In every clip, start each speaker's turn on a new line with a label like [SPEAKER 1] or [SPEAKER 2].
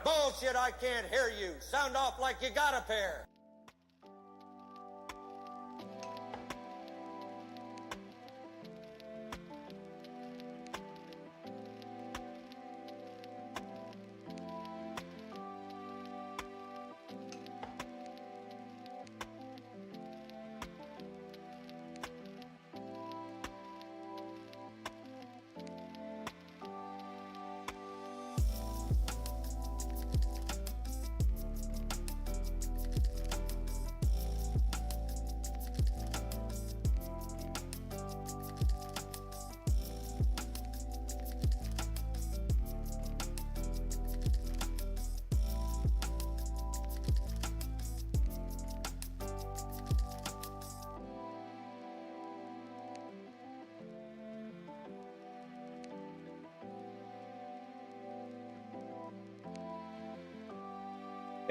[SPEAKER 1] Bullshit, I can't hear you. Sound off like you got a pair.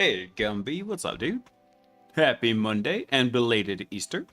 [SPEAKER 2] Hey, Gumby, what's up, dude? Happy Monday and belated Easter.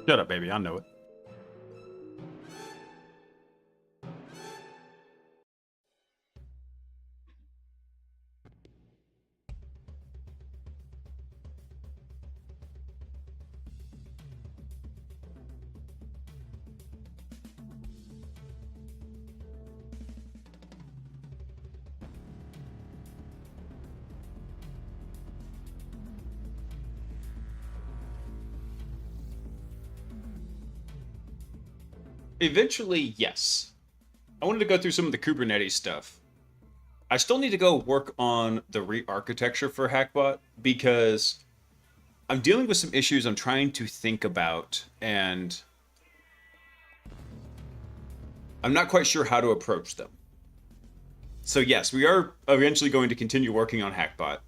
[SPEAKER 2] Shut up, baby. I know it. Eventually, yes. I wanted to go through some of the Kubernetes stuff. I still need to go work on the re-architecture for Hackbot because I'm dealing with some issues I'm trying to think about, and I'm not quite sure how to approach them. So yes, we are eventually going to continue working on Hackbot.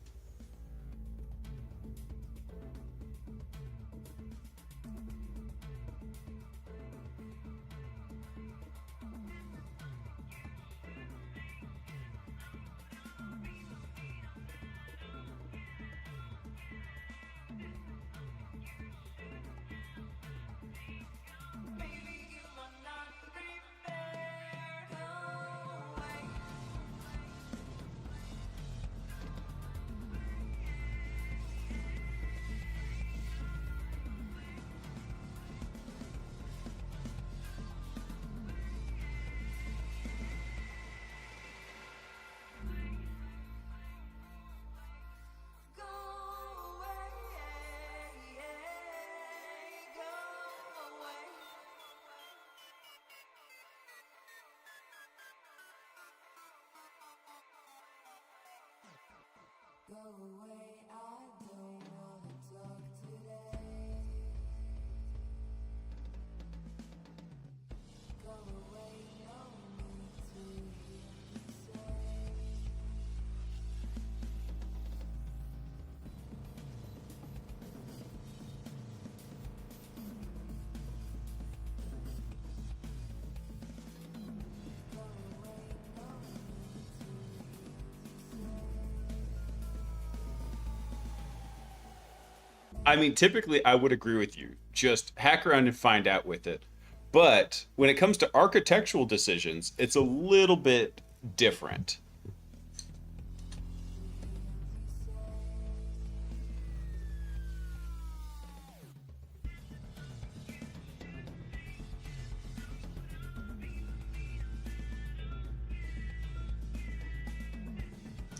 [SPEAKER 2] I mean, typically I would agree with you. Just hack around and find out with it. But when it comes to architectural decisions, it's a little bit different.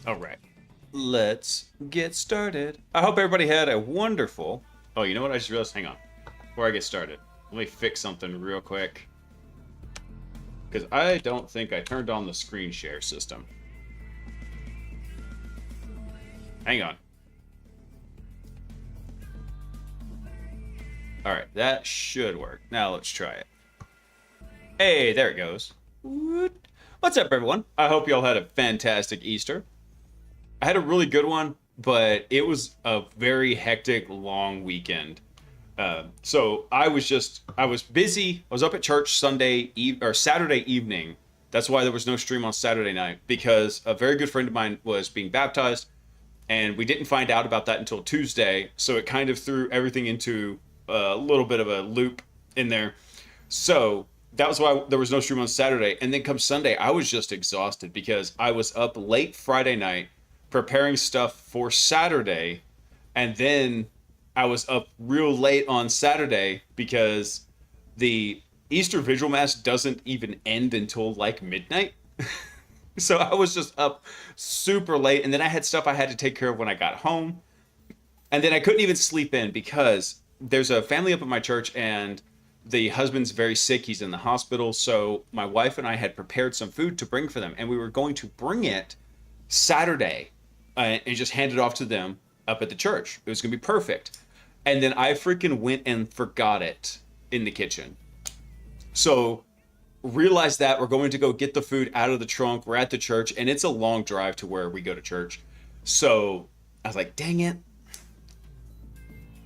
[SPEAKER 2] All right, let's get started. I hope everybody had a wonderful. Oh, you know what? I just realized. Hang on. Before I get started, let me fix something real quick. Because I don't think I turned on the screen share system. Hang on. All right, that should work. Now let's try it. Hey, there it goes. What's up, everyone? I hope y'all had a fantastic Easter. I had a really good one, but it was a very hectic, long weekend. So I was busy. I was up at church Saturday evening. That's why there was no stream on Saturday night, because a very good friend of mine was being baptized, and we didn't find out about that until Tuesday. So it kind of threw everything into a little bit of a loop in there. So that was why there was no stream on Saturday. And then come Sunday, I was just exhausted because I was up late Friday night preparing stuff for Saturday, and then I was up real late on Saturday because the Easter Vigil Mass doesn't even end until like midnight. So I was just up super late, and then I had stuff I had to take care of when I got home. And then I couldn't even sleep in because there's a family up at my church, and the husband's very sick. He's in the hospital. So my wife and I had prepared some food to bring for them, and we were going to bring it Saturday and just hand it off to them up at the church. It was going to be perfect. And then I freaking went and forgot it in the kitchen. So realized that we're going to go get the food out of the trunk. We're at the church, and it's a long drive to where we go to church. So I was like, dang it.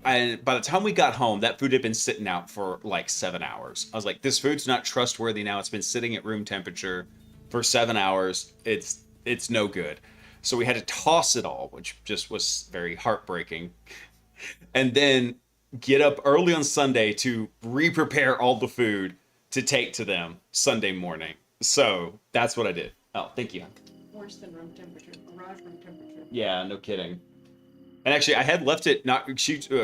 [SPEAKER 2] And by the time we got home, that food had been sitting out for like 7 hours. I was like, this food's not trustworthy now. It's been sitting at room temperature for 7 hours. It's no good. So we had to toss it all, which just was very heartbreaking. And then get up early on Sunday to re-prepare all the food to take to them Sunday morning. So that's what I did. Oh, thank you.
[SPEAKER 3] Worse than room temperature, garage room temperature.
[SPEAKER 2] Yeah, no kidding. And actually, I had left it,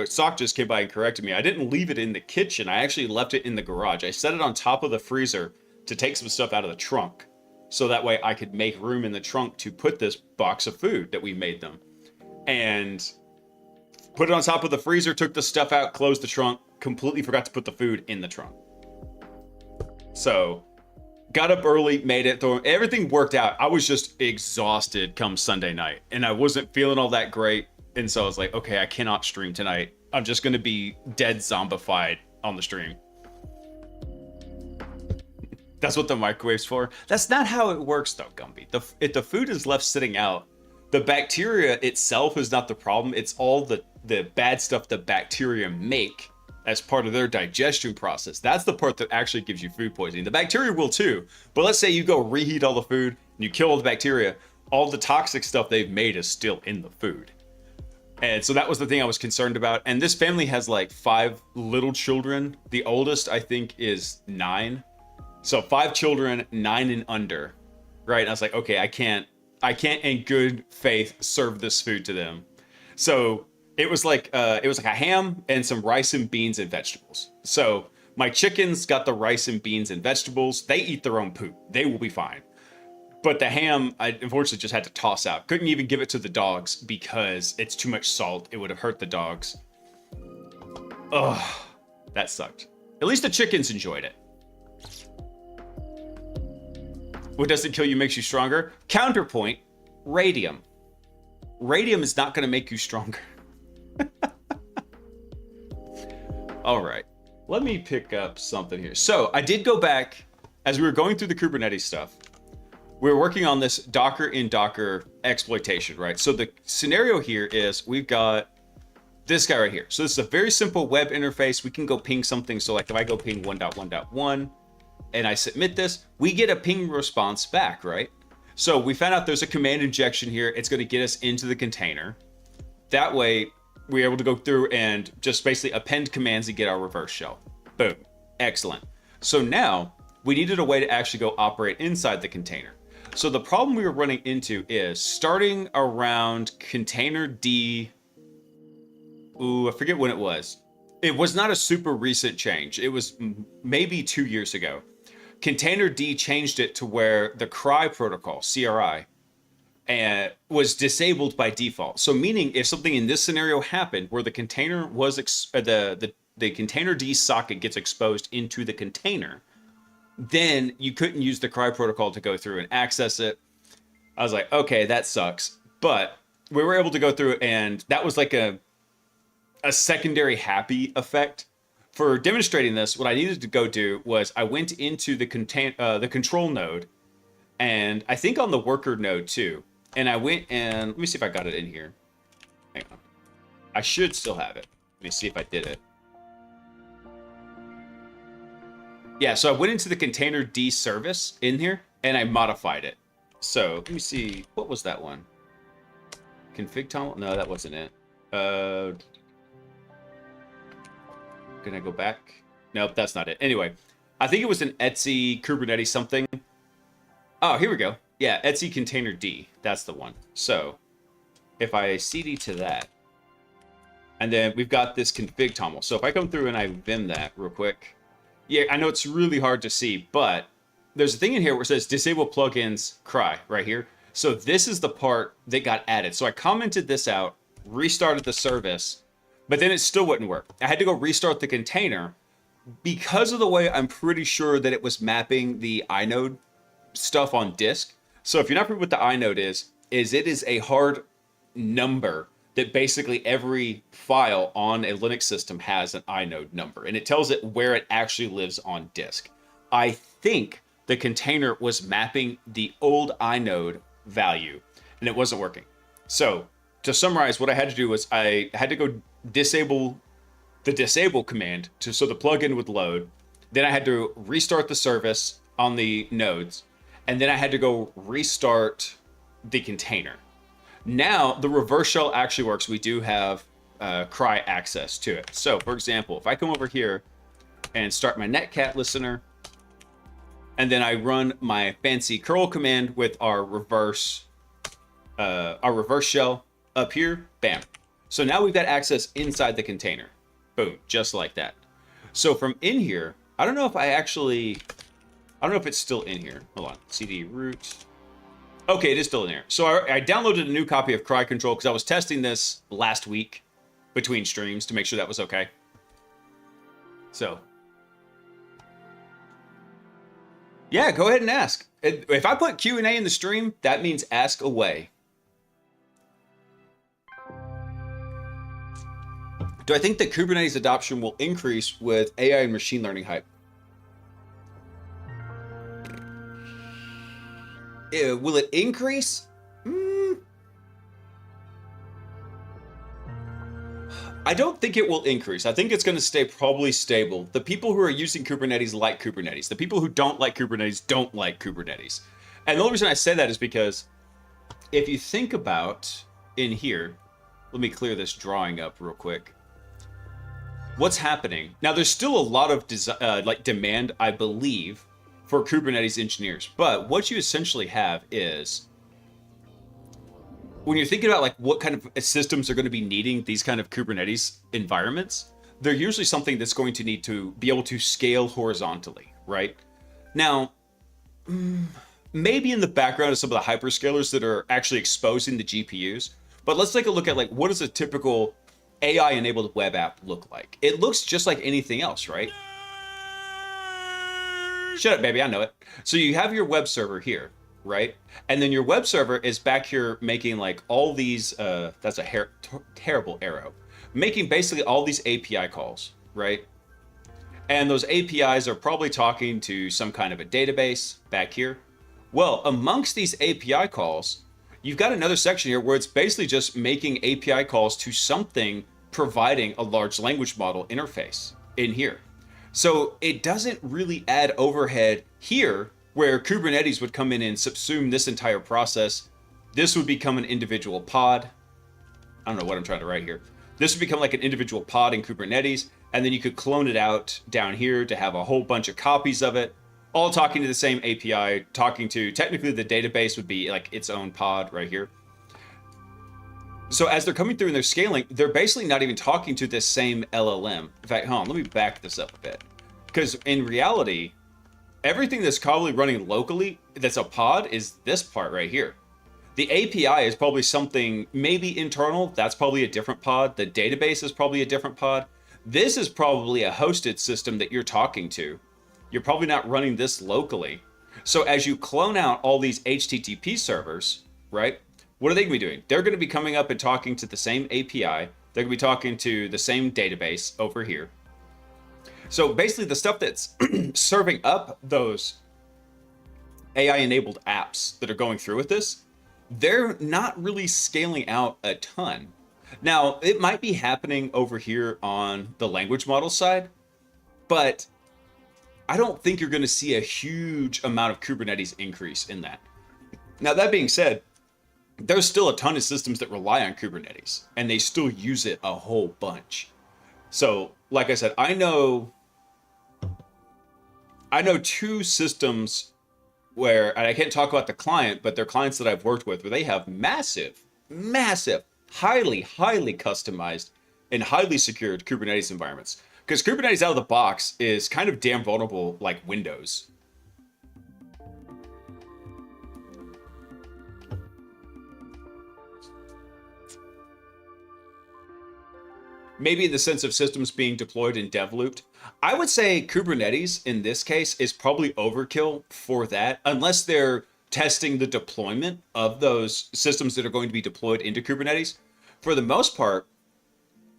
[SPEAKER 2] Sock just came by and corrected me. I didn't leave it in the kitchen. I actually left it in the garage. I set it on top of the freezer to take some stuff out of the trunk. So that way I could make room in the trunk to put this box of food that we made them. And put it on top of the freezer, took the stuff out, closed the trunk, completely forgot to put the food in the trunk. So got up early, made it, everything worked out. I was just exhausted come Sunday night, and I wasn't feeling all that great. And so I was like, okay, I cannot stream tonight. I'm just going to be dead zombified on the stream. That's what the microwave's for. That's not how it works, though, Gumby. If the food is left sitting out, the bacteria itself is not the problem. It's all the bad stuff the bacteria make as part of their digestion process. That's the part that actually gives you food poisoning. The bacteria will too. But let's say you go reheat all the food and you kill all the bacteria. All the toxic stuff they've made is still in the food. And so that was the thing I was concerned about. And this family has like 5 little children. The oldest, I think, is 9. So 5 children, 9 and under, right? And I was like, okay, I can't in good faith serve this food to them. So it was like a ham and some rice and beans and vegetables. So my chickens got the rice and beans and vegetables. They eat their own poop. They will be fine. But the ham, I unfortunately just had to toss out. Couldn't even give it to the dogs because it's too much salt. It would have hurt the dogs. Ugh, that sucked. At least the chickens enjoyed it. What doesn't kill you makes you stronger. Counterpoint, radium. Radium is not going to make you stronger. All right, let me pick up something here. So I did go back as we were going through the Kubernetes stuff. We were working on this Docker in Docker exploitation, right? So the scenario here is we've got this guy right here. So this is a very simple web interface. We can go ping something. So like if I go ping 1.1.1 and I submit this, we get a ping response back, right? So we found out there's a command injection here. It's going to get us into the container. That way we're able to go through and just basically append commands and get our reverse shell. Boom. Excellent. So now we needed a way to actually go operate inside the container. So the problem we were running into is starting around container D. Ooh, I forget when it was. It was not a super recent change. It was maybe 2 years ago. Container D changed it to where the CRI protocol, CRI, and was disabled by default. So meaning if something in this scenario happened where the container was the container D socket gets exposed into the container, then you couldn't use the CRI protocol to go through and access it. I was like, okay, that sucks. But we were able to go through, and that was like a secondary happy effect. For demonstrating this, what I needed to go do was I went into the control node, and I think on the worker node too. And I went and let me see if I got it in here. Hang on. I should still have it. Let me see if I did it. Yeah, so I went into the container D service in here and I modified it. So let me see. What was that one? Config tunnel? No, that wasn't it. Can I go back? Nope, that's not it. Anyway, I think it was an Etsy Kubernetes something. Oh, here we go. Yeah, Etsy container D. That's the one. So if I CD to that, and then we've got this config tunnel. So if I come through and I vim that real quick, yeah, I know it's really hard to see, but there's a thing in here where it says disable plugins CRI right here. So this is the part that got added. So I commented this out, restarted the service, but then it still wouldn't work. I had to go restart the container because of the way I'm pretty sure that it was mapping the inode stuff on disk. So if you're not familiar with what the inode is it is a hard number that basically every file on a Linux system has an inode number, and it tells it where it actually lives on disk. I think the container was mapping the old inode value, and it wasn't working. So to summarize, what I had to do was I had to go disable the disable command so the plugin would load. Then I had to restart the service on the nodes, and then I had to go restart the container. Now the reverse shell actually works. We do have CRI access to it. So for example, if I come over here and start my netcat listener, and then I run my fancy curl command with our reverse shell up here, bam. So now we've got access inside the container. Boom, just like that. So from in here, I don't know if it's still in here. Hold on, cd root. Okay, it is still in here. So I downloaded a new copy of CRI control because I was testing this last week between streams to make sure that was okay. So yeah, go ahead and ask. If I put Q&A in the stream, that means ask away. Do I think that Kubernetes adoption will increase with AI and machine learning hype? Will it increase? I don't think it will increase. I think it's going to stay probably stable. The people who are using Kubernetes like Kubernetes. The people who don't like Kubernetes don't like Kubernetes. And the only reason I say that is because if you think about in here, let me clear this drawing up real quick. What's happening? Now, there's still a lot of demand, I believe, for Kubernetes engineers. But what you essentially have is, when you're thinking about like what kind of systems are going to be needing these kind of Kubernetes environments, they're usually something that's going to need to be able to scale horizontally, right? Now, maybe in the background of some of the hyperscalers that are actually exposing the GPUs, but let's take a look at like what does a typical AI-enabled web app look like? It looks just like anything else, right? Shut up, baby, I know it. So you have your web server here. right? And then your web server is back here making like all these, that's a terrible arrow, making basically all these API calls, right? And those APIs are probably talking to some kind of a database back here. Well, amongst these API calls, you've got another section here where it's basically just making API calls to something providing a large language model interface in here. So it doesn't really add overhead here where Kubernetes would come in and subsume this entire process. This would become an individual pod. I don't know what I'm trying to write here. This would become like an individual pod in Kubernetes, and then you could clone it out down here to have a whole bunch of copies of it, all talking to the same API, talking to, technically the database would be like its own pod right here. So as they're coming through and they're scaling, they're basically not even talking to this same LLM. In fact, hold on, let me back this up a bit. Because in reality, everything that's probably running locally that's a pod is this part right here. The API is probably something maybe internal. That's probably a different pod. The database is probably a different pod. This is probably a hosted system that you're talking to. You're probably not running this locally. So as you clone out all these HTTP servers, right? What are they going to be doing? They're going to be coming up and talking to the same API. They're going to be talking to the same database over here. So basically the stuff that's serving up those AI-enabled apps that are going through with this, they're not really scaling out a ton. Now, it might be happening over here on the language model side, but I don't think you're going to see a huge amount of Kubernetes increase in that. Now, that being said, there's still a ton of systems that rely on Kubernetes, and they still use it a whole bunch. So, like I said, I know two systems where, and I can't talk about the client, but they're clients that I've worked with, where they have massive, highly customized and highly secured Kubernetes environments. Because Kubernetes out of the box is kind of damn vulnerable like Windows. Maybe in the sense of systems being deployed and dev looped. I would say Kubernetes in this case is probably overkill for that, unless they're testing the deployment of those systems that are going to be deployed into Kubernetes. For the most part,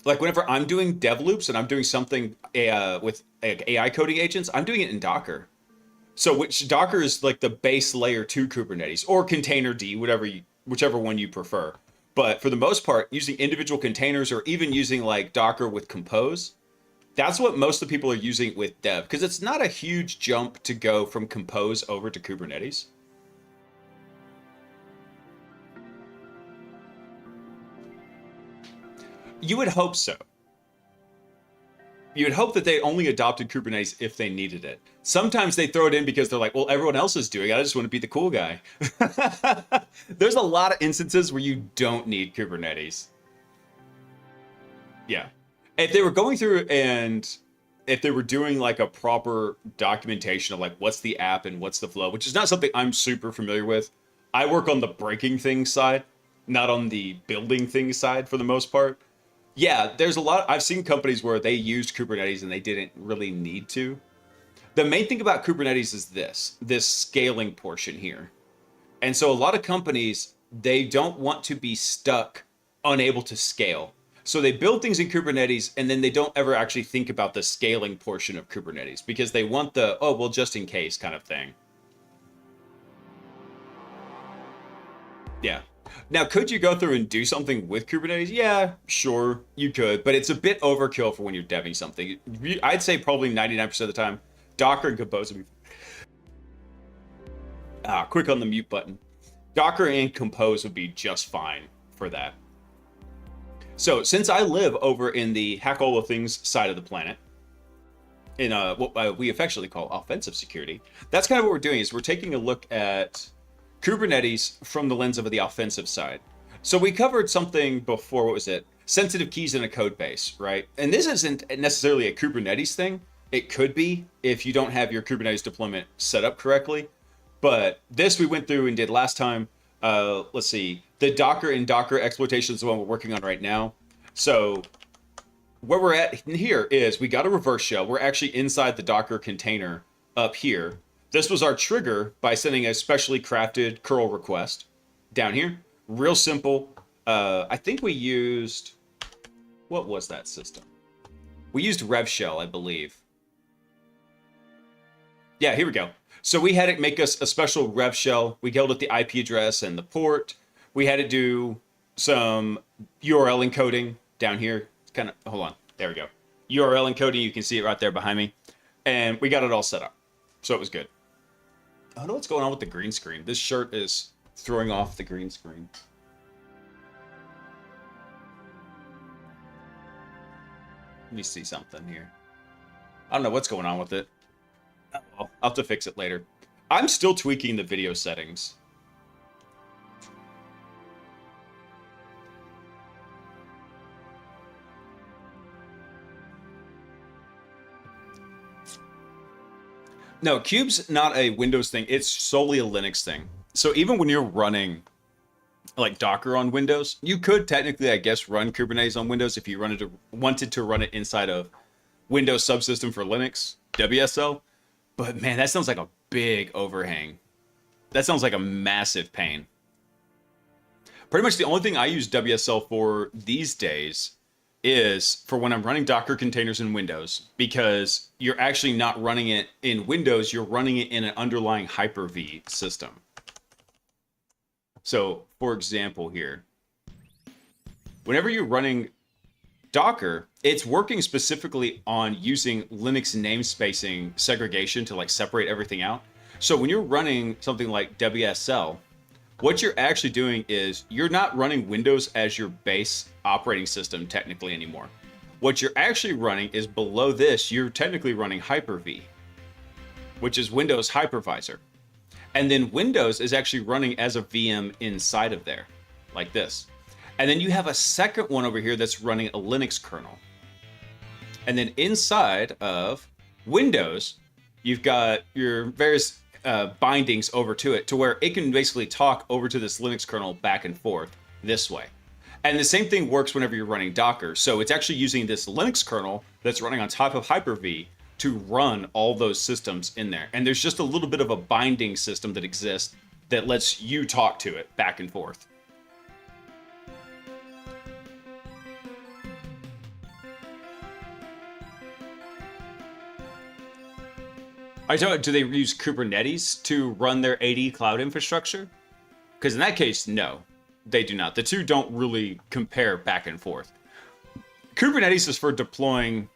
[SPEAKER 2] like whenever I'm doing dev loops and I'm doing something with AI coding agents, I'm doing it in Docker. So which Docker is like the base layer to Kubernetes, or Containerd, whichever one you prefer. But for the most part, using individual containers or even using like Docker with Compose, that's what most of the people are using with dev, because it's not a huge jump to go from Compose over to Kubernetes. You would hope so. You would hope that they only adopted Kubernetes if they needed it. Sometimes they throw it in because they're like, well, everyone else is doing it. I just want to be the cool guy. There's a lot of instances where you don't need Kubernetes. Yeah. If they were going through and if they were doing like a proper documentation of like what's the app and what's the flow, which is not something I'm super familiar with. I work on the breaking things side, not on the building things side for the most part. Yeah, there's a lot. I've seen companies where they used Kubernetes and they didn't really need to. The main thing about Kubernetes is this scaling portion here. And so a lot of companies, they don't want to be stuck, unable to scale. So they build things in Kubernetes and then they don't ever actually think about the scaling portion of Kubernetes because they want the, oh, well, just in case kind of thing. Yeah. Now, could you go through and do something with Kubernetes? Yeah, sure, you could, but it's a bit overkill for when you're deving something. I'd say probably 99% of the time, Docker and Compose would be... quick on the mute button. Docker and Compose would be just fine for that. So, since I live over in the hack all the things side of the planet, in what we affectionately call offensive security, that's kind of what we're doing, is we're taking a look at Kubernetes from the lens of the offensive side. So we covered something before, what was it? Sensitive keys in a code base, right? And this isn't necessarily a Kubernetes thing. It could be if you don't have your Kubernetes deployment set up correctly. But this we went through and did last time. Let's see. The Docker and Docker exploitation is the one we're working on right now. So where we're at here is we got a reverse shell. We're actually inside the Docker container up here. This was our trigger by sending a specially crafted curl request down here. Real simple. I think we used, what was that system? We used RevShell, I believe. Yeah, here we go. So we had it make us a special RevShell. We held it the IP address and the port. We had to do some URL encoding down here. It's kind of, hold on, there we go. URL encoding, you can see it right there behind me. And we got it all set up. So it was good. I don't know what's going on with the green screen. This shirt is throwing off the green screen. Let me see something here. I don't know what's going on with it. I'll have to fix it later. I'm still tweaking the video settings. No, Cube's not a Windows thing. It's solely a Linux thing. So even when you're running like Docker on Windows, you could technically, I guess, run Kubernetes on Windows if you wanted to run it inside of Windows subsystem for Linux, WSL. But man, that sounds like a big overhang. That sounds like a massive pain. Pretty much the only thing I use WSL for these days is for when I'm running Docker containers in Windows, because you're actually not running it in Windows, you're running it in an underlying Hyper-V system. So, for example here, whenever you're running Docker, it's working specifically on using Linux namespacing segregation to like separate everything out. So when you're running something like WSL, what you're actually doing is you're not running Windows as your base operating system technically anymore. What you're actually running is below this, you're technically running Hyper-V, which is Windows hypervisor. And then Windows is actually running as a VM inside of there, like this. And then you have a second one over here that's running a Linux kernel. And then inside of Windows, you've got your various bindings over to it to where it can basically talk over to this Linux kernel back and forth this way. And the same thing works whenever you're running Docker. So it's actually using this Linux kernel that's running on top of Hyper-V to run all those systems in there. And there's just a little bit of a binding system that exists that lets you talk to it back and forth. I don't. Do they use Kubernetes to run their AD cloud infrastructure? Because in that case, no, they do not. The two don't really compare back and forth. Kubernetes is for deploying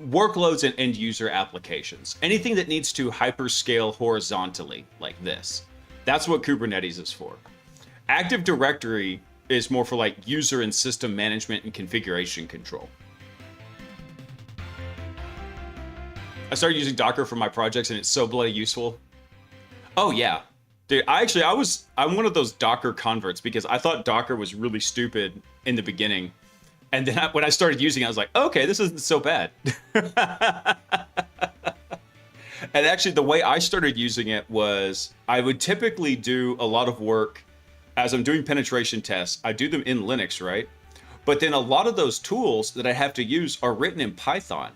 [SPEAKER 2] workloads and end user applications. Anything that needs to hyperscale horizontally, like this. That's what Kubernetes is for. Active Directory is more for like user and system management and configuration control. I started using Docker for my projects and it's so bloody useful. Oh yeah. Dude, I'm one of those Docker converts because I thought Docker was really stupid in the beginning. And then when I started using it, I was like, okay, this isn't so bad. And actually the way I started using it was I would typically do a lot of work as I'm doing penetration tests. I do them in Linux, right? But then a lot of those tools that I have to use are written in Python.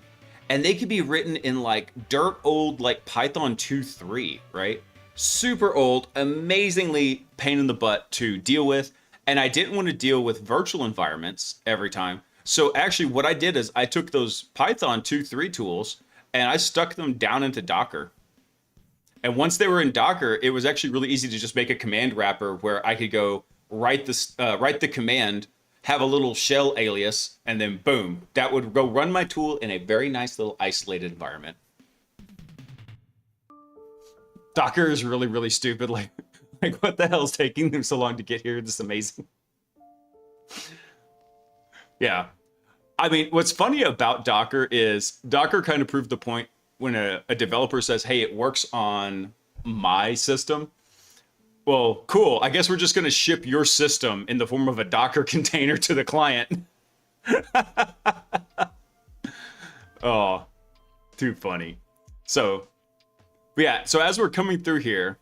[SPEAKER 2] And they could be written in like dirt old, like Python 2.3, right? Super old, amazingly pain in the butt to deal with. And I didn't want to deal with virtual environments every time. So actually what I did is I took those Python 2.3 tools and I stuck them down into Docker. And once they were in Docker, it was actually really easy to just make a command wrapper where I could go write the command, have a little shell alias, and then boom, that would go run my tool in a very nice little isolated environment. Docker is really, really stupid. Like what the hell is taking them so long to get here? This is amazing. Yeah. I mean, what's funny about Docker is Docker kind of proved the point when a developer says, hey, it works on my system. Well, cool. I guess we're just going to ship your system in the form of a Docker container to the client. Oh, too funny. So, yeah. So as we're coming through here,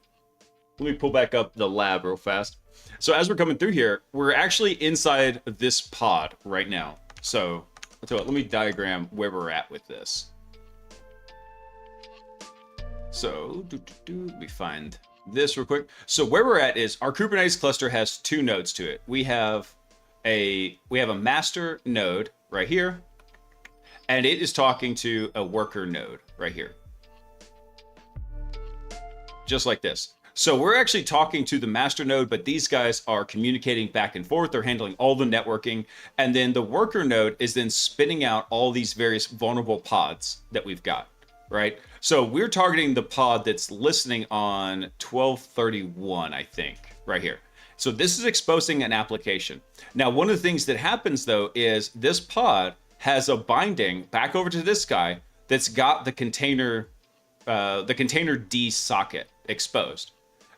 [SPEAKER 2] let me pull back up the lab real fast. So as we're coming through here, we're actually inside this pod right now. So I'll tell you what, let me diagram where we're at with this. So let me find this real quick. So where we're at is our Kubernetes cluster has two nodes to it. We have a master node right here, and it is talking to a worker node right here. Just like this. So we're actually talking to the master node, but these guys are communicating back and forth. They're handling all the networking. And then the worker node is then spinning out all these various vulnerable pods that we've got, right? So we're targeting the pod that's listening on 1231, I think, right here. So this is exposing an application. Now, one of the things that happens though is this pod has a binding back over to this guy that's got the container D socket exposed.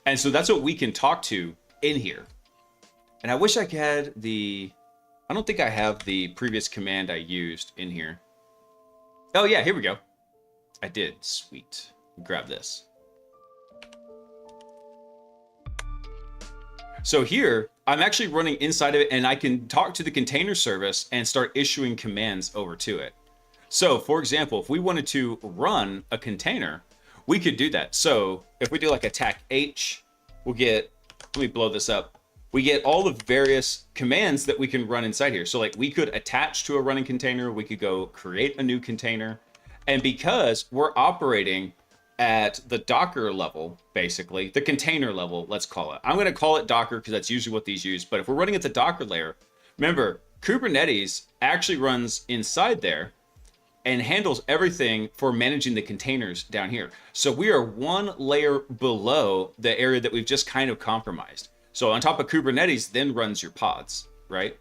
[SPEAKER 2] And so that's what we can talk to in here. And I wish I had I don't think I have the previous command I used in here. Oh yeah, here we go. I did, sweet. Grab this. So here, I'm actually running inside of it and I can talk to the container service and start issuing commands over to it. So for example, if we wanted to run a container, we could do that. So if we do like attack H, we'll get, let me blow this up. We get all the various commands that we can run inside here. So like we could attach to a running container, we could go create a new container. And because we're operating at the Docker level, basically, the container level, let's call it. I'm gonna call it Docker because that's usually what these use. But if we're running at the Docker layer, remember, Kubernetes actually runs inside there and handles everything for managing the containers down here. So we are one layer below the area that we've just kind of compromised. So on top of Kubernetes then runs your pods, right?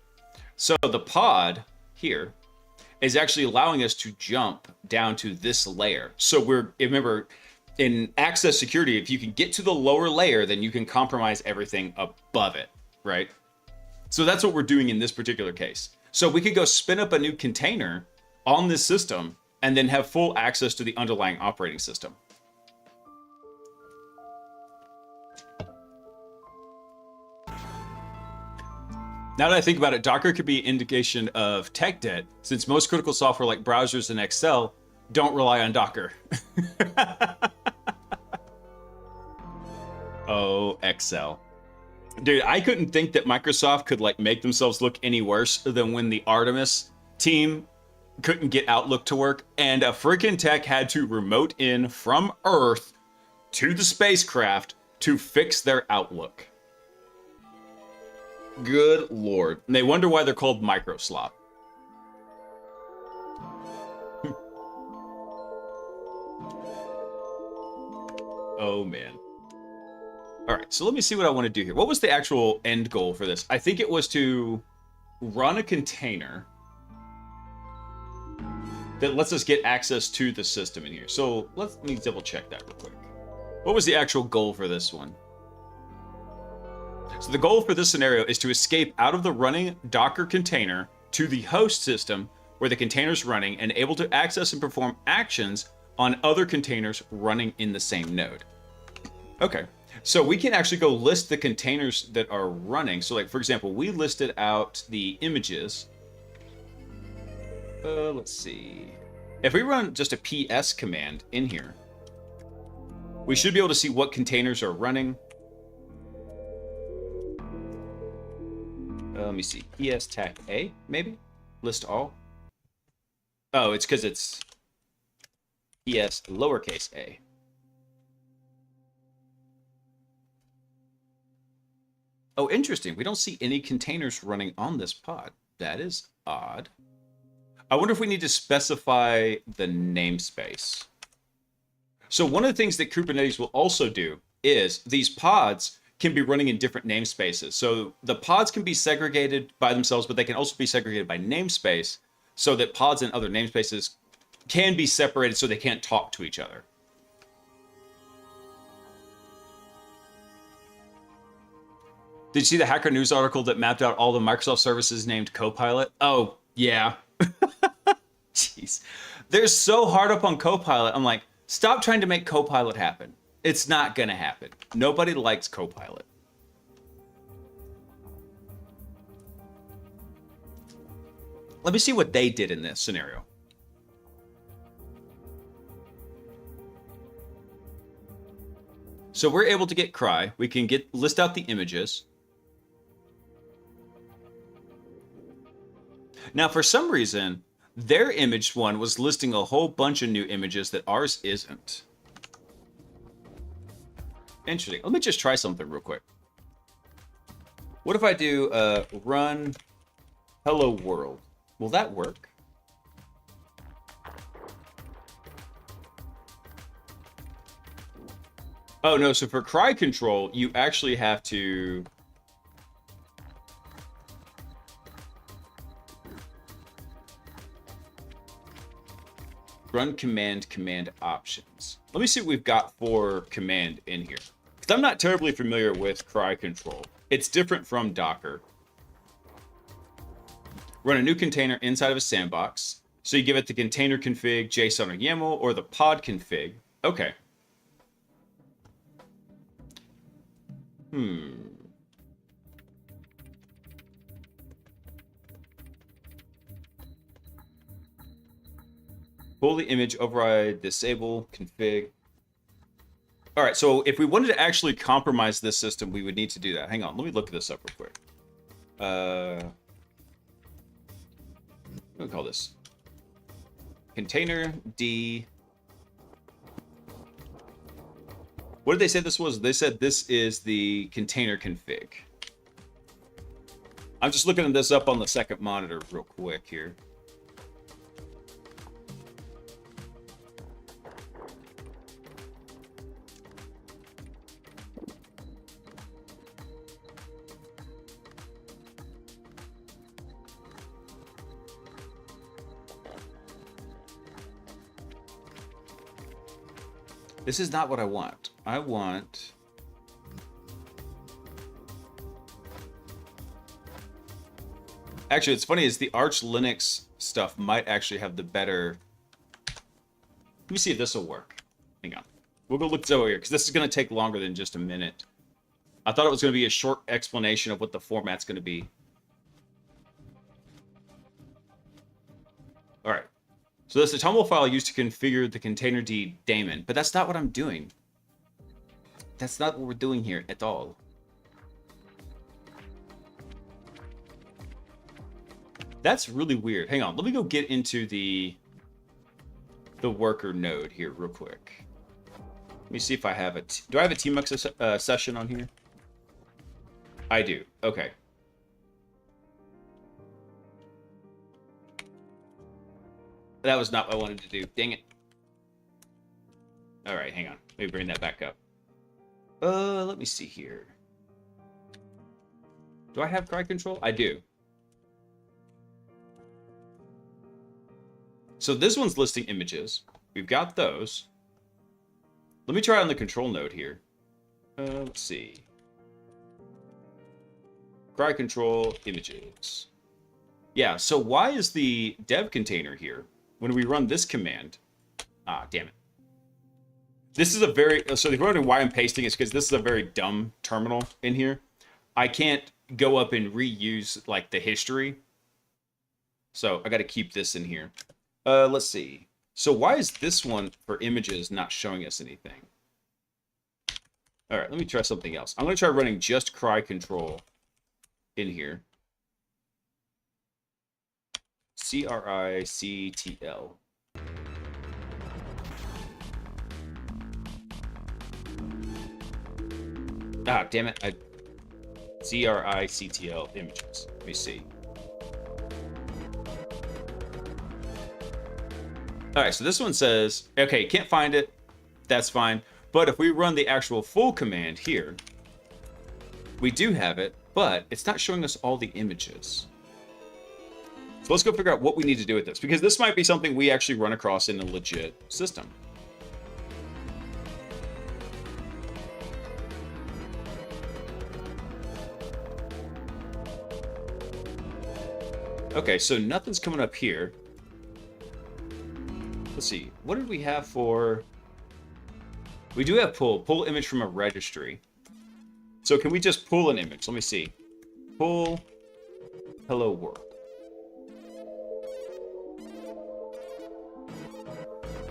[SPEAKER 2] So the pod here is actually allowing us to jump down to this layer. So remember, in access security, if you can get to the lower layer, then you can compromise everything above it, right? So that's what we're doing in this particular case. So we could go spin up a new container on this system and then have full access to the underlying operating system. Now that I think about it, Docker could be an indication of tech debt, since most critical software like browsers and Excel don't rely on Docker. Oh, Excel. Dude, I couldn't think that Microsoft could like make themselves look any worse than when the Artemis team couldn't get Outlook to work and a freaking tech had to remote in from Earth to the spacecraft to fix their Outlook. Good Lord. And they wonder why they're called microslop. Oh man. All right, so let me see what I want to do here. What was the actual end goal for this? I think it was to run a container that lets us get access to the system in here. So let me double check that real quick. What was the actual goal for this one? So the goal for this scenario is to escape out of the running Docker container to the host system where the container is running and able to access and perform actions on other containers running in the same node. Okay, so we can actually go list the containers that are running. So like, for example, we listed out the images. Let's see. If we run just a PS command in here, we should be able to see what containers are running. Let me see. PS tag A, maybe? List all. Oh, it's because it's PS lowercase a. Oh, interesting. We don't see any containers running on this pod. That is odd. I wonder if we need to specify the namespace. So one of the things that Kubernetes will also do is these pods can be running in different namespaces. So the pods can be segregated by themselves, but they can also be segregated by namespace so that pods and other namespaces can be separated so they can't talk to each other. Did you see the Hacker News article that mapped out all the Microsoft services named Copilot? Oh, yeah. Jeez. They're so hard up on Copilot. I'm like, stop trying to make Copilot happen. It's not going to happen. Nobody likes Copilot. Let me see what they did in this scenario. So we're able to get cry. We can list out the images. Now, for some reason, their image one was listing a whole bunch of new images that ours isn't. Interesting. Let me just try something real quick. What if I do run hello world? Will that work? Oh, no. So for cry control, you actually have to... run command options. Let me see what we've got for command in here. Because I'm not terribly familiar with cry control. It's different from Docker. Run a new container inside of a sandbox. So you give it the container config, JSON or YAML, or the pod config. Okay. Pull the image, override, disable, config. All right, so if we wanted to actually compromise this system, we would need to do that. Hang on, let me look this up real quick. What do we call this? Container D. What did they say this was? They said this is the container config. I'm just looking this up on the second monitor real quick here. This is not what I want. I want... Actually, it's funny is the Arch Linux stuff might actually have the better... Let me see if this will work. Hang on. We'll go look this over here, because this is going to take longer than just a minute. I thought it was going to be a short explanation of what the format's going to be. All right. So this is a TOML file used to configure the containerd daemon, but that's not what I'm doing. That's not what we're doing here at all. That's really weird. Hang on, let me go get into the worker node here real quick. Let me see if I have a... Do I have a tmux session on here? I do. Okay. That was not what I wanted to do. Dang it. All right, hang on. Let me bring that back up. Let me see here. Do I have cry control? I do. So this one's listing images. We've got those. Let me try on the control node here. Let's see. Cry control images. Yeah, so why is the dev container here? When we run this command, damn it. This is a very, so if you're wondering why I'm pasting, it's because this is a very dumb terminal in here. I can't go up and reuse like the history. So I got to keep this in here. Let's see. So why is this one for images not showing us anything? All right, let me try something else. I'm going to try running just cry control in here. CRICTL. Ah, damn it. CRICTL images. Let me see. All right, so this one says, okay, can't find it. That's fine. But if we run the actual full command here, we do have it, but it's not showing us all the images. So let's go figure out what we need to do with this, because this might be something we actually run across in a legit system. Okay, so nothing's coming up here. Let's see, what did we have for... We do have pull image from a registry. So can we just pull an image? Let me see. Pull hello world.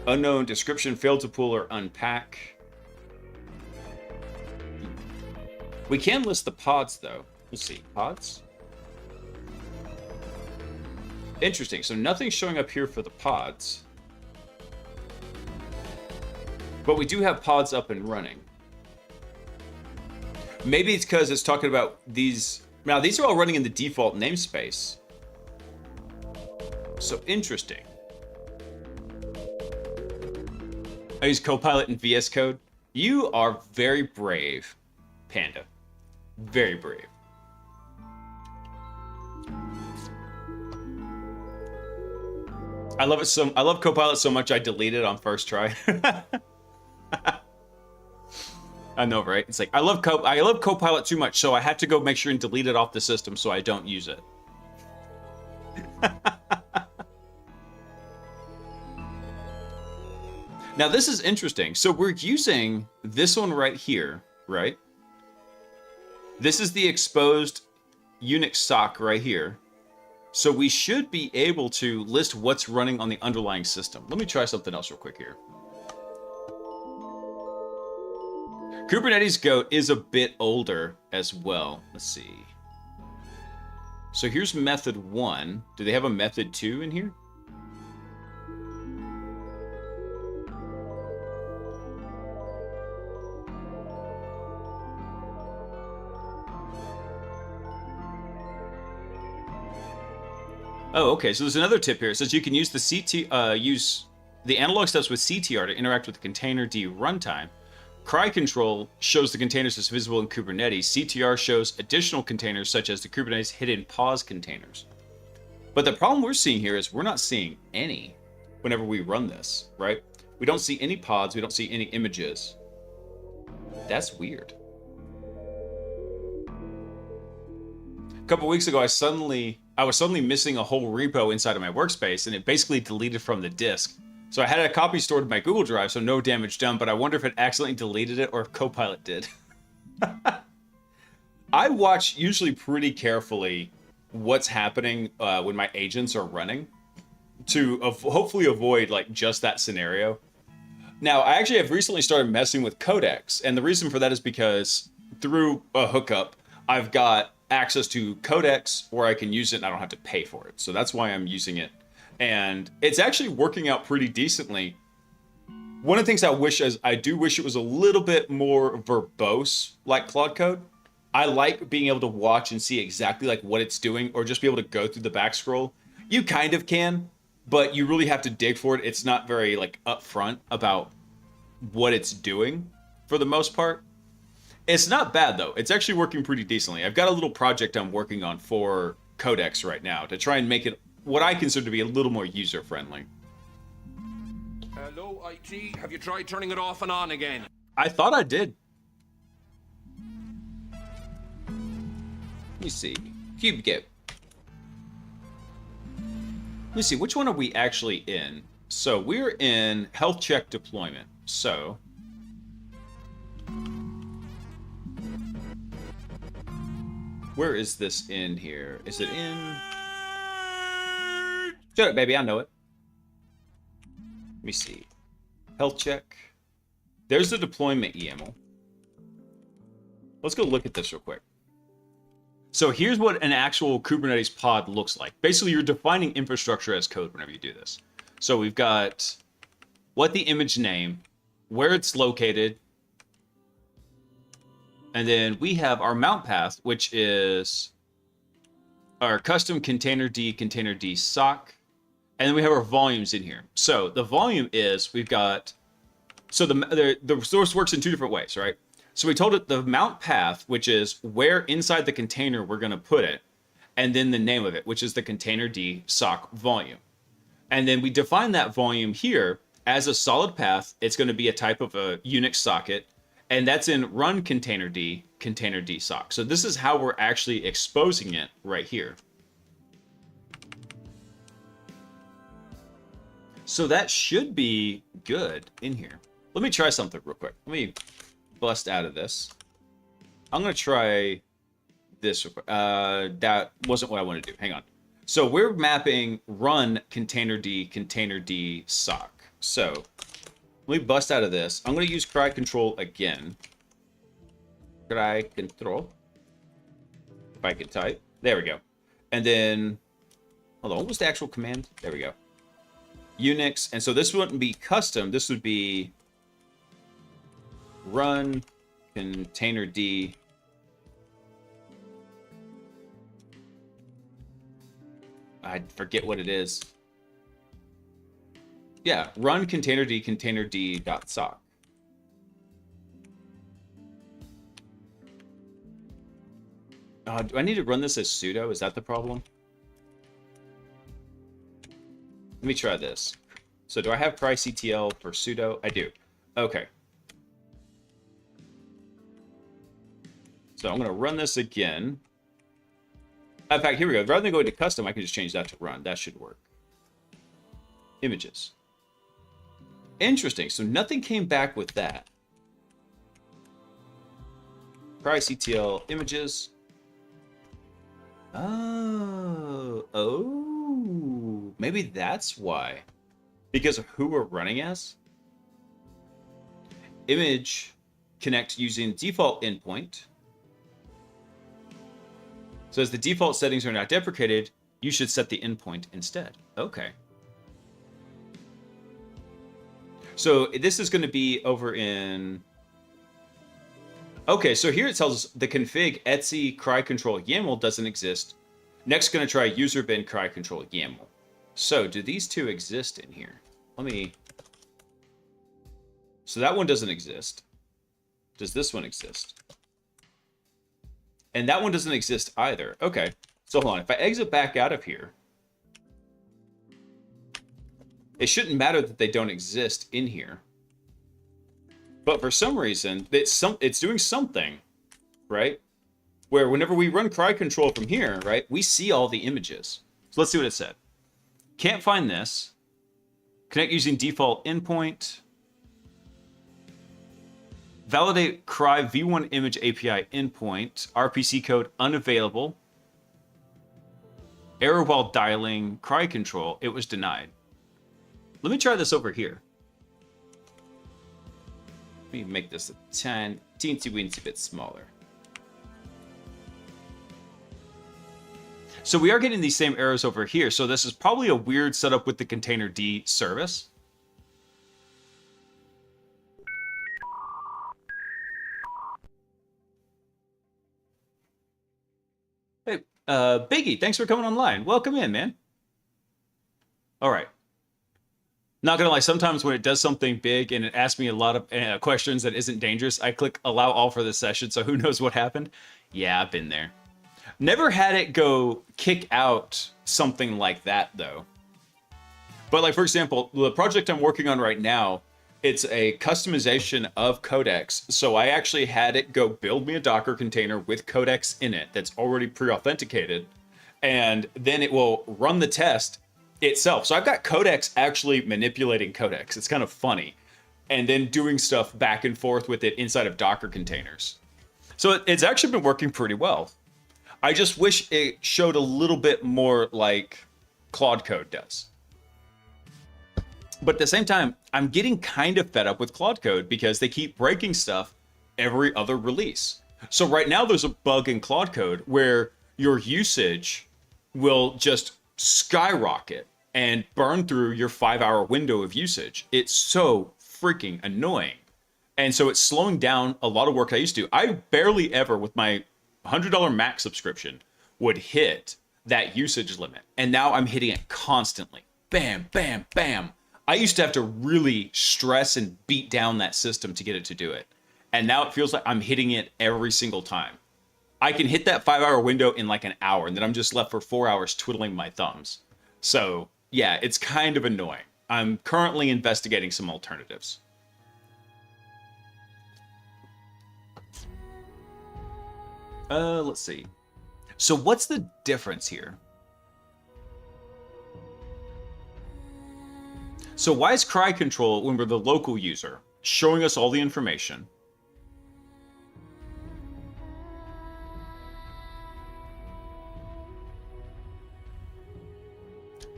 [SPEAKER 2] Unknown description, failed to pull or unpack. We can list the pods, though. Let's see. Pods? Interesting. So nothing's showing up here for the pods. But we do have pods up and running. Maybe it's because it's talking about these. Now, these are all running in the default namespace. So interesting. I use Copilot in VS Code. You are very brave, Panda. Very brave. I love it so. I love Copilot so much I deleted it on first try. I know, right? It's like I love Copilot too much, so I had to go make sure and delete it off the system so I don't use it. Now this is interesting. So we're using this one right here, right? This is the exposed Unix sock right here. So we should be able to list what's running on the underlying system. Let me try something else real quick here. Kubernetes Goat is a bit older as well. Let's see. So here's method 1. Do they have a method 2 in here? Oh, okay. So there's another tip here. It says you can use the use the analog steps with CTR to interact with the containerd runtime. Cry control shows the containers as visible in Kubernetes. CTR shows additional containers such as the Kubernetes hidden pause containers. But the problem we're seeing here is we're not seeing any whenever we run this, right? We don't see any pods. We don't see any images. That's weird. A couple weeks ago, I was suddenly missing a whole repo inside of my workspace, and it basically deleted from the disk. So I had a copy stored in my Google Drive, so no damage done, but I wonder if it accidentally deleted it or if Copilot did. I watch usually pretty carefully what's happening when my agents are running to hopefully avoid like just that scenario. Now, I actually have recently started messing with Codex, and the reason for that is because through a hookup, I've got access to Codex where I can use it and I don't have to pay for it. So that's why I'm using it. And it's actually working out pretty decently. One of the things I do wish it was a little bit more verbose like Claude Code. I like being able to watch and see exactly like what it's doing or just be able to go through the back scroll. You kind of can, but you really have to dig for it. It's not very like upfront about what it's doing for the most part. It's not bad though. It's actually working pretty decently. I've got a little project I'm working on for Codex right now to try and make it what I consider to be a little more user-friendly.
[SPEAKER 4] Hello, IT. Have you tried turning it off and on again?
[SPEAKER 2] I thought I did. Let me see. KubeGit. Let me see. Which one are we actually in? So we're in health check deployment. So where is this in here? Is it in? Shut up, baby. I know it. Let me see. Health check. There's the deployment YAML. Let's go look at this real quick. So here's what an actual Kubernetes pod looks like. Basically, you're defining infrastructure as code whenever you do this. So we've got what the image name, where it's located, and then we have our mount path, which is our custom containerd sock. And then we have our volumes in here. So the volume is, we've got, so the source works in two different ways, right? So we told it the mount path, which is where inside the container we're going to put it, and then the name of it, which is the containerd sock volume. And then we define that volume here as a solid path. It's going to be a type of a Unix socket, and that's in run containerd sock. So this is how we're actually exposing it right here. So that should be good in here. Let me try something real quick. Let me bust out of this. I'm going to try this real quick. That wasn't what I wanted to do. Hang on. So we're mapping run containerd sock. So let me bust out of this. I'm going to use cry control again. cry control. If I could type. There we go. And then, hold on, what was the actual command? There we go. Unix, and so this wouldn't be custom. This would be run containerd. I forget what it is. Yeah, run containerd containerd.sock. Do I need to run this as sudo? Is that the problem? Let me try this. So do I have cryctl for sudo? I do. Okay. So I'm going to run this again. In fact, here we go. Rather than going to custom, I can just change that to run. That should work. Images. Interesting. So nothing came back with that. Cryctl images. Oh, maybe that's why. Because of who we're running as. Image connect using default endpoint. So as the default settings are not deprecated, you should set the endpoint instead. Okay. So this is going to be over in... Okay, so here it tells us the config etc cry control YAML doesn't exist. Next, going to try user bin cry control YAML. So do these two exist in here? Let me... So that one doesn't exist. Does this one exist? And that one doesn't exist either. Okay, so hold on. If I exit back out of here, it shouldn't matter that they don't exist in here. But for some reason, it's doing something, right? Where whenever we run cry control from here, right, we see all the images. So let's see what it said. Can't find this. Connect using default endpoint. Validate cry v1 image API endpoint. RPC code unavailable. Error while dialing cry control. It was denied. Let me try this over here. Let me make this a teensy-weensy bit smaller. So we are getting these same errors over here. So this is probably a weird setup with the containerd service. Hey, Biggie, thanks for coming online. Welcome in, man. All right. Not gonna lie, sometimes when it does something big and it asks me a lot of questions that isn't dangerous, I click allow all for this session, so who knows what happened? Yeah, I've been there. Never had it go kick out something like that, though. But like, for example, the project I'm working on right now, it's a customization of codecs. So I actually had it go build me a Docker container with codecs in it that's already pre-authenticated. And then it will run the test itself. So I've got codecs actually manipulating codecs. It's kind of funny. And then doing stuff back and forth with it inside of Docker containers. So it's actually been working pretty well. I just wish it showed a little bit more like Claude Code does. But at the same time, I'm getting kind of fed up with Claude Code because they keep breaking stuff every other release. So right now there's a bug in Claude Code where your usage will just skyrocket and burn through your 5-hour window of usage. It's so freaking annoying. And so it's slowing down a lot of work I used to. I barely ever, with my $100 Mac subscription, would hit that usage limit. And now I'm hitting it constantly. Bam, bam, bam. I used to have to really stress and beat down that system to get it to do it. And now it feels like I'm hitting it every single time. I can hit that 5-hour window in like an hour, and then I'm just left for 4 hours twiddling my thumbs. So yeah, it's kind of annoying. I'm currently investigating some alternatives. Let's see. So what's the difference here? So why is cry control, when we're the local user, showing us all the information?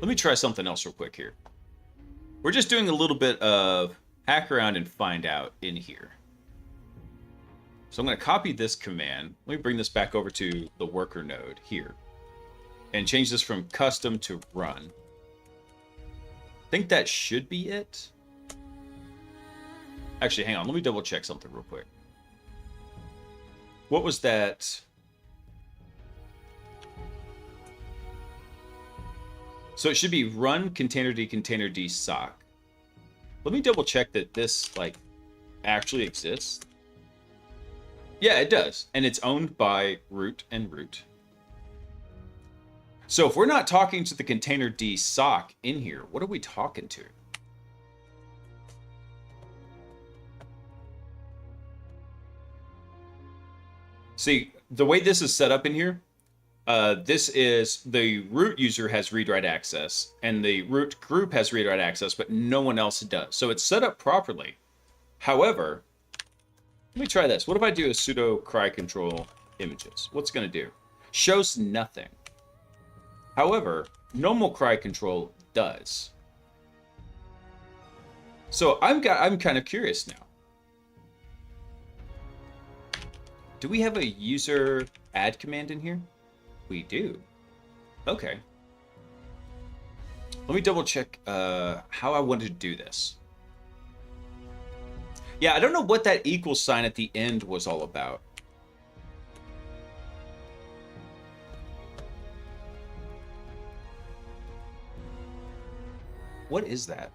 [SPEAKER 2] Let me try something else real quick here. We're just doing a little bit of hack around and find out in here. So I'm going to copy this command. Let me bring this back over to the worker node here. And change this from custom to run. I think that should be it. Actually, hang on. Let me double check something real quick. What was that? So it should be run containerd sock. Let me double check that this like actually exists. Yeah, it does. And it's owned by root and root. So if we're not talking to the containerd sock in here, what are we talking to? See, the way this is set up in here, this is the root user has read-write access, and the root group has read-write access, but no one else does. So it's set up properly. However, let me try this. What if I do a sudo cry control images? What's it going to do? Shows nothing. However, normal cry control does. So I'm kind of curious now. Do we have a user add command in here? We do. Okay. Let me double check how I want to do this. Yeah, I don't know what that equal sign at the end was all about. What is that?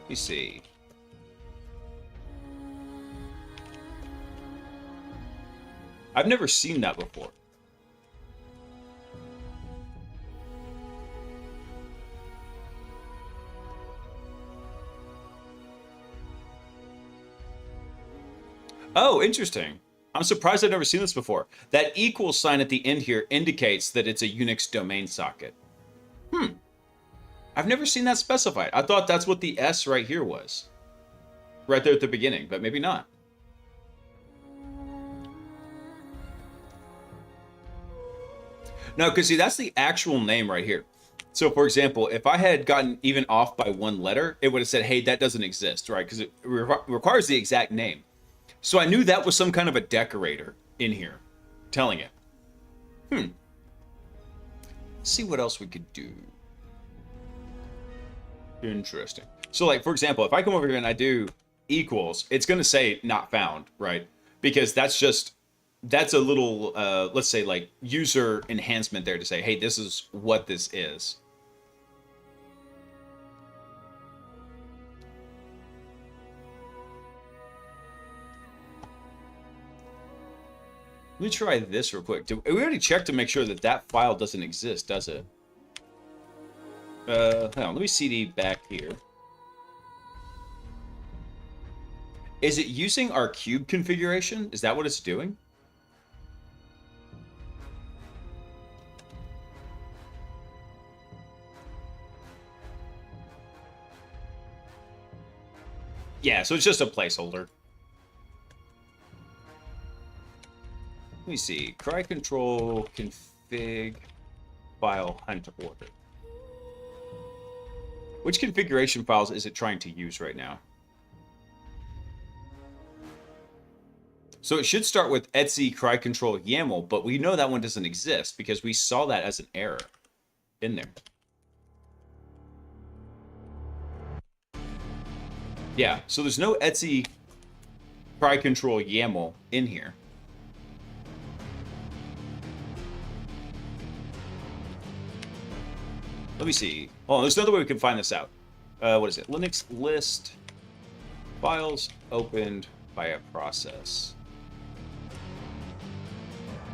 [SPEAKER 2] Let me see. I've never seen that before. Oh, interesting. I'm surprised I've never seen this before. That equal sign at the end here indicates that it's a Unix domain socket. I've never seen that specified. I thought that's what the S right here was. Right there at the beginning, but maybe not. No, because see, that's the actual name right here. So, for example, if I had gotten even off by one letter, it would have said, hey, that doesn't exist, right? Because it requires the exact name. So I knew that was some kind of a decorator in here telling it. Let's see what else we could do. Interesting. So, like, for example, if I come over here and I do equals, it's going to say not found, right? Because that's a little, let's say, like, user enhancement there to say, hey, this is what this is. Let me try this real quick. We already checked to make sure that that file doesn't exist, does it? Hang on, let me CD back here. Is it using our cube configuration? Is that what it's doing? Yeah, so it's just a placeholder. Let me see. Cry control config file hunt order. Which configuration files is it trying to use right now? So it should start with etc cry control YAML, but we know that one doesn't exist because we saw that as an error in there. Yeah, so there's no etc cry control YAML in here. Let me see. Oh, there's another way we can find this out. What is it? Linux list files opened by a process.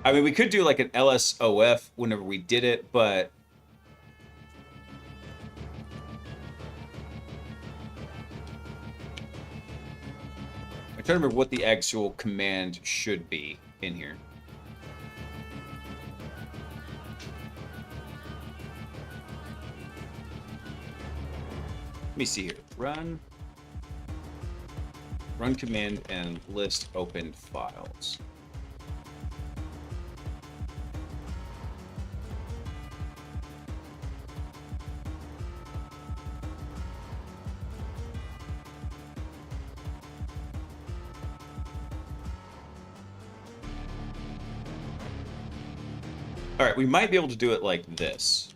[SPEAKER 2] I mean, we could do like an LSOF whenever we did it, but I'm trying to remember what the actual command should be in here. Let me see here. Run command and list opened files. All right, we might be able to do it like this.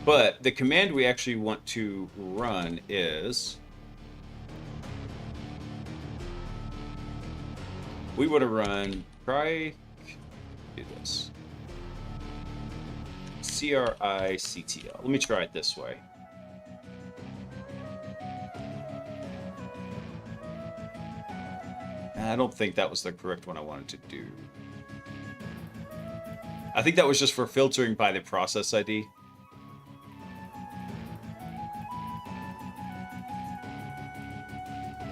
[SPEAKER 2] But the command we actually want to run is... we want to run do this. CRICTL. Let me try it this way. I don't think that was the correct one I wanted to do. I think that was just for filtering by the process ID.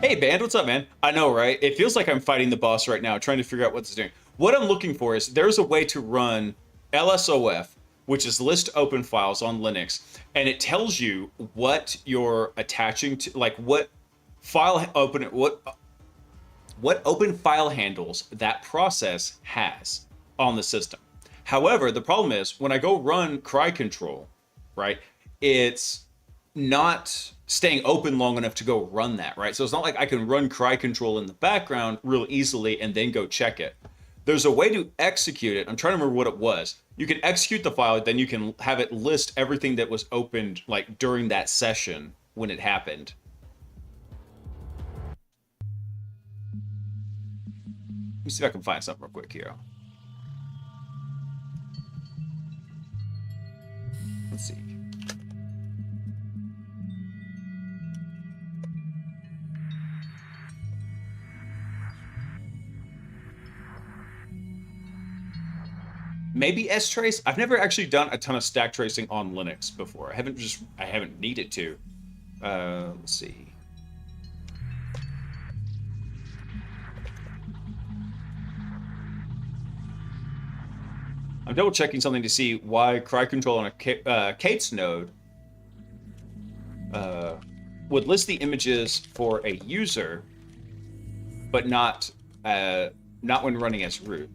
[SPEAKER 2] Hey, Band, what's up, man? I know, right? It feels like I'm fighting the boss right now, trying to figure out what it's doing. What I'm looking for is there's a way to run LSOF, which is list open files on Linux, and it tells you what you're attaching to, like what open file handles that process has on the system. However, the problem is when I go run cry control, right, it's not staying open long enough to go run that, right? So it's not like I can run cry control in the background real easily and then go check it. There's a way to execute it. I'm trying to remember what it was. You can execute the file, then you can have it list everything that was opened like during that session when it happened. Let me see if I can find something real quick here. Let's see. Maybe strace. I've never actually done a ton of stack tracing on Linux before. I haven't needed to. Let's see. I'm double checking something to see why cry control on a Kate's node would list the images for a user, but not when running as root.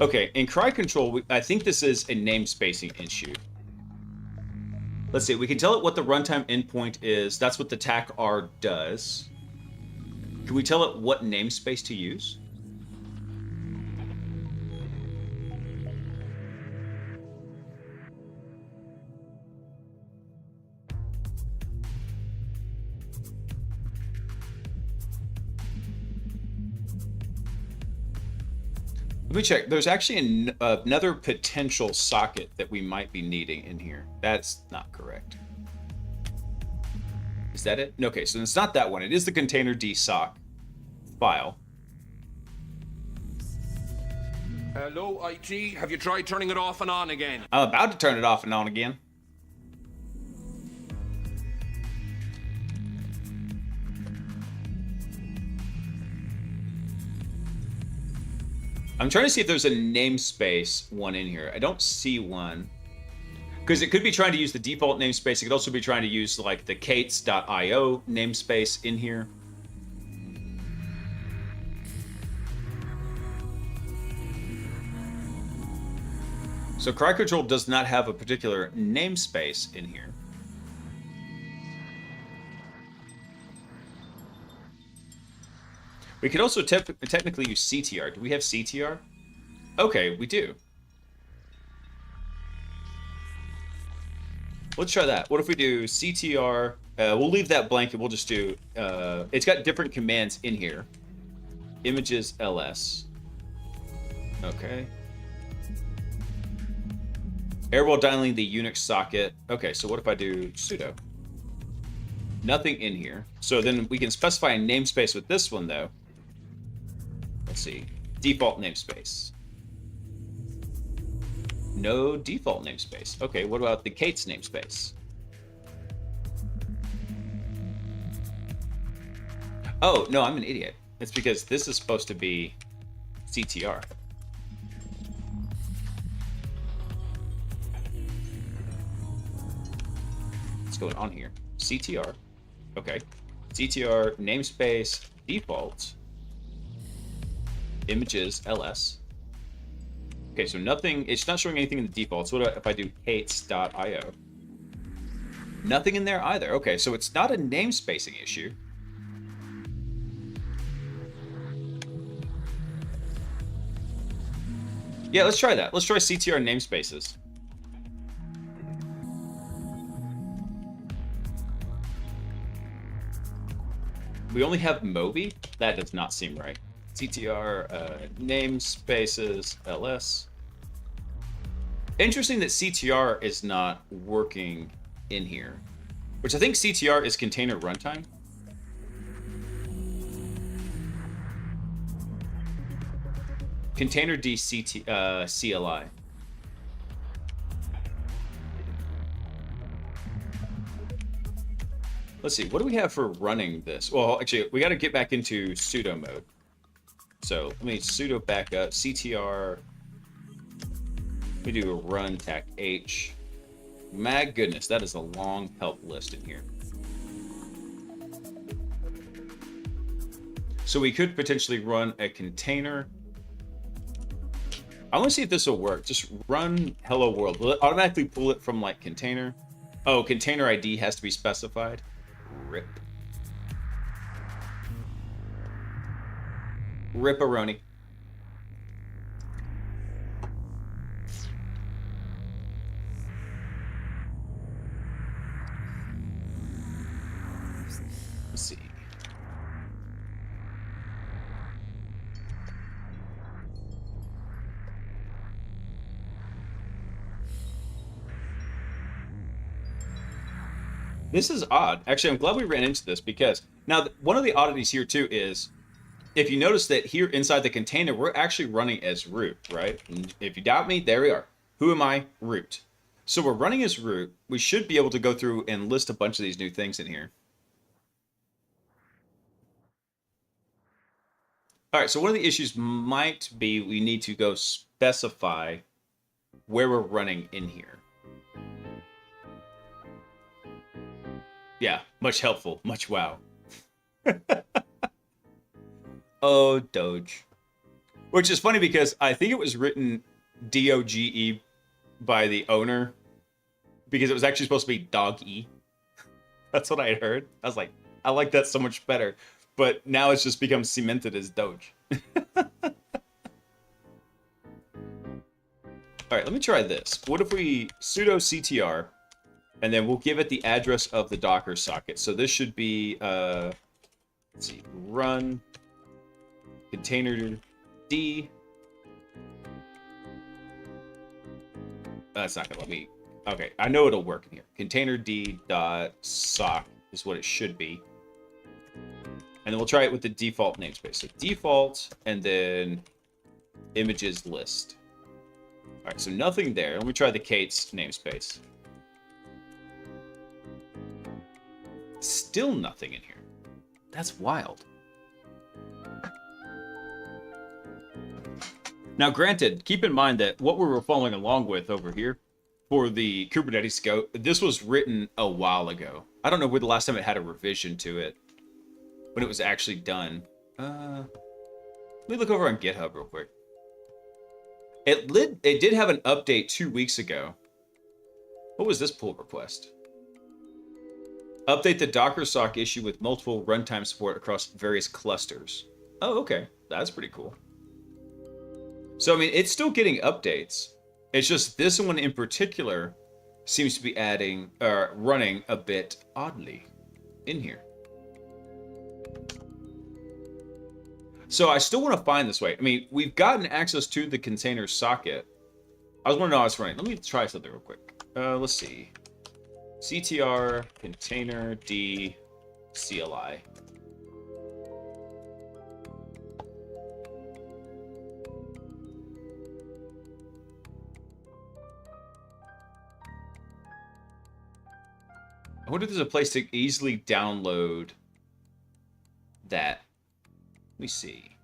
[SPEAKER 2] Okay, in cry control, I think this is a namespacing issue. Let's see, we can tell it what the runtime endpoint is. That's what the TAC-R does. Can we tell it what namespace to use? Let me check. There's actually another potential socket that we might be needing in here. That's not correct. Is that it? Okay, so it's not that one. It is the containerd sock file.
[SPEAKER 4] Hello, IT. Have you tried turning it off and on again?
[SPEAKER 2] I'm about to turn it off and on again. I'm trying to see if there's a namespace one in here. I don't see one. Because it could be trying to use the default namespace. It could also be trying to use like the kates.io namespace in here. So cry control does not have a particular namespace in here. We could also technically use CTR. Do we have CTR? Okay, we do. Let's try that. What if we do CTR? We'll leave that blank and we'll just do... it's got different commands in here. Images ls. Okay. Airwell dialing the Unix socket. Okay, so what if I do sudo? Nothing in here. So then we can specify a namespace with this one, though. Let's see. Default namespace. No default namespace. Okay, what about the Kate's namespace? Oh, no, I'm an idiot. It's because this is supposed to be CTR. What's going on here? CTR. Okay. CTR namespace default images ls. Okay, so nothing, it's not showing anything in the defaults. What if I do hates.io? Nothing in there either. Okay, so it's not a namespacing issue. Yeah, let's try that. Let's try CTR namespaces. We only have Moby? That does not seem right. CTR namespaces ls. Interesting that CTR is not working in here, which I think CTR is container runtime. Container D CLI. Let's see, what do we have for running this? Well, actually, we got to get back into sudo mode. So let me sudo back up CTR. We do a run tac h. My goodness, that is a long help list in here. So we could potentially run a container. I want to see if this will work. Just run hello world. Will it automatically pull it from like container? Oh, container ID has to be specified. Rip. Rip-a-roni. Let's see. This is odd. Actually, I'm glad we ran into this because now one of the oddities here too is if you notice that here inside the container, we're actually running as root, right? And if you doubt me, there we are. Who am I? Root. So we're running as root. We should be able to go through and list a bunch of these new things in here. All right, so one of the issues might be we need to go specify where we're running in here. Yeah, much helpful, much wow. Oh, Doge. Which is funny because I think it was written DOGE by the owner because it was actually supposed to be Dog-E. That's what I had heard. I was like, I like that so much better. But now it's just become cemented as Doge. All right, let me try this. What if we sudo CTR, and then we'll give it the address of the Docker socket. So this should be, let's see, run container D. That's not gonna let me. Okay, I know it'll work in here. Container D dot sock is what it should be. And then we'll try it with the default namespace. So default, and then images list. All right, so nothing there. Let me try the Kate's namespace. Still nothing in here. That's wild. Now, granted, keep in mind that what we were following along with over here for the Kubernetes scope, this was written a while ago. I don't know where the last time it had a revision to it, when it was actually done. Let me look over on GitHub real quick. It did have an update 2 weeks ago. What was this pull request? Update the Docker sock issue with multiple runtime support across various clusters. Oh, okay. That's pretty cool. So, I mean, it's still getting updates. It's just this one in particular seems to be running a bit oddly in here. So I still want to find this way. I mean, we've gotten access to the container socket. I was wondering how it's running. Let me try something real quick. Let's see. CTR container D CLI. I wonder if there's a place to easily download that. Let me see.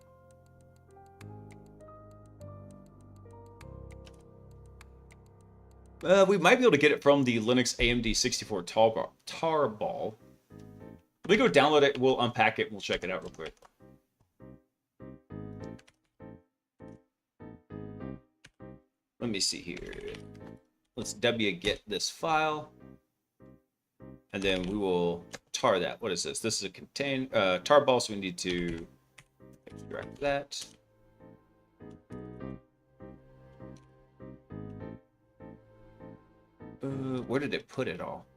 [SPEAKER 2] We might be able to get it from the Linux AMD 64 tarball. Let me go download it. We'll unpack it. And we'll check it out real quick. Let me see here. Let's wget this file. And then we will tar that. What is this? This is a tarball, so we need to extract that. Where did it put it all?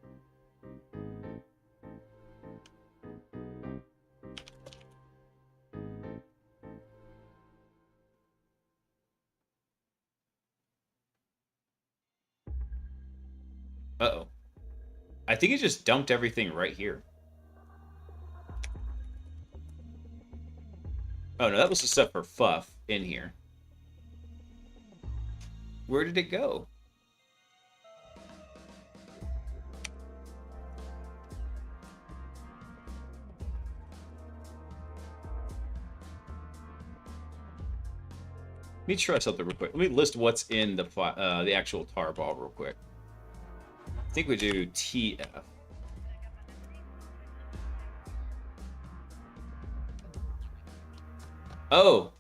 [SPEAKER 2] Uh-oh. I think it just dumped everything right here. Oh, no, that was the stuff for Fuff in here. Where did it go? Let me try something real quick. Let me list what's in the actual tarball real quick. I think we do TF. Oh,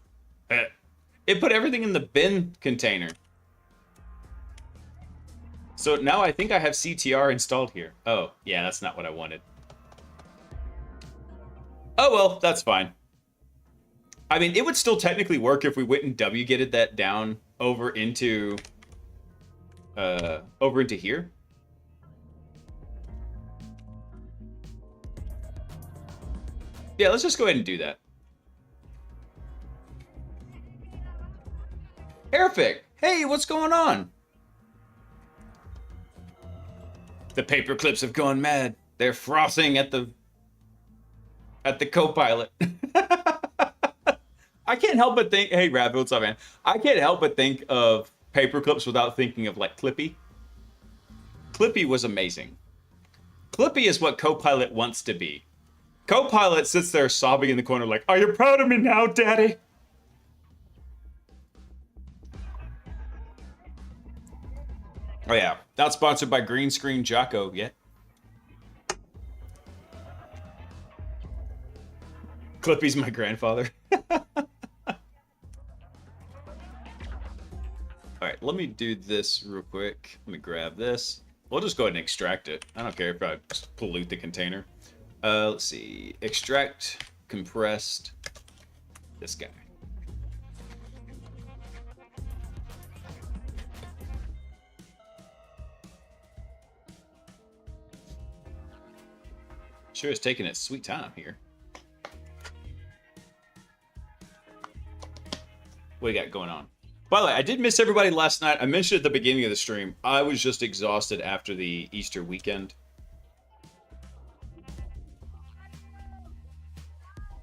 [SPEAKER 2] it put everything in the bin container. So now I think I have CTR installed here. Oh, yeah, that's not what I wanted. Oh, well, that's fine. I mean, it would still technically work if we went and wgetted that down over into here. Yeah, let's just go ahead and do that. Airfic, hey, what's going on? The paper clips have gone mad. They're frothing at the co-pilot. I can't help but think, hey, Rabbit, what's up, man? I can't help but think of paper clips without thinking of, like, Clippy. Clippy was amazing. Clippy is what co-pilot wants to be. Co-pilot sits there sobbing in the corner like, are you proud of me now, Daddy? Oh, yeah. Not sponsored by Green Screen Jocko yet. Clippy's my grandfather. Alright, let me do this real quick. Let me grab this. We'll just go ahead and extract it. I don't care if I just pollute the container. Let's see. Extract, compressed, this guy. Sure is taking its sweet time here. What do you got going on? By the way, I did miss everybody last night. I mentioned at the beginning of the stream, I was just exhausted after the Easter weekend.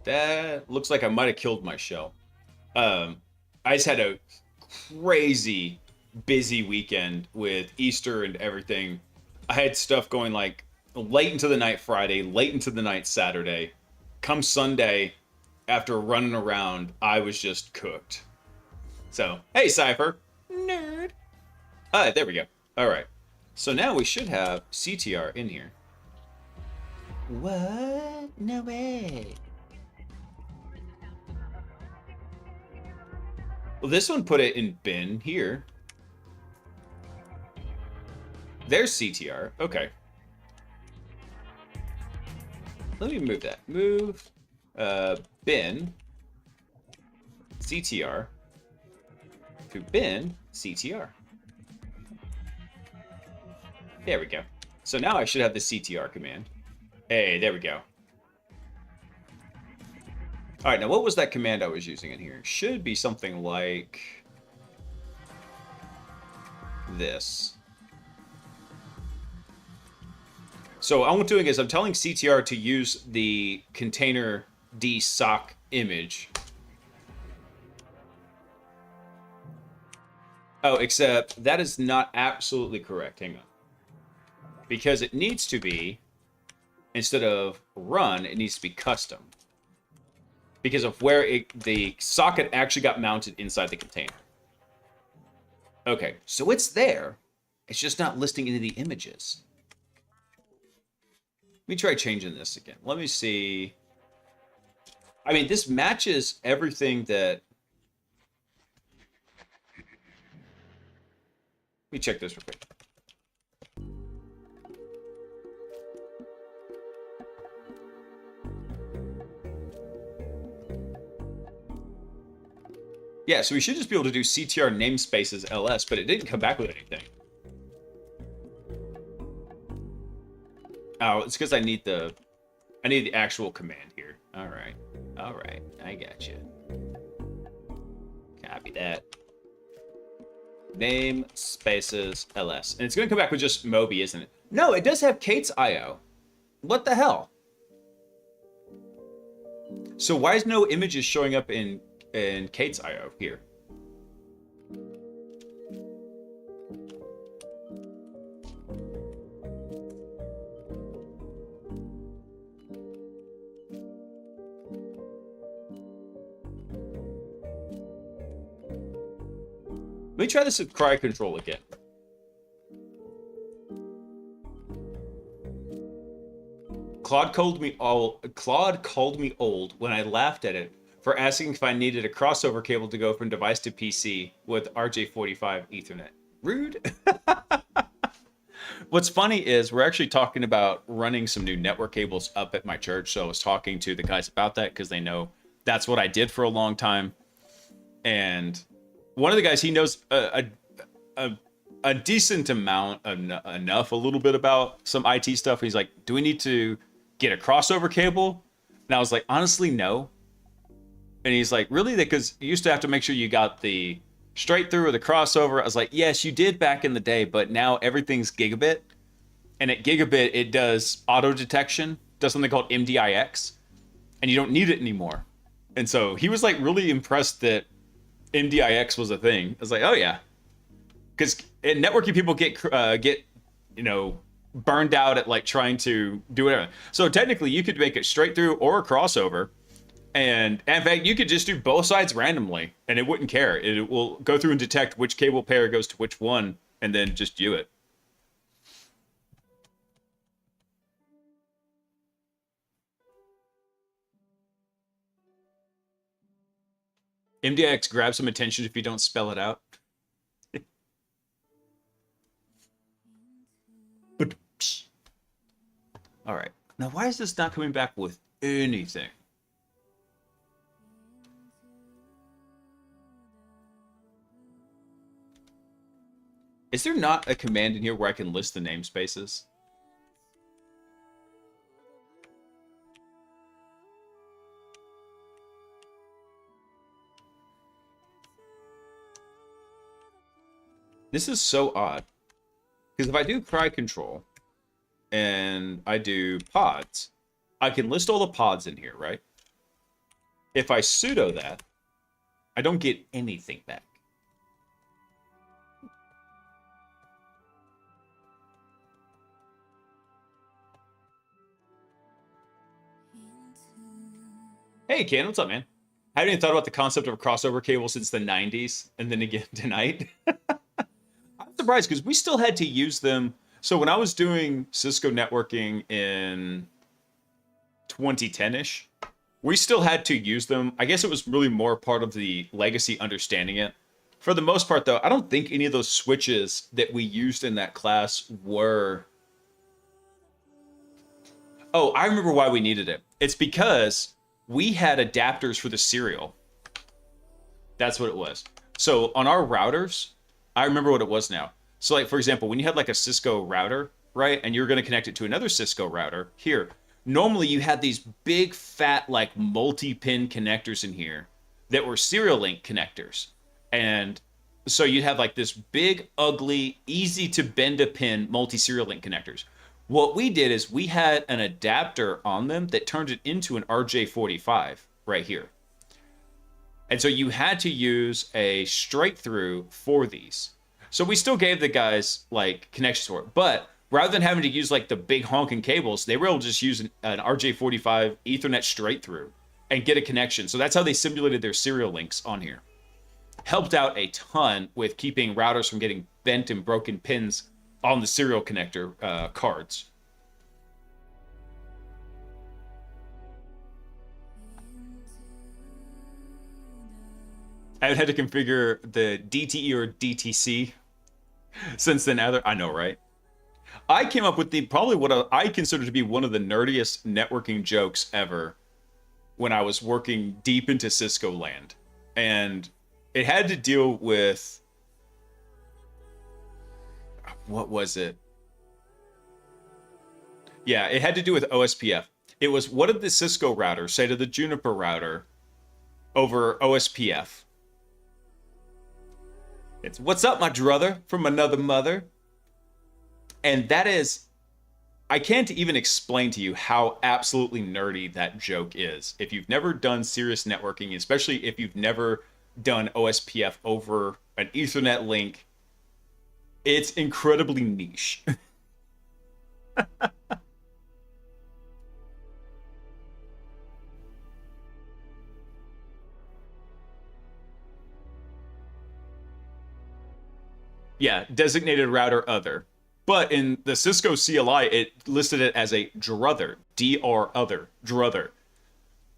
[SPEAKER 2] That looks like I might have killed my show. I just had a crazy busy weekend with Easter and everything. I had stuff going like late into the night Friday, late into the night Saturday. Come Sunday, after running around, I was just cooked. So, hey, Cypher. Nerd. There we go. All right. So now we should have CTR in here. What? No way. Well, this one put it in bin here. There's CTR. Okay. Let me move that. Move bin CTR to bin CTR. There we go. So now I should have the CTR command. Hey, there we go. All right, now what was that command I was using in here? Should be something like this. So all I'm doing is I'm telling CTR to use the container D sock image. Oh, except that is not absolutely correct. Hang on. Because it needs to be, instead of run, it needs to be custom. Because of where the socket actually got mounted inside the container. Okay, so it's there. It's just not listing any of the images. Let me try changing this again. Let me see. I mean, this matches everything that... Let me check this real quick. Yeah, so we should just be able to do CTR namespaces ls, but it didn't come back with anything. Oh, it's because I need the actual command here. All right, I got you. Copy that. Namespaces ls, and it's gonna come back with just Moby, isn't it? No, it does have Kate's IO. What the hell? So why is no images showing up in Kate's IO here? Let me try this with cry control again. Claude called me old when I laughed at it for asking if I needed a crossover cable to go from device to PC with RJ45 Ethernet. Rude. What's funny is we're actually talking about running some new network cables up at my church. So I was talking to the guys about that because they know that's what I did for a long time. And one of the guys, he knows a decent amount, enough, a little bit about some IT stuff. He's like, do we need to get a crossover cable? And I was like, honestly, no. And he's like, really? Because you used to have to make sure you got the straight through or the crossover. I was like, yes, you did back in the day, but now everything's gigabit. And at gigabit, it does auto detection, does something called MDIX, and you don't need it anymore. And so he was like really impressed that MDIX was a thing. I was like, oh yeah. Because networking people get burned out at like trying to do whatever. So technically you could make it straight through or a crossover. And in fact, you could just do both sides randomly and it wouldn't care. It will go through and detect which cable pair goes to which one and then just do it. MDIX grabs some attention if you don't spell it out. All right. Now, why is this not coming back with anything? Is there not a command in here where I can list the namespaces? This is so odd. Because if I do cry control and I do pods, I can list all the pods in here, right? If I sudo that, I don't get anything back. Hey, Ken, what's up, man? I haven't even thought about the concept of a crossover cable since the 90s, and then again tonight. I'm surprised because we still had to use them. So when I was doing Cisco networking in 2010-ish, we still had to use them. I guess it was really more part of the legacy understanding it. For the most part, though, I don't think any of those switches that we used in that class were... Oh, I remember why we needed it. It's because we had adapters for the serial. That's what it was. So on our routers, I remember what it was now. So like, for example, when you had like a Cisco router, right? And you're going to connect it to another Cisco router here. Normally you had these big fat like multi-pin connectors in here that were serial link connectors. And so you'd have like this big, ugly, easy to bend a pin multi-serial link connectors. What we did is we had an adapter on them that turned it into an RJ45 right here. And so you had to use a straight through for these. So we still gave the guys like connections for it, but rather than having to use like the big honking cables, they were able to just use an RJ45 Ethernet straight through and get a connection. So that's how they simulated their serial links on here. Helped out a ton with keeping routers from getting bent and broken pins on the serial connector cards. I had to configure the DTE or DTC since then. I know, right? I came up with probably what I consider to be one of the nerdiest networking jokes ever when I was working deep into Cisco land. And it had to deal with, what was it? Yeah, it had to do with OSPF. It was, what did the Cisco router say to the Juniper router over OSPF? It's, what's up, my druther, from another mother? And that is, I can't even explain to you how absolutely nerdy that joke is. If you've never done serious networking, especially if you've never done OSPF over an Ethernet link, it's incredibly niche. Yeah, designated router other. But in the Cisco CLI, it listed it as a druther, DR other, druther.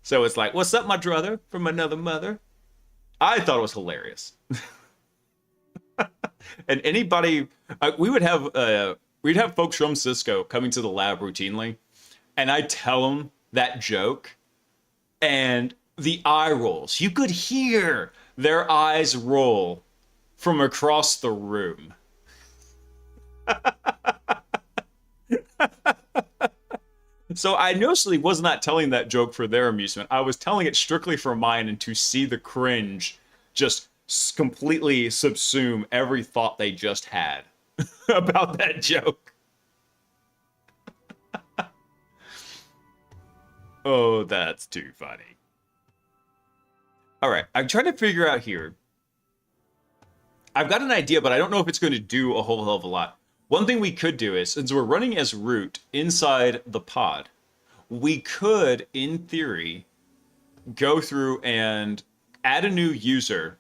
[SPEAKER 2] So it's like, what's up, my druther, from another mother? I thought it was hilarious. And anybody, we'd have folks from Cisco coming to the lab routinely, and I tell them that joke, and the eye rolls. You could hear their eyes roll from across the room. So I noticeably was not telling that joke for their amusement. I was telling it strictly for mine and to see the cringe just completely subsume every thought they just had about that joke. Oh, that's too funny. All right, I'm trying to figure out here. I've got an idea, but I don't know if it's going to do a whole hell of a lot. One thing we could do is, since we're running as root inside the pod, we could, in theory, go through and add a new user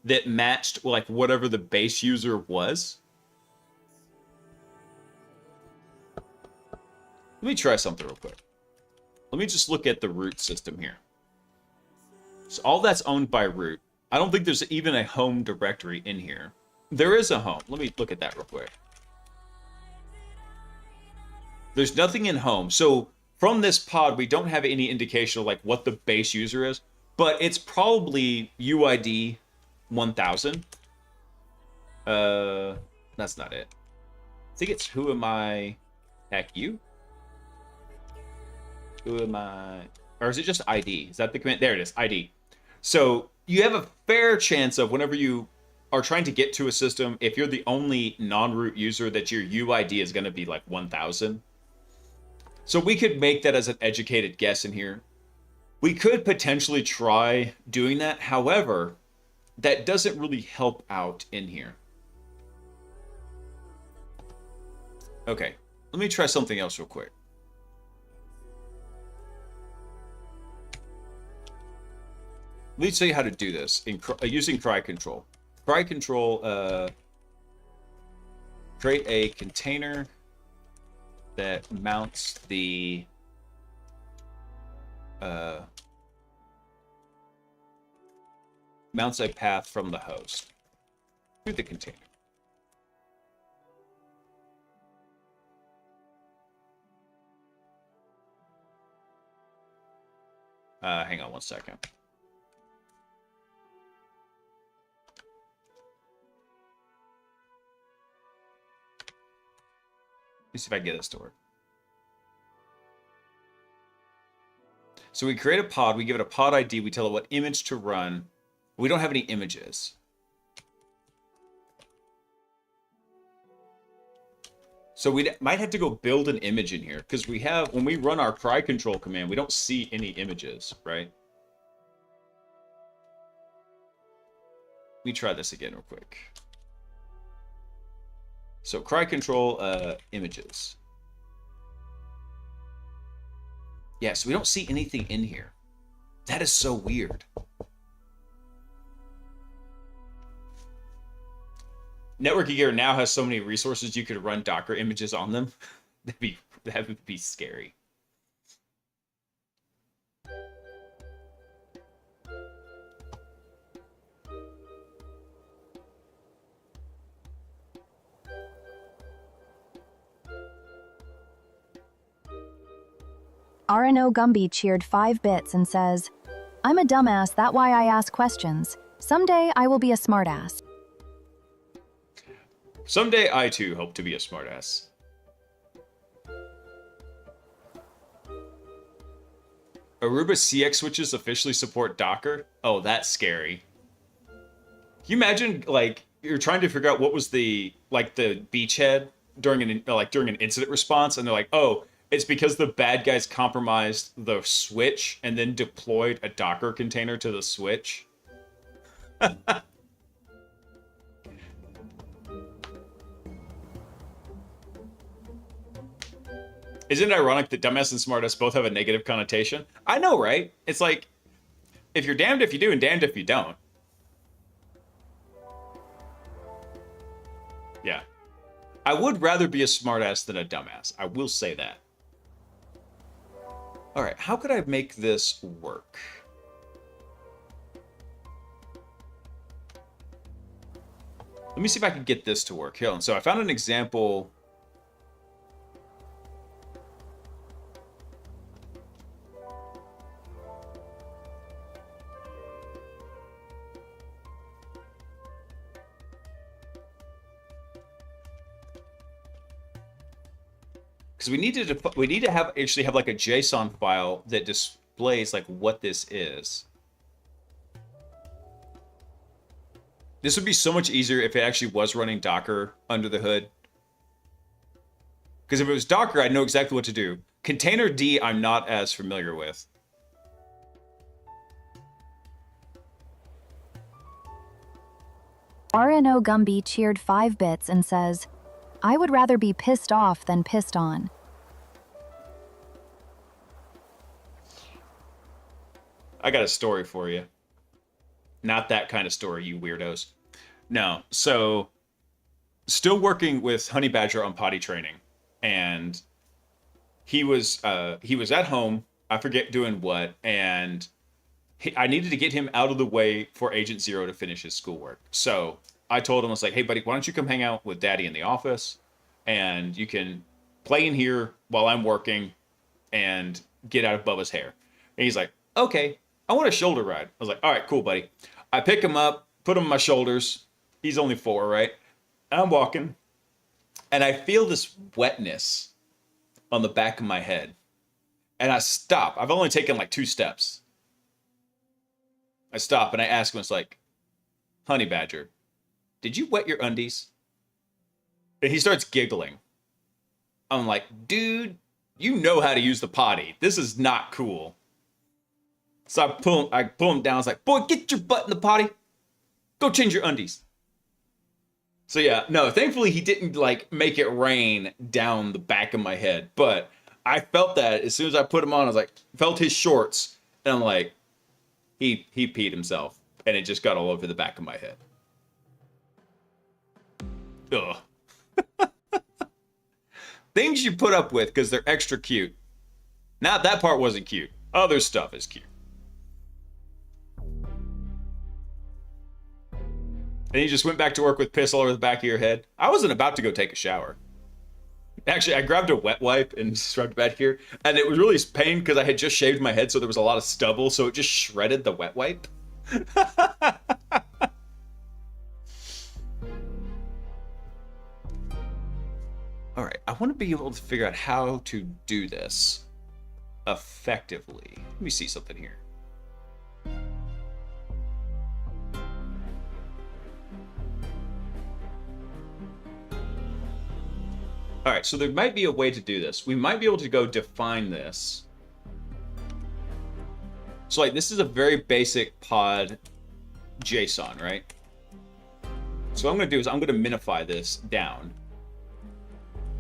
[SPEAKER 2] that matched like whatever the base user was. Let me try something real quick. Let me just look at the root system here. So all that's owned by root. I don't think there's even a home directory in here. There is a home. Let me look at that real quick. There's nothing in home. So from this pod, we don't have any indication of like what the base user is, but it's probably UID 1000. That's not it. I think it's who am I heck you? Who am I? Or is it just ID? Is that the command? There it is, ID. So you have a fair chance of whenever you are trying to get to a system, if you're the only non-root user, that your UID is going to be like 1000. So we could make that as an educated guess in here. We could potentially try doing that. However, that doesn't really help out in here. Okay, let me try something else real quick. Let me tell you how to do this in using cry control. Cry control, create a container that mounts the mounts a path from the host to the container. Hang on one second. Let me see if I can get this to work. So we create a pod, we give it a pod ID, we tell it what image to run. We don't have any images. So we might have to go build an image in here, because we have, when we run our cry control command, we don't see any images, right? Let me try this again real quick. So cry control images. Yeah, so we don't see anything in here. That is so weird. Networking gear now has so many resources you could run Docker images on them. That would be scary.
[SPEAKER 5] RNO Gumby cheered 5 bits and says, I'm a dumbass, that why I ask questions. Someday I will be a smartass.
[SPEAKER 2] Someday I too hope to be a smartass. Aruba CX switches officially support Docker? Oh, that's scary. Can you imagine, like, you're trying to figure out what was the beachhead during an incident response, and they're like, oh, it's because the bad guys compromised the switch and then deployed a Docker container to the switch. Isn't it ironic that dumbass and smartass both have a negative connotation? I know, right? It's like, if you're damned if you do and damned if you don't. Yeah. I would rather be a smartass than a dumbass. I will say that. All right, how could I make this work? Let me see if I can get this to work. Hold on. So I found an example. Because we need to actually have like a JSON file that displays like what this is. This would be so much easier if it actually was running Docker under the hood. Because if it was Docker, I'd know exactly what to do. Container D, I'm not as familiar with.
[SPEAKER 5] RNO Gumby cheered 5 bits and says, I would rather be pissed off than pissed on.
[SPEAKER 2] I got a story for you. Not that kind of story, you weirdos. No, so still working with Honey Badger on potty training, and he was at home. I forget doing what, and I needed to get him out of the way for Agent Zero to finish his schoolwork. So I told him, I was like, hey, buddy, why don't you come hang out with Daddy in the office, and you can play in here while I'm working and get out of Bubba's hair. And he's like, okay, I want a shoulder ride. I was like, all right, cool, buddy. I pick him up, put him on my shoulders. He's only 4, right? I'm walking, and I feel this wetness on the back of my head. And I stop. I've only taken like 2 steps. I stop, and I ask him, it's like, Honey Badger, did you wet your undies? And he starts giggling. I'm like, dude, you know how to use the potty. This is not cool. So I pull him down. I was like, boy, get your butt in the potty. Go change your undies. So yeah, no, thankfully he didn't like make it rain down the back of my head. But I felt that as soon as I put him on, I was like, felt his shorts. And I'm like, he peed himself. And it just got all over the back of my head. Ugh. Things you put up with because they're extra cute. Now that part wasn't cute. Other stuff is cute. And you just went back to work with piss all over the back of your head. I wasn't about to go take a shower. Actually, I grabbed a wet wipe and scrubbed back here. And it was really pain because I had just shaved my head, so there was a lot of stubble, so it just shredded the wet wipe. All right, I want to be able to figure out how to do this effectively. Let me see something here. All right, so there might be a way to do this. We might be able to go define this. So like this is a very basic pod JSON, right? So what I'm gonna do is I'm gonna minify this down.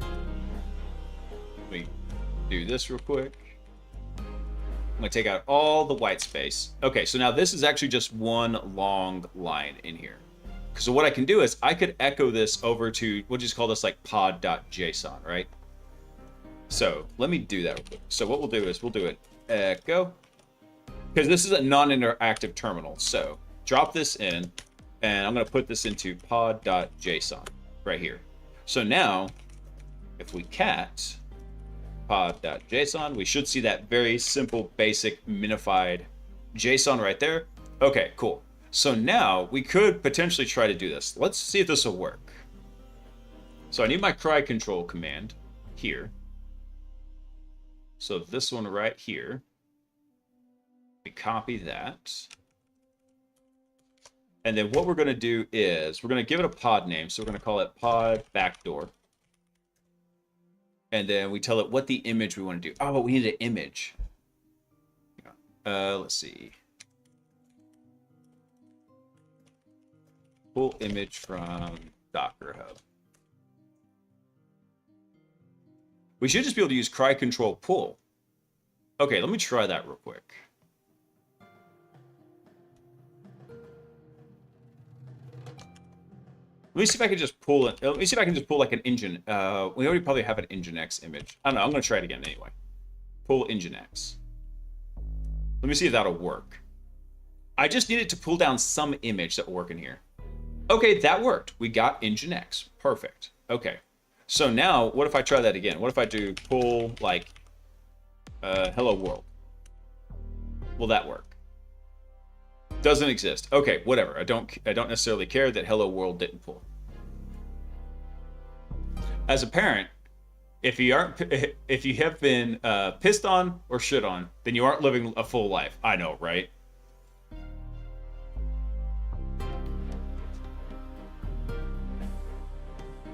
[SPEAKER 2] Let me do this real quick. I'm gonna take out all the white space. Okay, so now this is actually just one long line in here. So what I can do is I could echo this over to, we'll just call this like pod.json, right? So let me do that real quick. So what we'll do is we'll do an echo, because this is a non-interactive terminal. So drop this in, and I'm going to put this into pod.json right here. So now if we cat pod.json, we should see that very simple, basic, minified JSON right there. Okay, cool. So now we could potentially try to do this. Let's see if this will work. So I need my cry control command here. So this one right here. We copy that. And then what we're going to do is we're going to give it a pod name. So we're going to call it pod backdoor. And then we tell it what the image we want to do. Oh, but we need an image. Let's see. Pull image from Docker Hub. We should just be able to use cry control pull. Okay, let me try that real quick. Let me see if I can just pull it. Let me see if I can just pull like an engine. We already probably have an Nginx image. I don't know. I'm going to try it again anyway. Pull Nginx. Let me see if that'll work. I just needed to pull down some image that will work in here. Okay, that worked. We got Nginx. Perfect. Okay. So now, what if I try that again? What if I do pull like hello world? Will that work? Doesn't exist. Okay, whatever. I don't necessarily care that hello world didn't pull. As a parent, if you have been pissed on or shit on, then you aren't living a full life. I know, right?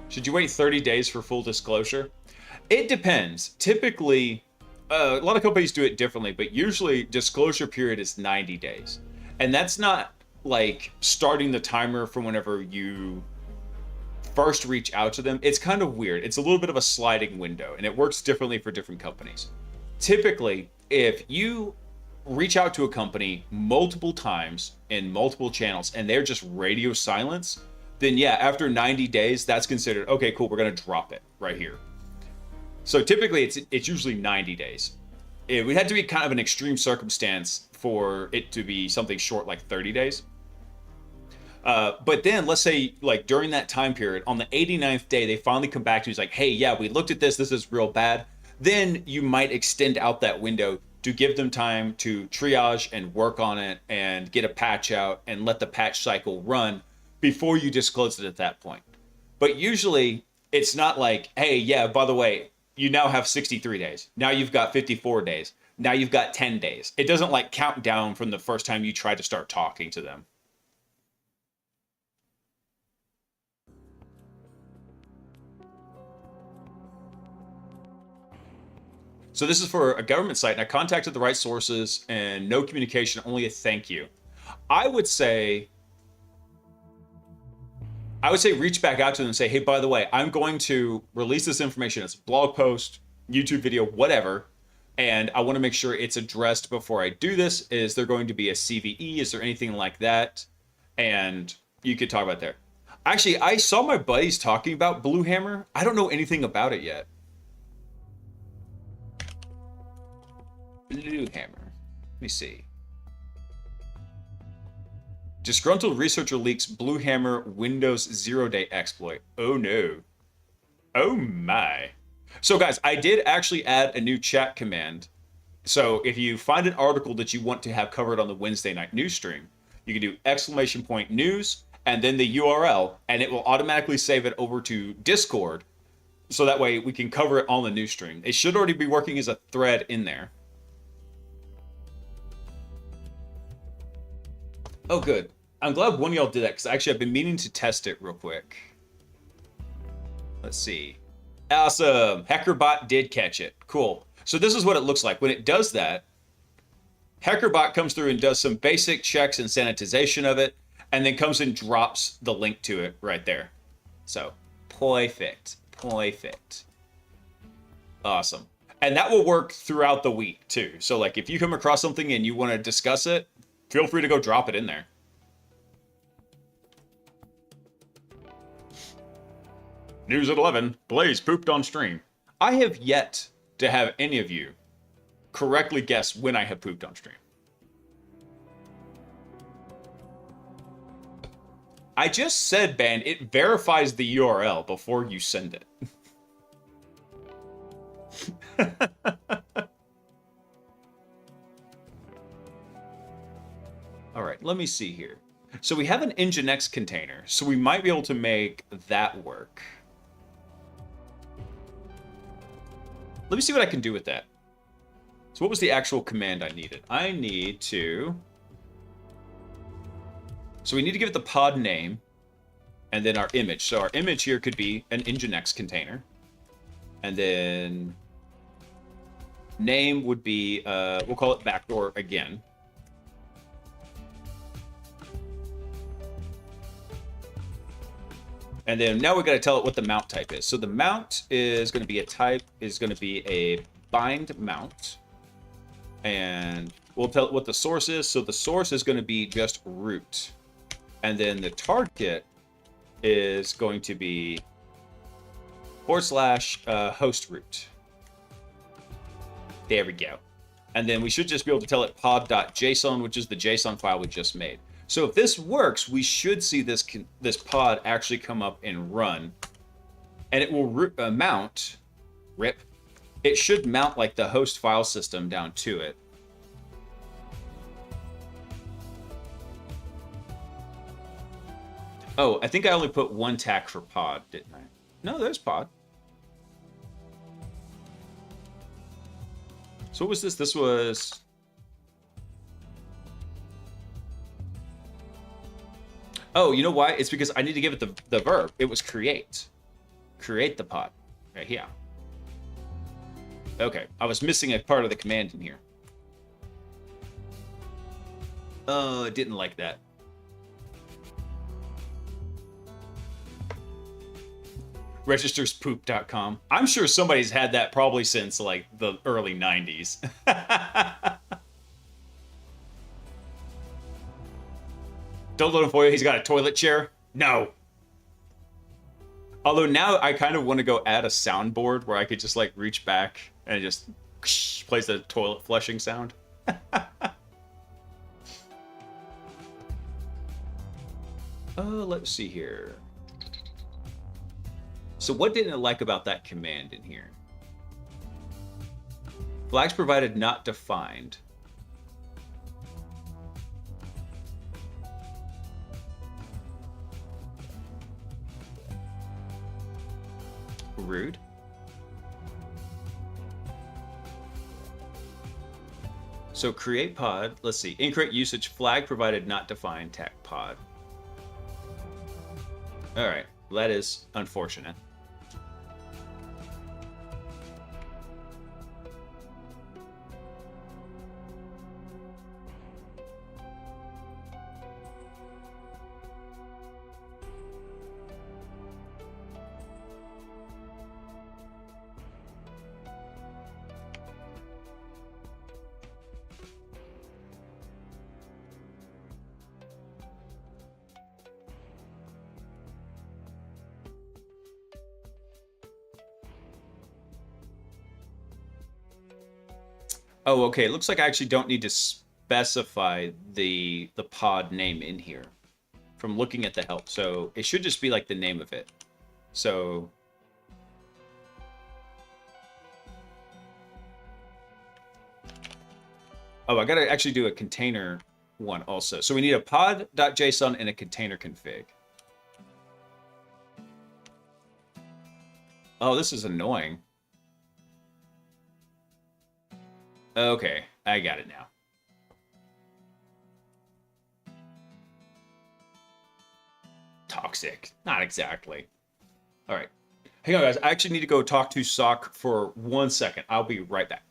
[SPEAKER 2] Should you wait 30 days for full disclosure? It depends. Typically, a lot of companies do it differently, but usually disclosure period is 90 days. And that's not like starting the timer from whenever you first reach out to them. It's kind of weird. It's a little bit of a sliding window, and it works differently for different companies. Typically, if you reach out to a company multiple times in multiple channels and they're just radio silence, then yeah, after 90 days, that's considered, okay, cool, we're going to drop it right here. So typically it's usually 90 days. It would have to be kind of an extreme circumstance for it to be something short like 30 days. But then let's say like during that time period, on the 89th day, they finally come back to you. It's like, hey, yeah, we looked at this. This is real bad. Then you might extend out that window to give them time to triage and work on it and get a patch out and let the patch cycle run before you disclose it at that point. But usually it's not like, hey, yeah, by the way, you now have 63 days. Now you've got 54 days. Now you've got 10 days. It doesn't like count down from the first time you try to start talking to them. So this is for a government site, and I contacted the right sources and no communication, only a thank you. I would say reach back out to them and say, hey, by the way, I'm going to release this information as a blog post, YouTube video, whatever, and I want to make sure it's addressed before I do this. Is there going to be a CVE? Is there anything like that? And you could talk about there. Actually, I saw my buddies talking about Blue Hammer. I don't know anything about it yet. Blue Hammer. Let me see. Disgruntled researcher leaks Blue Hammer Windows 0-day exploit. Oh no. Oh my. So guys, I did actually add a new chat command. So if you find an article that you want to have covered on the Wednesday night news stream, you can do !news and then the URL, and it will automatically save it over to Discord. So that way we can cover it on the news stream. It should already be working as a thread in there. Oh, good. I'm glad one of y'all did that, because actually I've been meaning to test it real quick. Let's see. Awesome. HackerBot did catch it. Cool. So this is what it looks like. When it does that, HackerBot comes through and does some basic checks and sanitization of it, and then comes and drops the link to it right there. So, perfect. Perfect. Awesome. And that will work throughout the week, too. So, like, if you come across something and you want to discuss it, feel free to go drop it in there. News at 11. Blaise pooped on stream. I have yet to have any of you correctly guess when I have pooped on stream. I just said, Ben, it verifies the URL before you send it. All right, let me see here. So we have an Nginx container, so we might be able to make that work. Let me see what I can do with that. So what was the actual command I needed? I need to... So we need to give it the pod name, and then our image. So our image here could be an Nginx container. And then name would be, we'll call it backdoor again. And then now we got to tell it what the mount type is. So the mount is going to be a type, is going to be a bind mount. And we'll tell it what the source is. So the source is going to be just root. And then the target is going to be / host root. There we go. And then we should just be able to tell it pod.json, which is the JSON file we just made. So if this works, we should see this pod actually come up and run. And it will mount, rip. It should mount like the host file system down to it. Oh, I think I only put one tag for pod, didn't I? No, there's pod. So what was this? This was... Oh, you know why? It's because I need to give it the verb. It was create. Create the pod. Right here. Okay, I was missing a part of the command in here. Oh, I didn't like that. Registerspoop.com. I'm sure somebody's had that probably since like the early 90s. Don't let him fool you, he's got a toilet chair? No. Although now I kind of want to go add a soundboard where I could just like reach back and it just plays the toilet flushing sound. Let's see here. So what didn't I like about that command in here? Flags provided not defined. Rude. So create pod, let's see, incorrect usage, flag provided not defined, tag pod. All right, that is unfortunate. Oh, okay. It looks like I actually don't need to specify the pod name in here from looking at the help. So it should just be like the name of it. So oh, I gotta actually do a container one also. So we need a pod.json and a container config. Oh, this is annoying. Okay, I got it now. Toxic. Not exactly. All right. Hang on, guys. I actually need to go talk to Sock for 1 second. I'll be right back.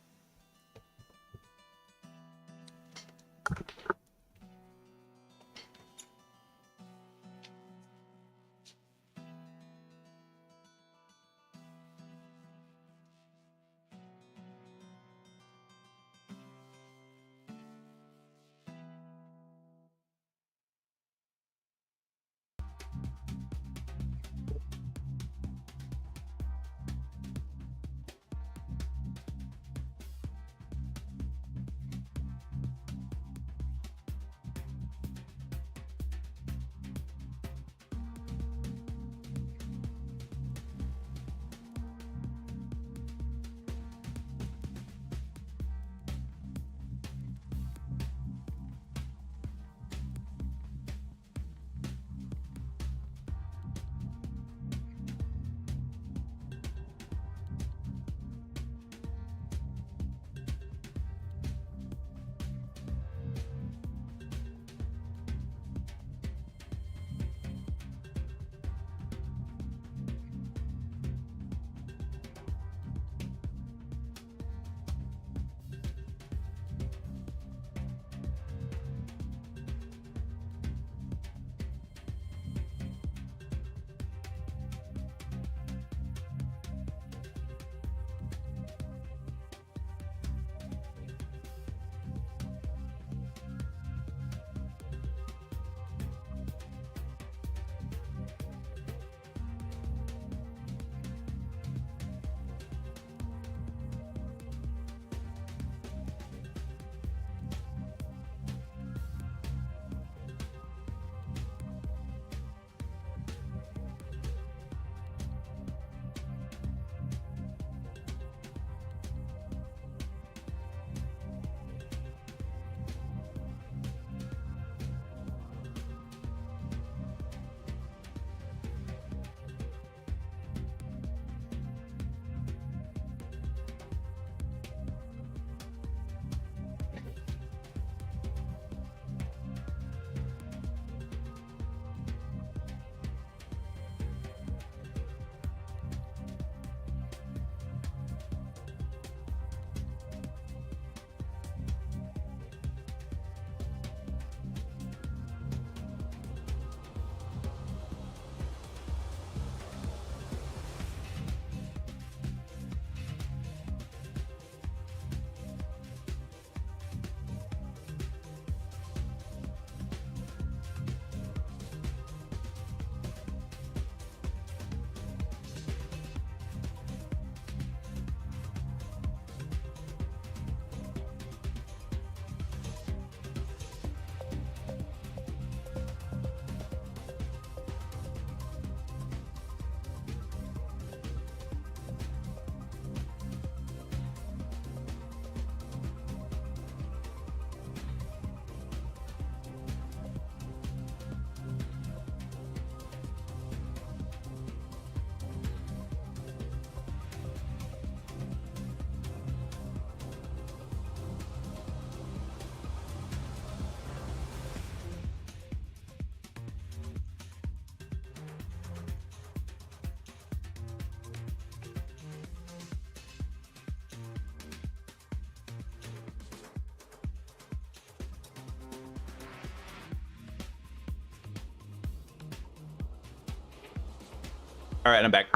[SPEAKER 2] All right, I'm back.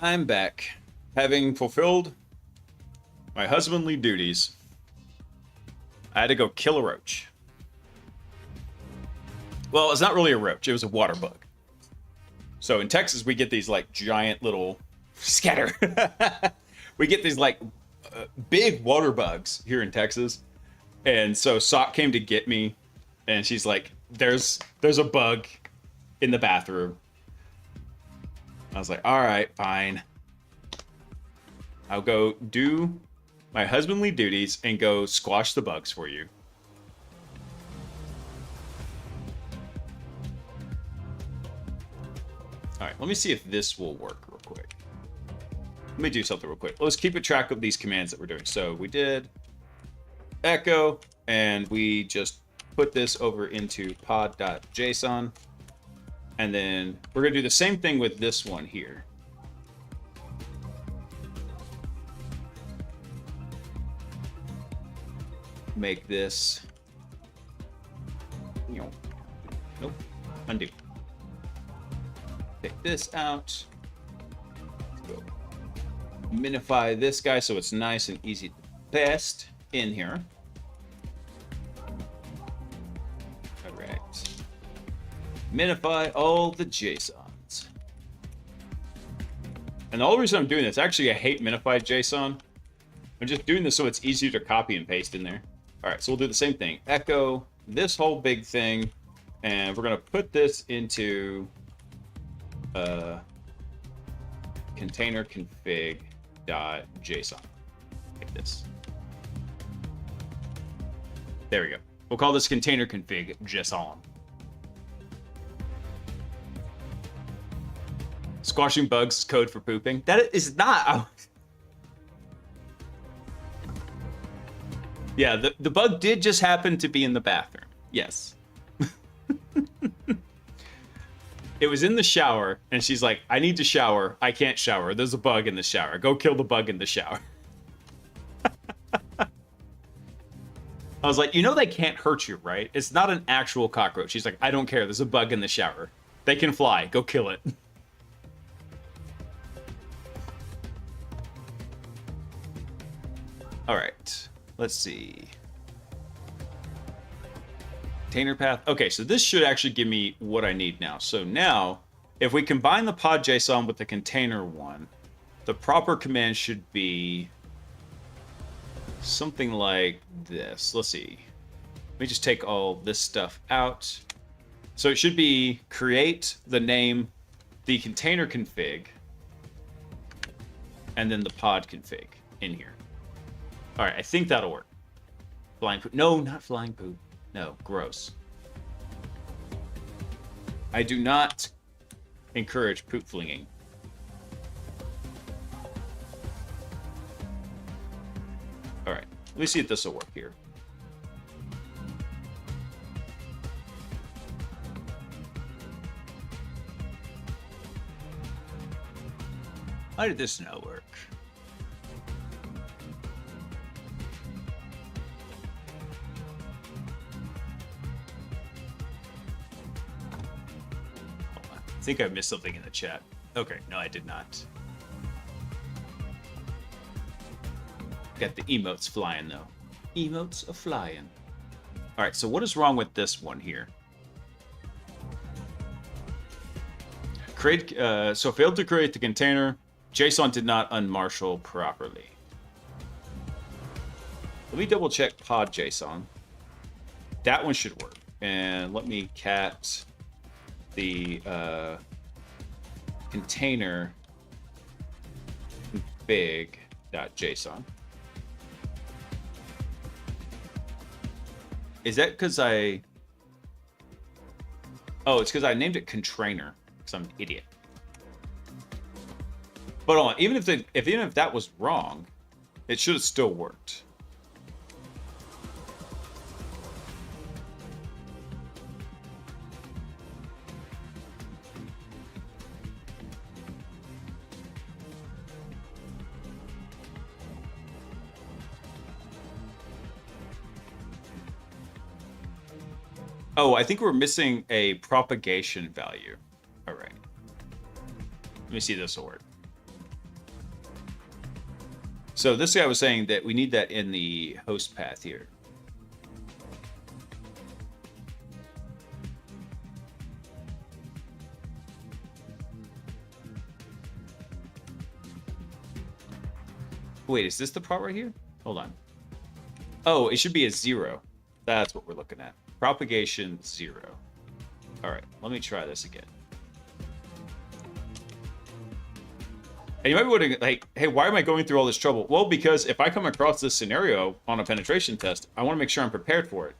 [SPEAKER 2] I'm back. Having fulfilled my husbandly duties, I had to go kill a roach. Well, it's not really a roach. It was a water bug. So in Texas, we get these like giant little scatter. We get these like big water bugs here in Texas. And so Sock came to get me, and she's like, there's a bug in the bathroom. I was like, all right, fine. I'll go do my husbandly duties and go squash the bugs for you. All right, let me see if this will work real quick. Let me do something real quick. Let's keep a track of these commands that we're doing. So we did echo, and we just put this over into pod.json. And then we're going to do the same thing with this one here. Make this, nope, undo. Take this out. Go minify this guy so it's nice and easy to paste in here. All right. Minify all the JSONs. And the only reason I'm doing this, actually I hate minified JSON. I'm just doing this so it's easier to copy and paste in there. All right, so we'll do the same thing. Echo this whole big thing, and we're gonna put this into container config.json. Like this. There we go. We'll call this container config JSON. Squashing bugs is code for pooping. That is not. Yeah, the bug did just happen to be in the bathroom. Yes. It was in the shower, and she's like, I need to shower. I can't shower. There's a bug in the shower. Go kill the bug in the shower. I was like, you know they can't hurt you, right? It's not an actual cockroach. She's like, I don't care. There's a bug in the shower. They can fly. Go kill it. All right. Let's see. Container path. Okay, so this should actually give me what I need now. So now, if we combine the pod JSON with the container one, the proper command should be something like this. Let's see. Let me just take all this stuff out. So it should be create the name, the container config, and then the pod config in here. All right, I think that'll work. Flying poop. No, not flying poop. No, gross. I do not encourage poop flinging. All right, let me see if this will work here. How did this now work? I think I missed something in the chat. Okay, no, I did not. Got the emotes flying, though. Emotes are flying. All right, so what is wrong with this one here? So failed to create the container. JSON did not unmarshal properly. Let me double check pod JSON. That one should work. And let me cat the container config.json. Is that because I... Oh, it's because I named it container, because I'm an idiot. But hold on, even if that was wrong, it should have still worked. Oh, I think we're missing a propagation value. All right. Let me see if this will work. So this guy was saying that we need that in the host path here. Wait, is this the part right here? Hold on. Oh, it should be a 0. That's what we're looking at. Propagation 0. All right, let me try this again. And you might be wondering, like, hey, why am I going through all this trouble? Well, because if I come across this scenario on a penetration test, I want to make sure I'm prepared for it.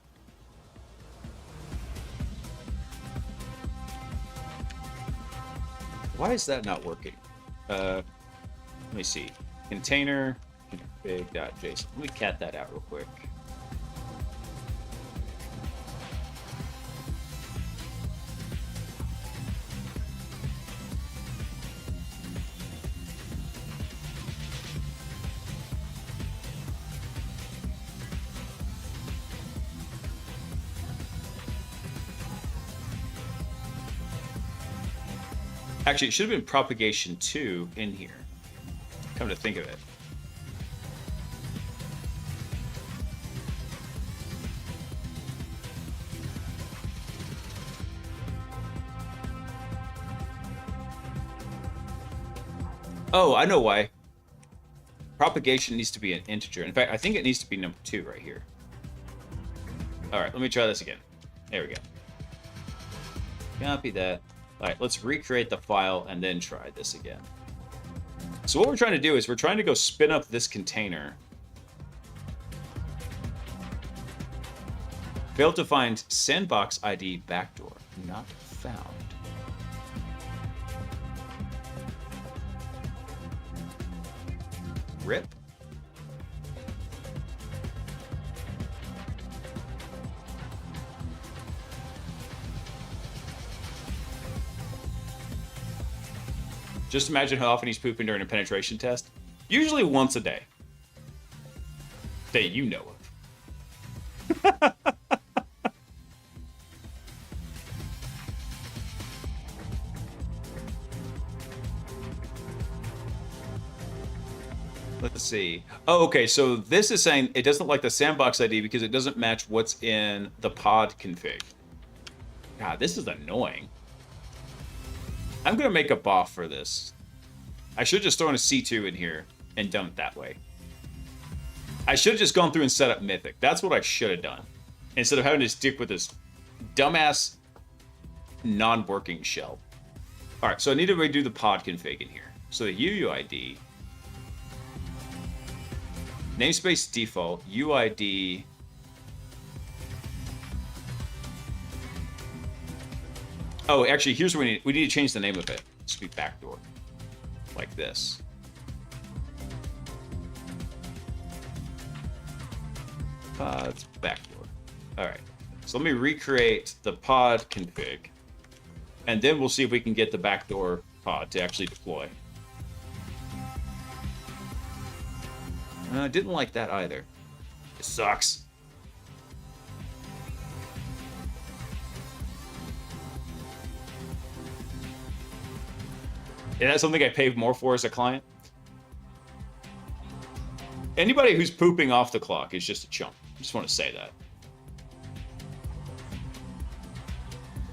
[SPEAKER 2] Why is that not working? Let me see. Container config.json. Let me cat that out real quick. Actually, it should have been propagation 2 in here. Come to think of it. Oh, I know why. Propagation needs to be an integer. In fact, I think it needs to be number 2 right here. All right, let me try this again. There we go. Copy that. All right, let's recreate the file and then try this again. So what we're trying to do is we're trying to go spin up this container. Failed to find sandbox ID backdoor. Not found. RIP. Just imagine how often he's pooping during a penetration test. Usually once a day. That you know of. Let's see. Oh, okay. So this is saying it doesn't like the sandbox ID because it doesn't match what's in the pod config. God, this is annoying. I'm going to make a BOF for this. I should have just thrown a C2 in here and done it that way. I should have just gone through and set up Mythic. That's what I should have done. Instead of having to stick with this dumbass non-working shell. All right, so I need to redo the pod config in here. So the UUID, namespace default, UID, oh, actually, here's what we need to change the name of it. It should be backdoor, like this. Pod's backdoor. All right. So let me recreate the pod config, and then we'll see if we can get the backdoor pod to actually deploy. I didn't like that either. It sucks. Is that something I paid more for as a client? Anybody who's pooping off the clock is just a chump. I just want to say that.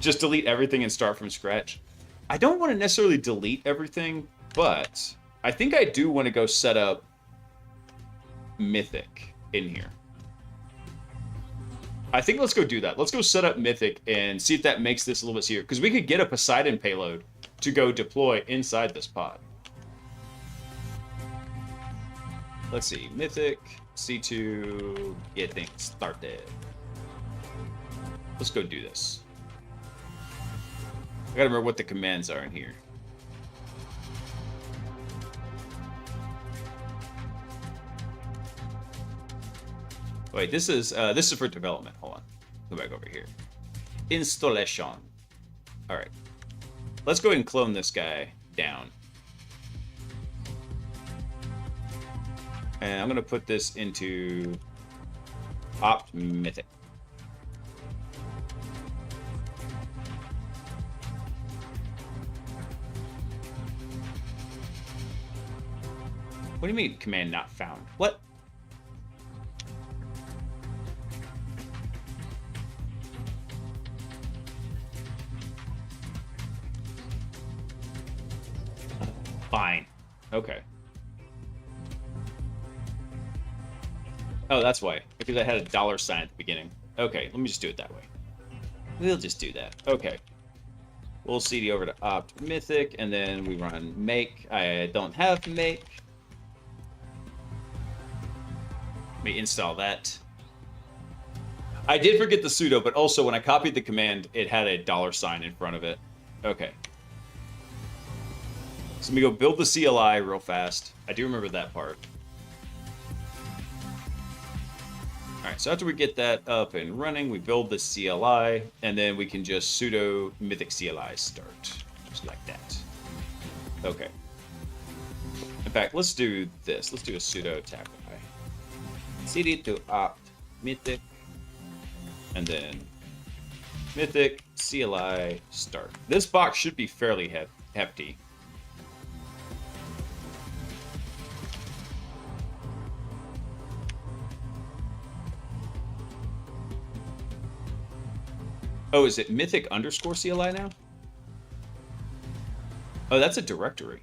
[SPEAKER 2] Just delete everything and start from scratch. I don't want to necessarily delete everything, but I think I do want to go set up Mythic in here. I think let's go do that. Let's go set up Mythic and see if that makes this a little bit easier. Because we could get a Poseidon payload to go deploy inside this pod. Let's see. Mythic, C2, get things started. Let's go do this. I gotta remember what the commands are in here. Wait, this is for development. Hold on. Go back over here. Installation. All right. Let's go ahead and clone this guy down. And I'm gonna put this into opt mythic. What do you mean command not found? What? Fine. Okay. Oh, that's why. Because I had a $sign at the beginning. Okay, let me just do it that way. We'll just do that. Okay. We'll CD over to opt mythic, and then we run make. I don't have make. Let me install that. I did forget the sudo, but also when I copied the command, it had a $sign in front of it. Okay. So let me go build the CLI real fast. I do remember that part. Alright, so after we get that up and running, we build the CLI, and then we can just sudo mythic CLI start. Just like that. Okay. In fact, let's do this. Let's do a sudo tapi. CD to opt mythic, and then mythic CLI start. This box should be fairly hefty. Oh, is it mythic underscore CLI now? Oh, that's a directory.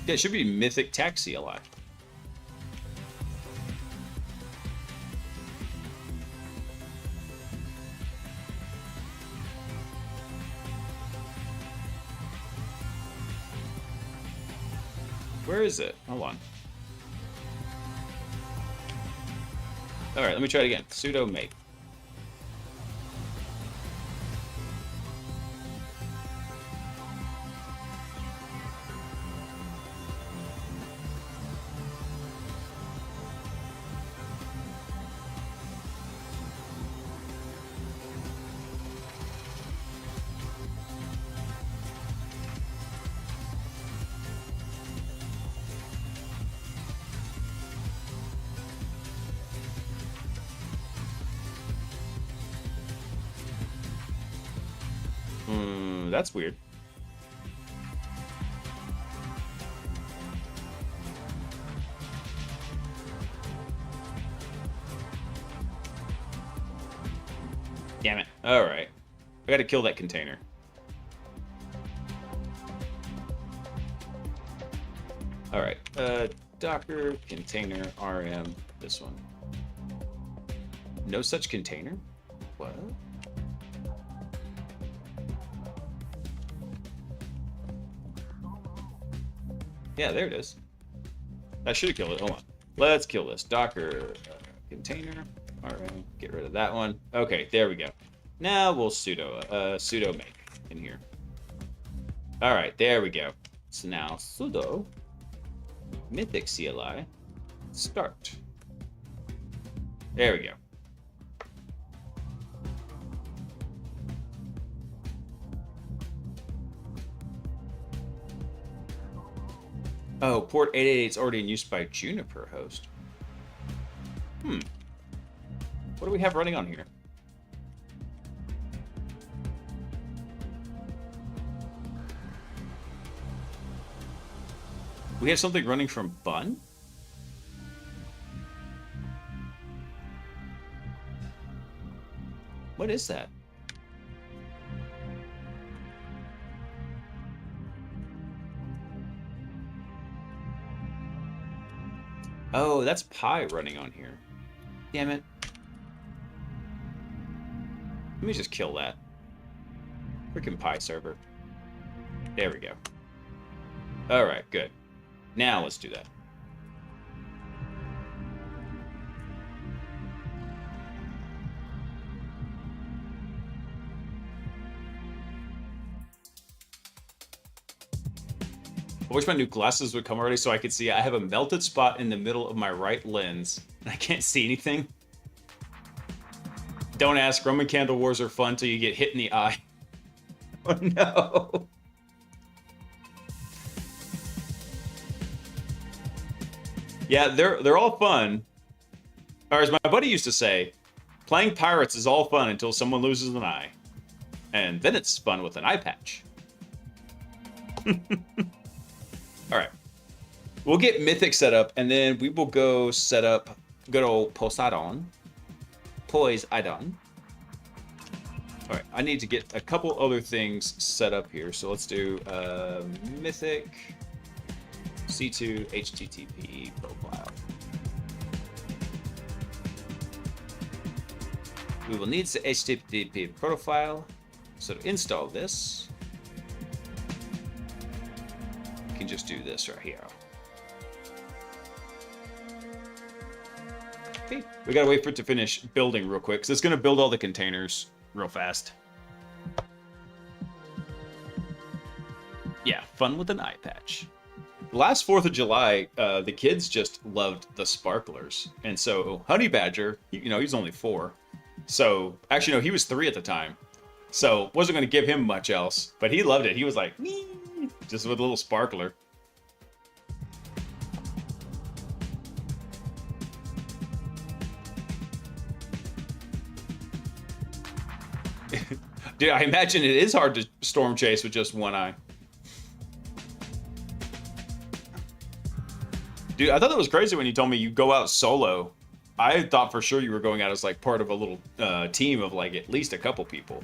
[SPEAKER 2] Yeah, it should be mythic tag CLI. Where is it? Hold on. All right, let me try it again. Sudo make. That's weird. Damn it. All right. I got to kill that container. All right. Docker container rm this one. No such container? What? Yeah, there it is. I should have killed it. Hold on. Let's kill this. Docker container. All right, get rid of that one. Okay, there we go. Now we'll sudo make in here. All right, there we go. So now sudo mythic CLI start. There we go. Oh, port 888 is already in use by Juniper host. What do we have running on here? We have something running from Bun? What is that? Oh, that's Pi running on here. Damn it. Let me just kill that. Freaking Pi server. There we go. Alright, good. Now let's do that. I wish my new glasses would come already so I could see. I have a melted spot in the middle of my right lens, and I can't see anything. Don't ask. Roman candle wars are fun till you get hit in the eye. Oh no. Yeah, they're all fun. Or as my buddy used to say, Playing pirates is all fun until someone loses an eye. And then it's fun with an eye patch. Alright. We'll get Mythic set up, and then we will go set up good old Poseidon. Poseidon. Alright, I need to get a couple other things set up here. So let's do Mythic C2 HTTP profile. We will need the HTTP profile. So to install this, we can just do this right here. Okay, we gotta wait for it to finish building real quick, because it's gonna build all the containers real fast. Yeah, fun with an eye patch. Last 4th of July, the kids just loved the sparklers. And so Honey Badger, you know, he's only 4. So, actually, no, he was 3 at the time. So, wasn't going to give him much else. But he loved it. He was like, "Nee," just with a little sparkler. Dude, I imagine it is hard to storm chase with just one eye. Dude, I thought that was crazy when you told me you go out solo. I thought for sure you were going out as like part of a little team of like at least a couple people.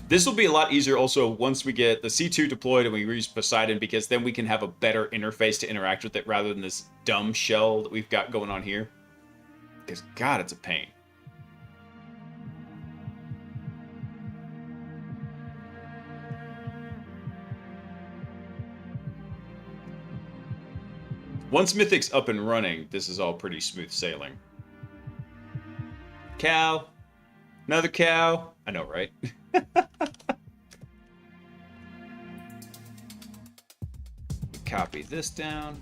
[SPEAKER 2] This will be a lot easier also once we get the C2 deployed and we use Poseidon, because then we can have a better interface to interact with it rather than this dumb shell that we've got going on here. Because God, it's a pain. Once Mythic's up and running, this is all pretty smooth sailing. Cow. Another cow. I know, right? Copy this down.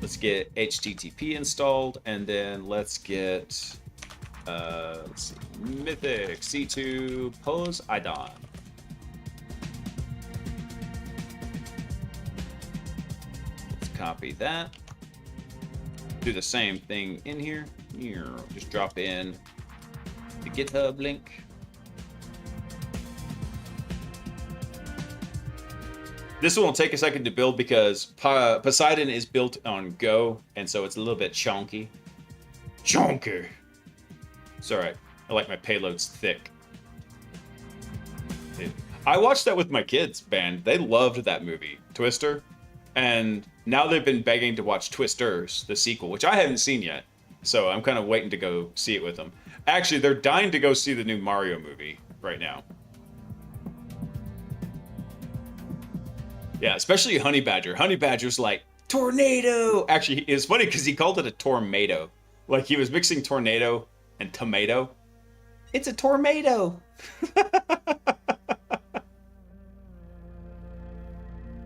[SPEAKER 2] Let's get HTTP installed, and then let's get, let's see, Mythic C2 Poseidon. Copy that. Do the same thing in here. Just drop in the GitHub link. This one will take a second to build because Poseidon is built on Go, and so it's a little bit chonky. Chonky! It's alright. I like my payloads thick. I watched that with my kids' band. They loved that movie, Twister. And now they've been begging to watch Twisters, the sequel, which I haven't seen yet. So I'm kind of waiting to go see it with them. Actually, they're dying to go see the new Mario movie right now. Yeah, especially Honey Badger. Honey Badger's like, tornado! Actually, it's funny because he called it a tornado. Like he was mixing tornado and tomato. It's a tornado!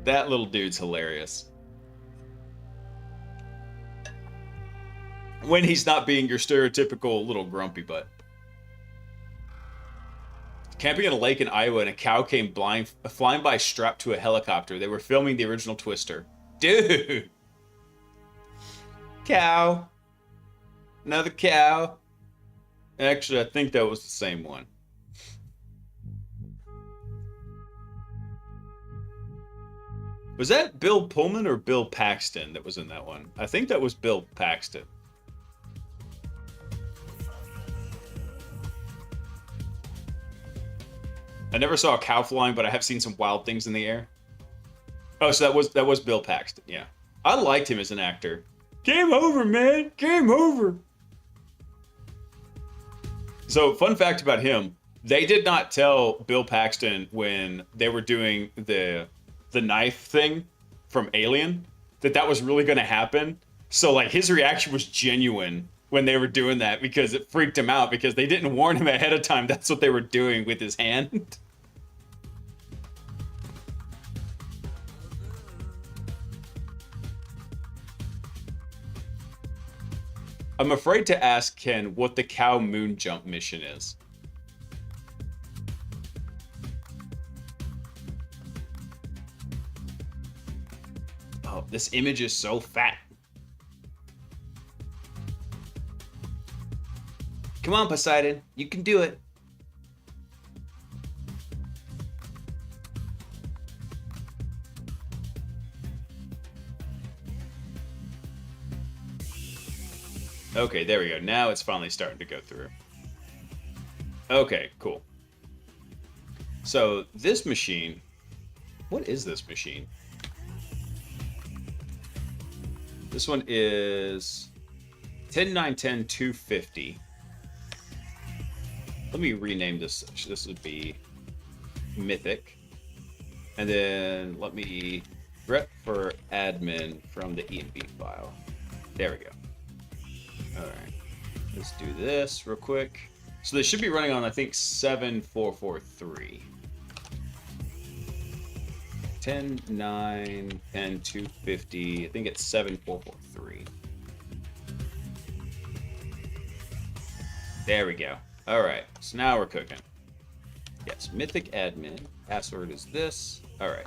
[SPEAKER 2] That little dude's hilarious. When he's not being your stereotypical little grumpy butt. Camping at a lake in Iowa, and a cow came flying by strapped to a helicopter. They were filming the original Twister. Dude! Cow. Another cow. Actually, I think that was the same one. Was that Bill Pullman or Bill Paxton that was in that one? I think that was Bill Paxton. I never saw a cow flying, but I have seen some wild things in the air. Oh, so that was Bill Paxton, yeah. I liked him as an actor. Game over, man! Game over! So, fun fact about him, they did not tell Bill Paxton when they were doing the knife thing from Alien that was really going to happen. So like his reaction was genuine when they were doing that, because it freaked him out because they didn't warn him ahead of time that's what they were doing with his hand. I'm afraid to ask Ken what the cow moon jump mission is. Oh, this image is so fat. Come on, Poseidon. You can do it. Okay, there we go. Now it's finally starting to go through. Okay, cool. So this machine, what is this machine? This one is 10910-250. Let me rename this. This would be Mythic. And then let me rep for admin from the env file. There we go. All right, let's do this real quick. So they should be running on, I think, 7443. 10, 9, 10, 250. I think it's 7443. There we go. All right, so now we're cooking. Yes, Mythic admin. Password is this. All right.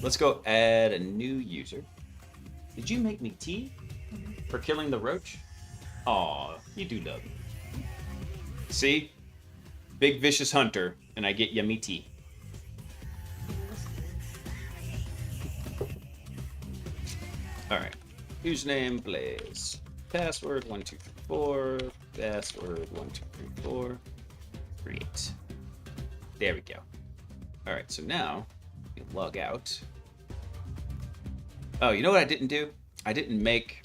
[SPEAKER 2] Let's go add a new user. Did you make me tea for killing the roach? Aw, you do love me. See? Big vicious hunter, and I get yummy tea. Alright. Username, Blaise. Password, 1234. Password, 1234. Create. There we go. Alright, so now, we log out. Oh, you know what I didn't do? I didn't make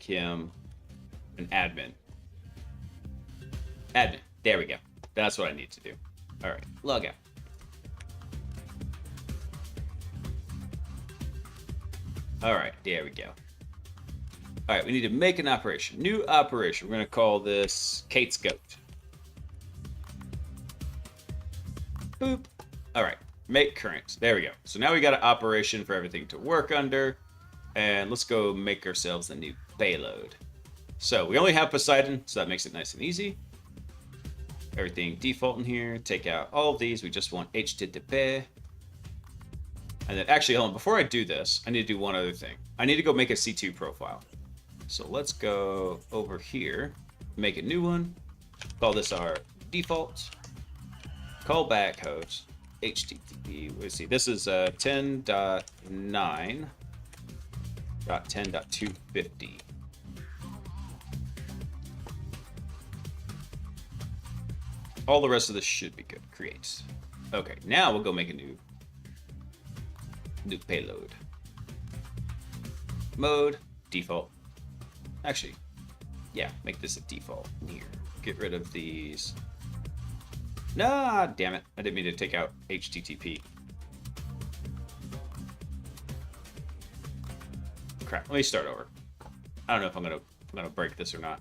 [SPEAKER 2] him an admin. Admin. There we go. That's what I need to do. All right, log out. All right, there we go. All right, we need to make an operation. New operation. We're going to call this Kate's Goat. Boop. All right. Make current. There we go. So now we got an operation for everything to work under. And let's go make ourselves a new payload. So we only have Poseidon, so that makes it nice and easy. Everything default in here. Take out all of these. We just want HTTP. And then actually, hold on. Before I do this, I need to do one other thing. I need to go make a C2 profile. So let's go over here. Make a new one. Call this our default. Call back host. HTTP. Let's see. This is 10.9.10.250. All the rest of this should be good. Create. Okay, now we'll go make a new payload. Mode, default. Actually, yeah, make this a default here. Get rid of these. Nah, damn it. I didn't mean to take out HTTP. Crap, let me start over. I don't know if I'm gonna break this or not.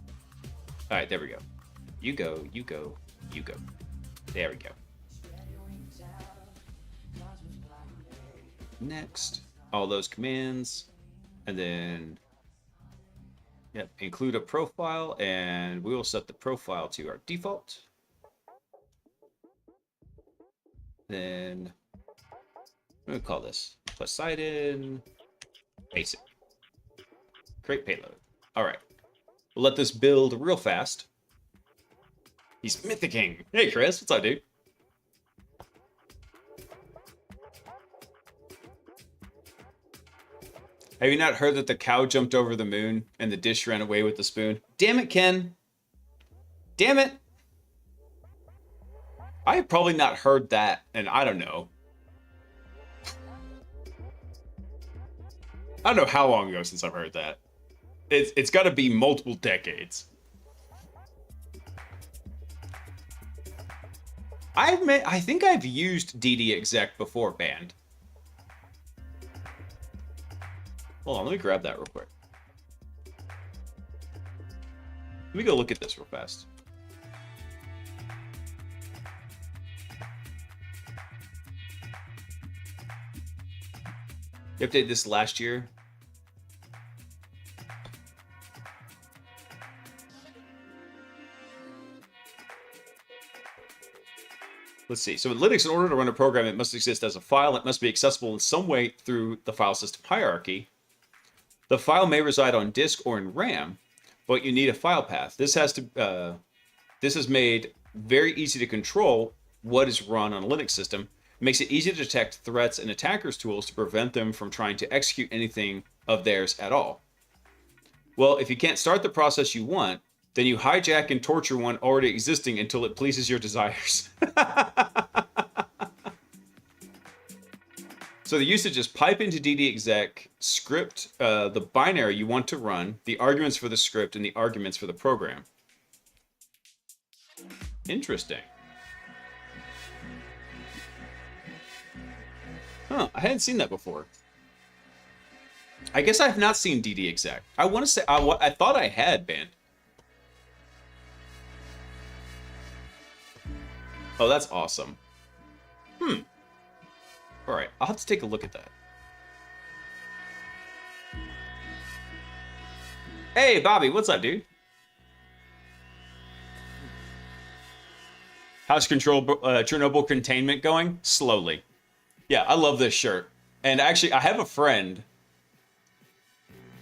[SPEAKER 2] All right, there we go. You go, you go, you go. There we go. Next, all those commands, and then, yep, include a profile, and we will set the profile to our default. Then I'm gonna call this Poseidon Basic. Create payload. All right, we'll let this build real fast. He's mythicking. Hey, Chris, what's up, dude? Have you not heard that the cow jumped over the moon and the dish ran away with the spoon? Damn it, Ken. Damn it. I have probably not heard that, and I don't know. I don't know how long ago since I've heard that. It's got to be multiple decades. I think I've used ddexec before banned. Hold on, let me grab that real quick. Let me go look at this real fast. You updated this last year? Let's see. So in Linux, in order to run a program, it must exist as a file. It must be accessible in some way through the file system hierarchy. The file may reside on disk or in RAM, but you need a file path. This is made very easy to control what is run on a Linux system. It makes it easy to detect threats and attackers' tools to prevent them from trying to execute anything of theirs at all. Well, if you can't start the process you want, then you hijack and torture one already existing until it pleases your desires. So the usage is pipe into ddexec, script the binary you want to run, the arguments for the script, and the arguments for the program. Interesting. Huh, I hadn't seen that before. I guess I have not seen ddexec. I want to say, I thought I had, man. Oh, that's awesome. All right, I'll have to take a look at that. Hey, Bobby, what's up, dude? How's Chernobyl containment going? Slowly. Yeah, I love this shirt. And actually, I have a friend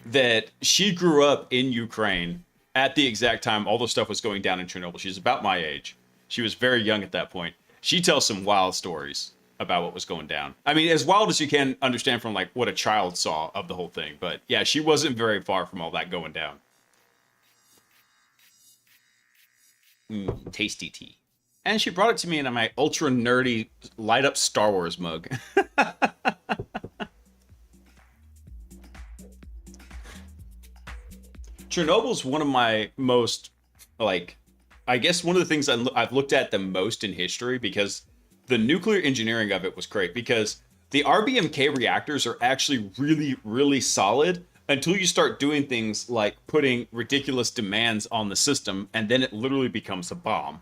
[SPEAKER 2] that she grew up in Ukraine at the exact time all the stuff was going down in Chernobyl. She's about my age. She was very young at that point. She tells some wild stories about what was going down. I mean, as wild as you can understand from like what a child saw of the whole thing. But yeah, she wasn't very far from all that going down. Tasty tea. And she brought it to me in my ultra nerdy light up Star Wars mug. Chernobyl's one of my most, like, I guess one of the things I've looked at the most in history, because the nuclear engineering of it was great, because the RBMK reactors are actually really, really solid until you start doing things like putting ridiculous demands on the system, and then it literally becomes a bomb.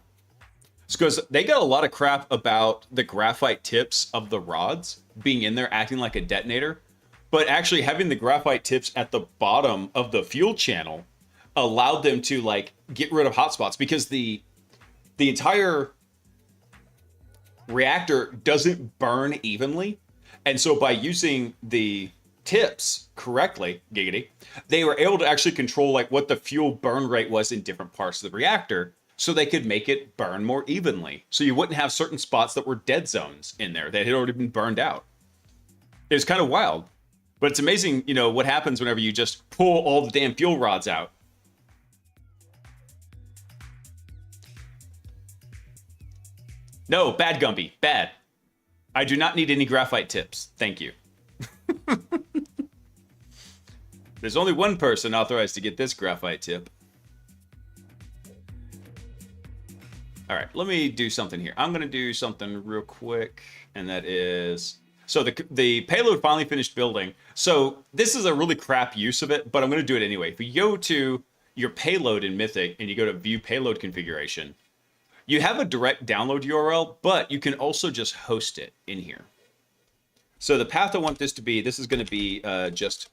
[SPEAKER 2] It's because they got a lot of crap about the graphite tips of the rods being in there acting like a detonator, but actually having the graphite tips at the bottom of the fuel channel allowed them to like get rid of hotspots, because the entire reactor doesn't burn evenly. And so by using the tips correctly, giggity, they were able to actually control like what the fuel burn rate was in different parts of the reactor, so they could make it burn more evenly. So you wouldn't have certain spots that were dead zones in there that had already been burned out. It was kind of wild, but it's amazing, you know, what happens whenever you just pull all the damn fuel rods out. No, bad Gumby, bad. I do not need any graphite tips. Thank you. There's only one person authorized to get this graphite tip. All right, let me do something here. I'm going to do something real quick, and that is... So the payload finally finished building. So this is a really crap use of it, but I'm going to do it anyway. If you go to your payload in Mythic and you go to View Payload Configuration, you have a direct download URL, but you can also just host it in here. So the path I want this to be, this is going to be just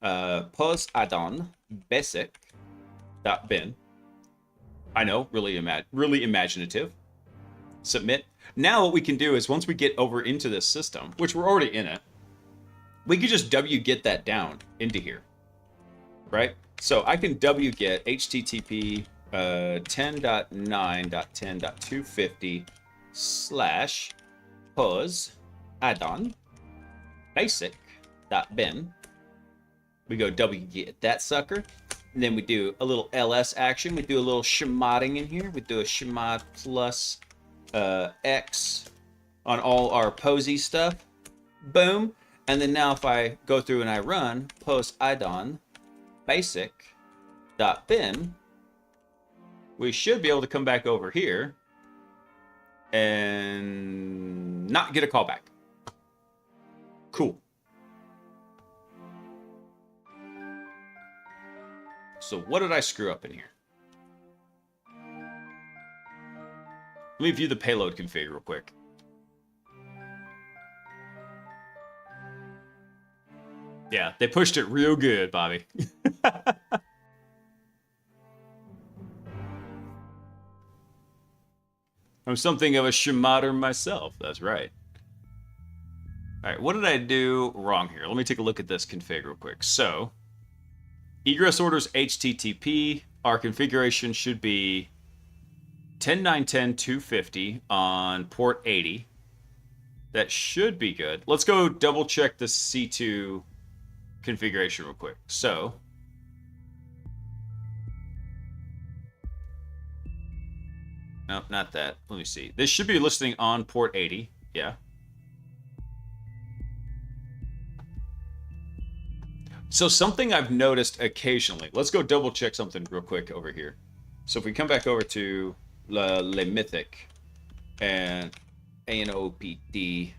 [SPEAKER 2] pos addon basic.bin. I know, really imaginative. Submit. Now what we can do is once we get over into this system, which we're already in it, we can just wget that down into here, right? So I can wget http 10.9.10.250 / pos addon basic.bin. We go wget that sucker. And then we do a little ls action. We do a little chmodding in here. We do a chmod plus x on all our posy stuff. Boom. And then now if I go through and I run pos addon basic.bin, we should be able to come back over here and not get a callback. Cool. So what did I screw up in here? Let me view the payload config real quick. Yeah, they pushed it real good, Bobby. I'm something of a schmodder myself. That's right. All right, what did I do wrong here? Let me take a look at this config real quick. So, Egress orders HTTP. Our configuration should be 10.9.10.250 on port 80. That should be good. Let's go double check the C2 configuration real quick. So, no, not that. Let me see. This should be listening on port 80. Yeah. So something I've noticed occasionally. Let's go double check something real quick over here. So if we come back over to Le Mythic and ANOPD.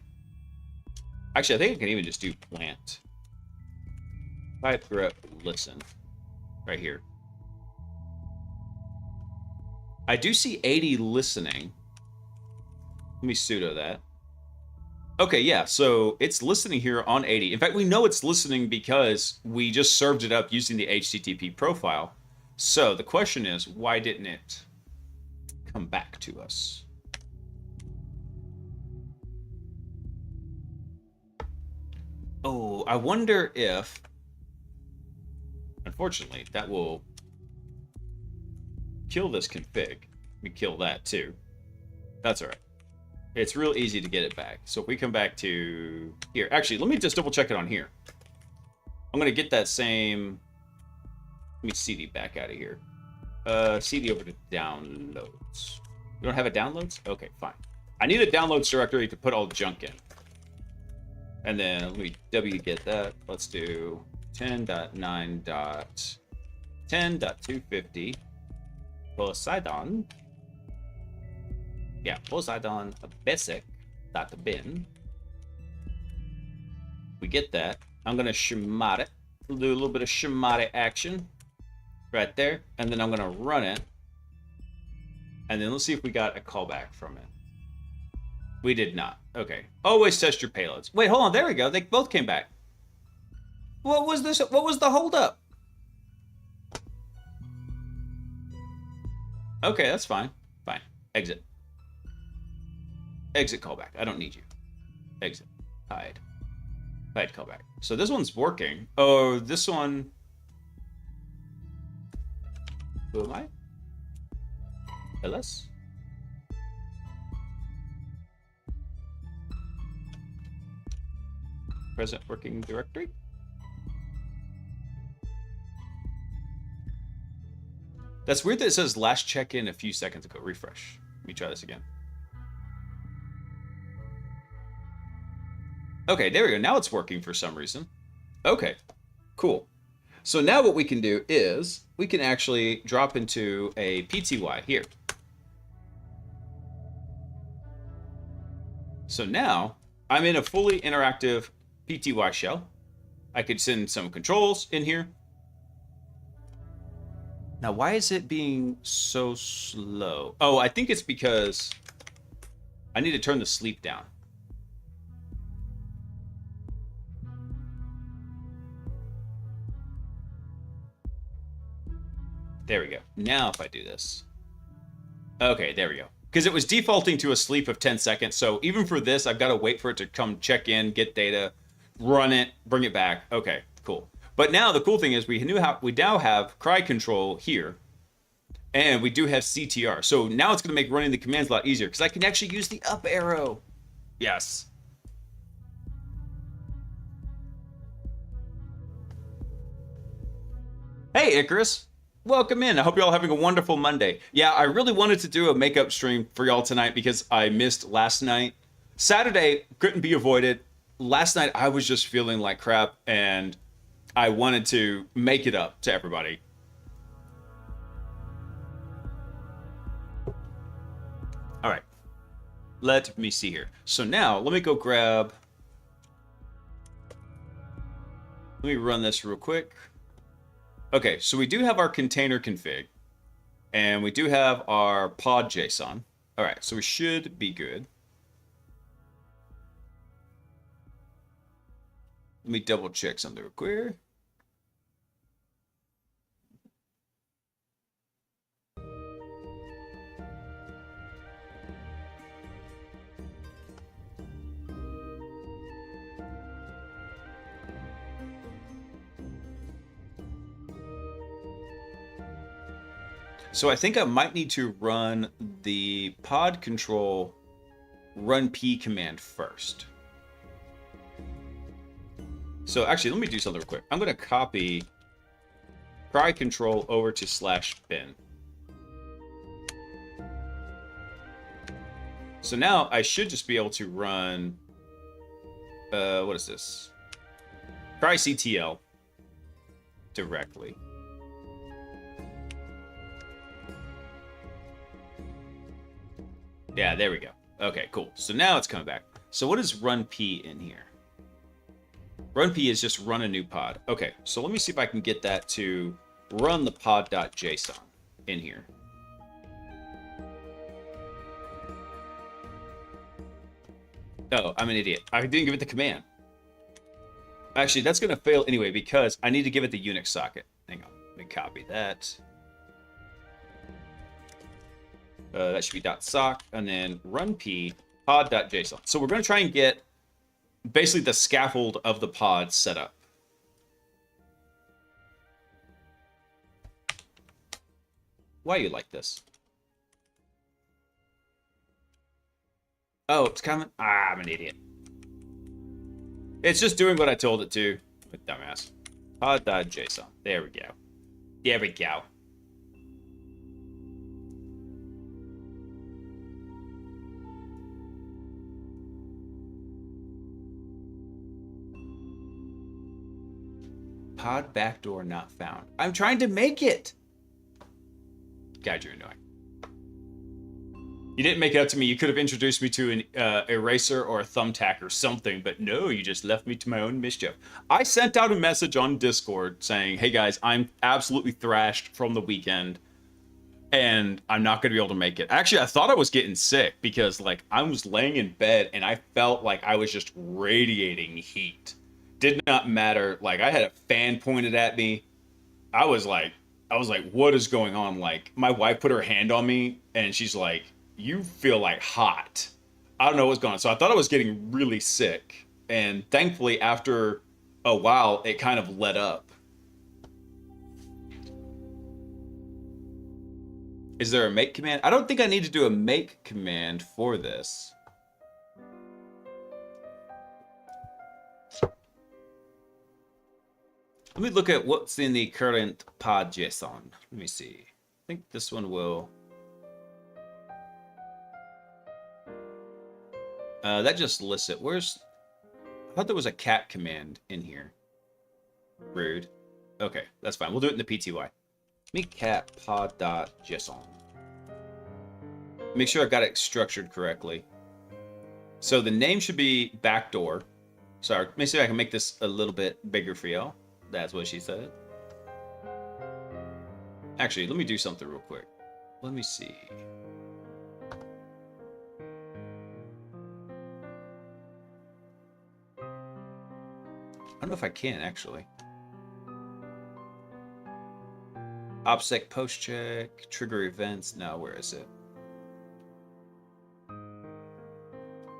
[SPEAKER 2] Actually, I think I can even just do plant. Pipe grep listen. Right here. I do see 80 listening. Let me sudo that. Okay, yeah, so it's listening here on 80. In fact, we know it's listening because we just served it up using the HTTP profile. So the question is, why didn't it come back to us? Oh, I wonder if... Unfortunately, that will kill this config. We kill that too. That's all right. It's real easy to get it back. So if we come back to here, actually, let me just double check it on here. I'm going to get that same, let me CD back out of here. CD over to downloads. You don't have a downloads? Okay, fine. I need a downloads directory to put all junk in. And then let me wget that. Let's do 10.9.10.250 Poseidon. Yeah, Poseidon basic.bin. We get that. I'm going to shemot it. We'll do a little bit of shemot action right there. And then I'm going to run it. And then let's see if we got a callback from it. We did not. Okay. Always test your payloads. Wait, hold on. There we go. They both came back. What was this? What was the holdup? Okay, that's fine. Fine. Exit. Exit callback. I don't need you. Exit. Hide. Hide callback. So this one's working. Oh, this one... Who am I? LS? Present working directory? That's weird that it says last check-in a few seconds ago. Refresh. Let me try this again. Okay, there we go. Now it's working for some reason. Okay, cool. So now what we can do is we can actually drop into a PTY here. So now I'm in a fully interactive PTY shell. I could send some controls in here. Now, why is it being so slow? Oh, I think it's because I need to turn the sleep down. There we go. Now if I do this. Okay, there we go. Because it was defaulting to a sleep of 10 seconds. So even for this, I've got to wait for it to come check in, get data, run it, bring it back. Okay, cool. But now the cool thing is we now have cry control here. And we do have CTR. So now it's going to make running the commands a lot easier because I can actually use the up arrow. Yes. Hey, Icarus. Welcome in. I hope you're all having a wonderful Monday. Yeah, I really wanted to do a makeup stream for y'all tonight because I missed last night. Saturday couldn't be avoided. Last night I was just feeling like crap and I wanted to make it up to everybody. All right. Let me see here. So now let me go grab... Let me run this real quick. Okay, so we do have our container config, and we do have our pod JSON. All right, so we should be good. Let me double check something real quick. So I think I might need to run the pod control run p command first. So actually, let me do something real quick. I'm going to copy cry control over to /bin. So now I should just be able to run, what is this? Cry CTL directly. Yeah, there we go. Okay, cool. So now it's coming back. So what is run p in here? Run p is just run a new pod. Okay, so let me see if I can get that to run the pod.json in here. Oh, I'm an idiot. I didn't give it the command. Actually, that's going to fail anyway because I need to give it the Unix socket. Hang on. Let me copy that. That should be .sock and then run p pod.json. So we're going to try and get basically the scaffold of the pod set up. Why are you like this? Oh, it's coming. Ah, I'm an idiot. It's just doing what I told it to. Dumbass. Pod.json. There we go. There we go. Pod backdoor not found. I'm trying to make it. God, you're annoying. You didn't make it up to me. You could have introduced me to an eraser or a thumbtack or something, but no, you just left me to my own mischief. I sent out a message on Discord saying, hey guys, I'm absolutely thrashed from the weekend and I'm not going to be able to make it. Actually, I thought I was getting sick because like I was laying in bed and I felt like I was just radiating heat. Did not matter. Like I had a fan pointed at me. I was like, what is going on? Like my wife put her hand on me and she's like, you feel like hot. I don't know what's going on. So I thought I was getting really sick. And thankfully, after a while, it kind of let up. Is there a make command? I don't think I need to do a make command for this. Let me look at what's in the current pod JSON. Let me see. I think this one will... that just lists it. Where's... I thought there was a cat command in here. Rude. Okay, that's fine. We'll do it in the PTY. Make cat pod.json. Make sure I've got it structured correctly. So the name should be backdoor. Sorry, let me see if I can make this a little bit bigger for y'all. That's what she said. Actually, let me do something real quick. Let me see. I don't know if I can, actually. OPSEC post check, trigger events. No, where is it?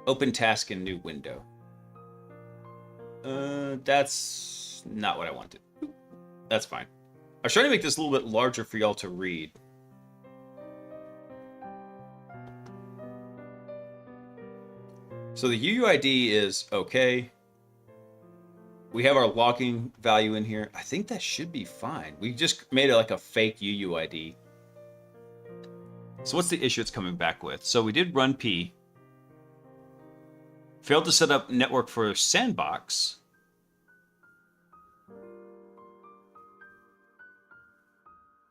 [SPEAKER 2] Open task in new window. That's not what I wanted. That's fine. I was trying to make this a little bit larger for y'all to read. So the UUID is okay. We have our logging value in here. I think that should be fine. We just made it like a fake UUID. So what's the issue it's coming back with? So we did run P. Failed to set up network for sandbox.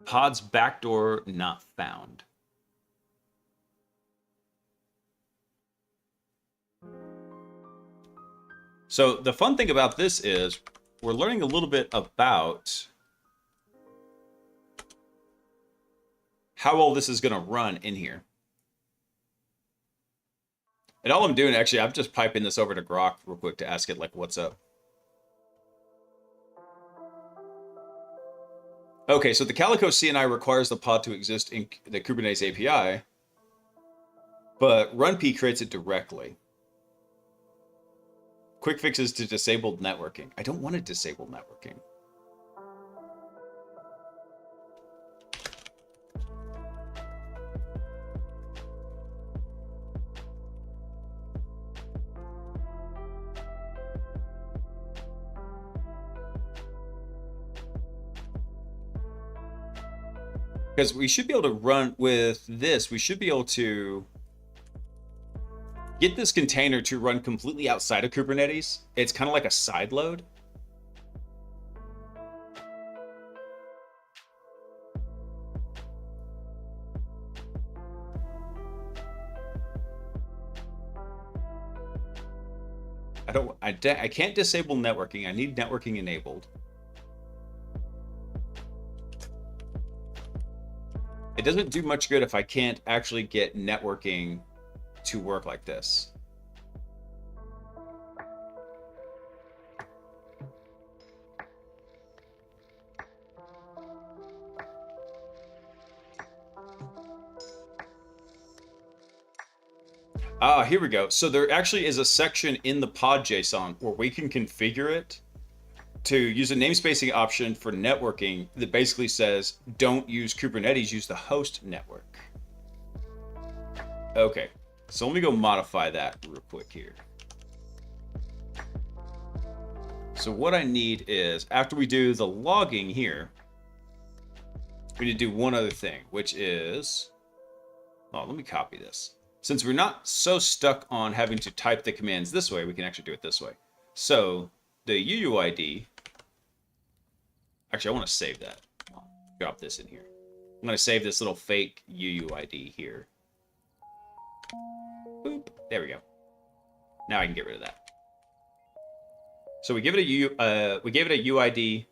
[SPEAKER 2] Pod's backdoor not found. So the fun thing about this is we're learning a little bit about how all this is going to run in here. And all I'm doing, actually, I'm just piping this over to Grok real quick to ask it, like, what's up? Okay, so the Calico CNI requires the pod to exist in the Kubernetes API, but RunP creates it directly. Quick fixes to disabled networking. I don't want to disable networking. Because we should be able to run with this. We should be able to get this container to run completely outside of Kubernetes. It's kind of like a side load. I can't disable networking. I need networking enabled. It doesn't do much good if I can't actually get networking to work like this. Ah, here we go. So there actually is a section in the pod JSON where we can configure it to use a namespacing option for networking that basically says, don't use Kubernetes, use the host network. Okay, so let me go modify that real quick here. So what I need is, after we do the logging here, we need to do one other thing, which is, oh, let me copy this. Since we're not so stuck on having to type the commands this way, we can actually do it this way. So the UUID, actually I want to save that. I'll drop this in here. I'm going to save this little fake UUID here. Boop. There we go. Now I can get rid of that. So we give it a UID,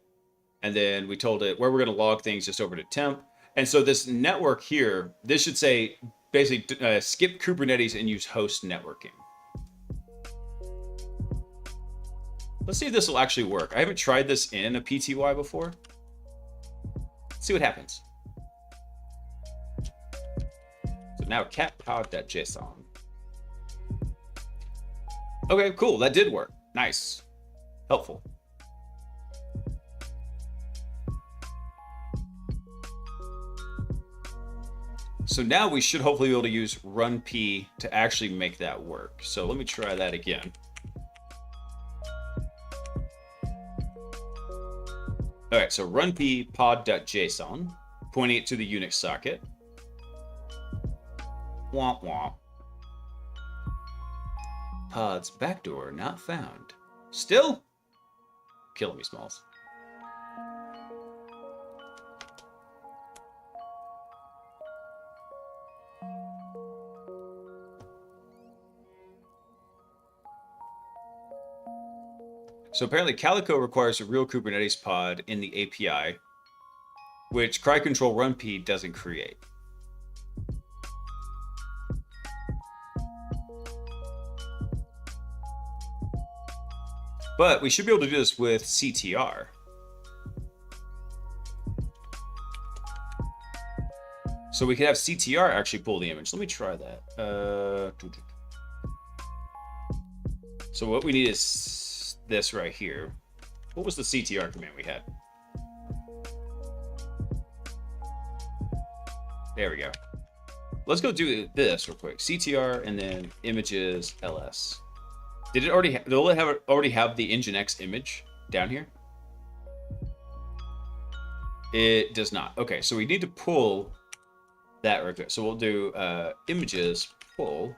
[SPEAKER 2] and then we told it where we're going to log things just over to temp. And so this network here, this should say basically skip Kubernetes and use host networking. Let's see if this will actually work. I haven't tried this in a PTY before. Let's see what happens. So now catpod.json. Okay, cool. That did work. Nice. Helpful. So now we should hopefully be able to use run p to actually make that work. So let me try that again. All right, so run p pod.json, pointing it to the Unix socket. Womp womp. Pod's backdoor not found. Still? Killing me, Smalls. So apparently Calico requires a real Kubernetes pod in the API, which cry control run p doesn't create. But we should be able to do this with CTR. So we could have CTR actually pull the image. Let me try that. So what we need is this right here. What was the CTR command we had? There we go. Let's go do this real quick. CTR and then images ls. Did it already already have the Nginx image down here? It does not. Okay, so we need to pull that right there. So we'll do images pull,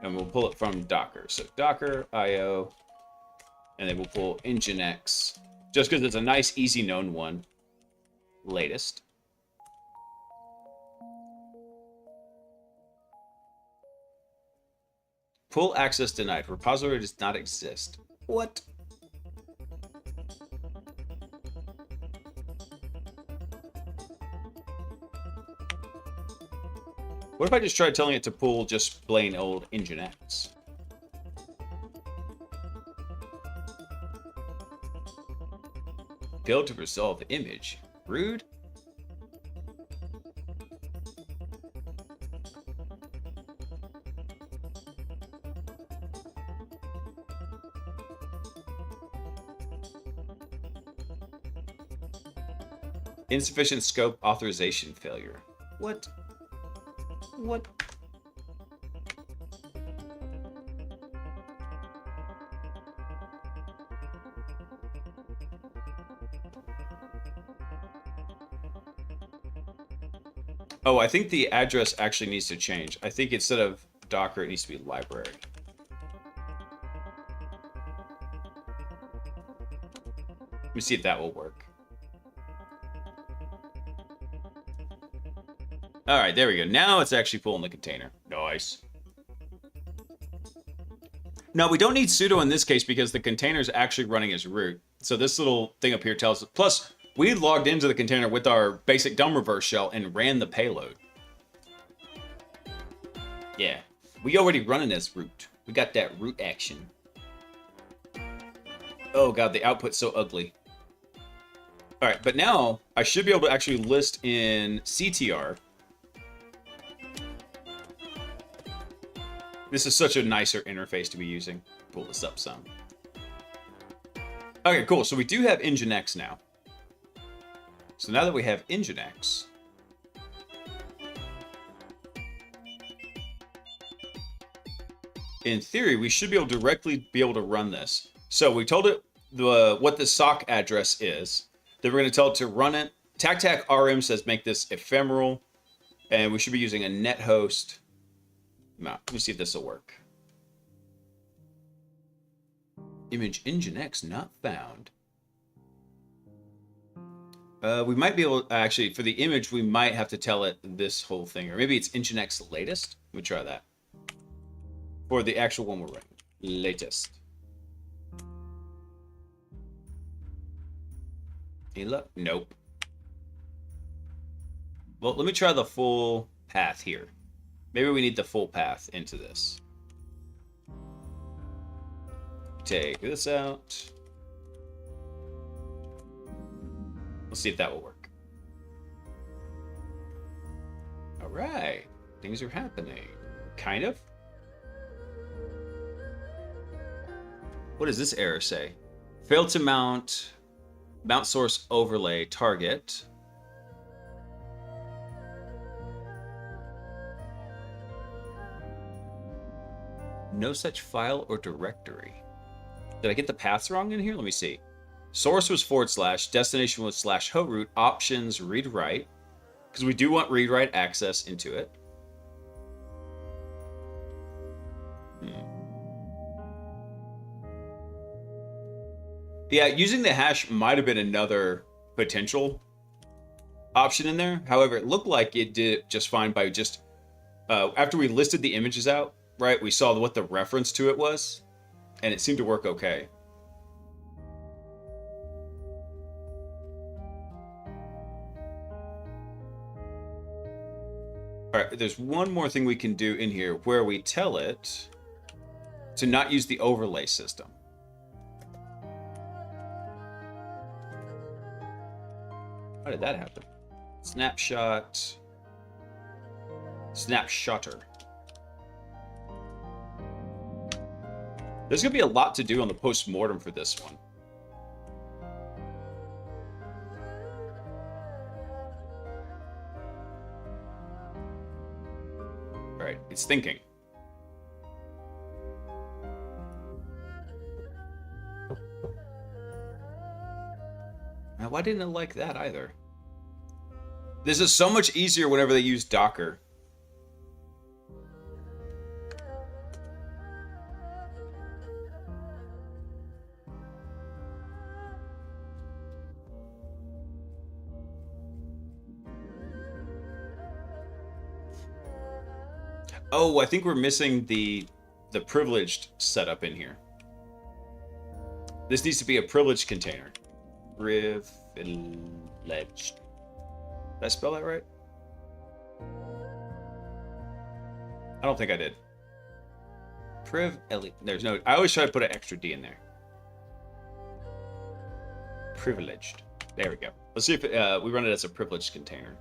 [SPEAKER 2] and we'll pull it from Docker. So Docker IO, and then we'll pull Nginx, just because it's a nice, easy known one. Latest. Pull access denied. Repository does not exist. What? What if I just tried telling it to pull just plain old Nginx? Failed to resolve the image. Rude. Insufficient scope authorization failure. What? What? Oh, I think the address actually needs to change. I think instead of Docker, it needs to be library. Let me see if that will work. All right, there we go. Now it's actually pulling the container. Nice. No, we don't need sudo in this case because the container is actually running as root. So this little thing up here tells us. Plus, we logged into the container with our basic dumb reverse shell and ran the payload. Yeah, we already running as root. We got that root action. Oh god, the output's so ugly. All right, but now I should be able to actually list in CTR. This is such a nicer interface to be using. Pull this up some. Okay, cool. So we do have Nginx now. So now that we have Nginx, in theory, we should be able to directly be able to run this. So we told it what the sock address is. Then we're going to tell it to run it. TacTac RM says make this ephemeral, and we should be using a net host. No, let me see if this will work. Image Nginx not found. We might be able to, actually, for the image, we might have to tell it this whole thing. Or maybe it's Nginx latest. Let me try that. For the actual one we're running. Latest. Any luck? Nope. Well, let me try the full path here. Maybe we need the full path into this. Take this out. Let's see if that will work. All right. Things are happening. Kind of. What does this error say? Failed to mount source overlay target. No such file or directory. Did I get the paths wrong in here? Let me see. Source was /, destination was /hotroot, options read write, because we do want read write access into it. Yeah, using the hash might have been another potential option in there. However, it looked like it did just fine by just after we listed the images out, right? We saw what the reference to it was, and it seemed to work okay. All right, there's one more thing we can do in here where we tell it to not use the overlay system. How did that happen? Snapshotter. There's going to be a lot to do on the post-mortem for this one. All right, it's thinking. Now, why didn't it like that either? This is so much easier whenever they use Docker. Oh, I think we're missing the privileged setup in here. This needs to be a privileged container. Privileged. Did I spell that right? I don't think I did. There's no. I always try to put an extra D in there. Privileged. There we go. Let's see if we run it as a privileged container.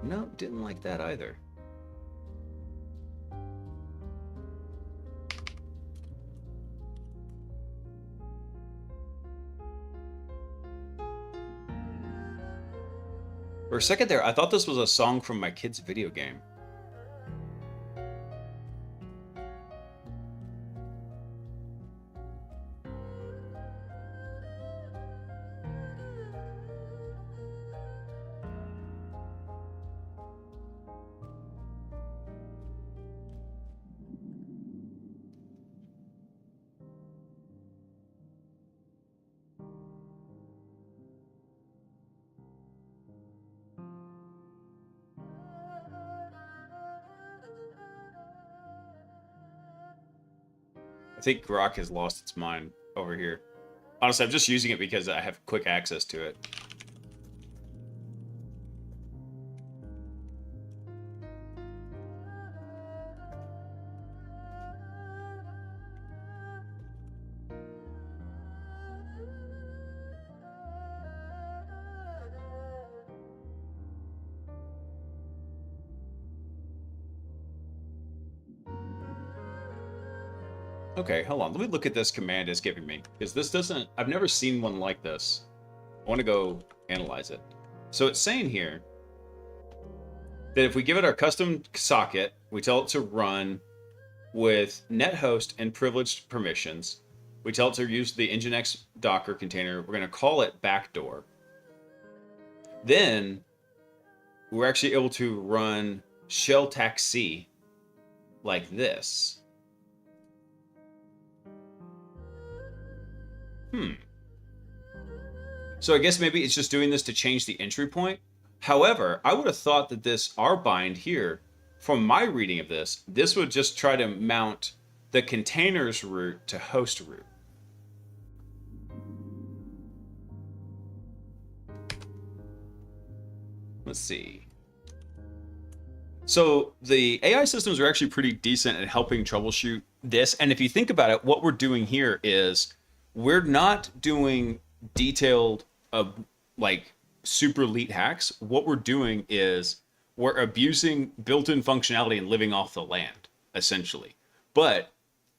[SPEAKER 2] No, didn't like that either. For a second there, I thought this was a song from my kid's video game. think Grok has lost its mind over here. Honestly, I'm just using it because I have quick access to it. Okay, hold on. Let me look at this command it's giving me. Because this doesn't... I've never seen one like this. I want to go analyze it. So it's saying here that if we give it our custom socket, we tell it to run with nethost and privileged permissions. We tell it to use the Nginx Docker container. We're going to call it backdoor. Then we're actually able to run shell taxi like this. So I guess maybe it's just doing this to change the entry point. However, I would have thought that this rbind here, from my reading of this, this would just try to mount the container's root to host root. Let's see. So the AI systems are actually pretty decent at helping troubleshoot this. And if you think about it, what we're doing here is we're not doing detailed, like super elite hacks. What we're doing is we're abusing built-in functionality and living off the land, essentially. But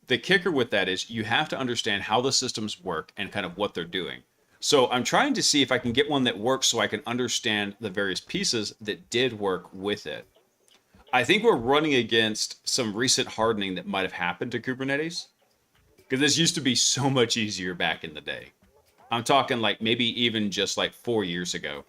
[SPEAKER 2] the kicker with that is you have to understand how the systems work and kind of what they're doing. So I'm trying to see if I can get one that works so I can understand the various pieces that did work with it. I think we're running against some recent hardening that might have happened to Kubernetes, because this used to be so much easier back in the day. I'm talking like maybe even just like 4 years ago.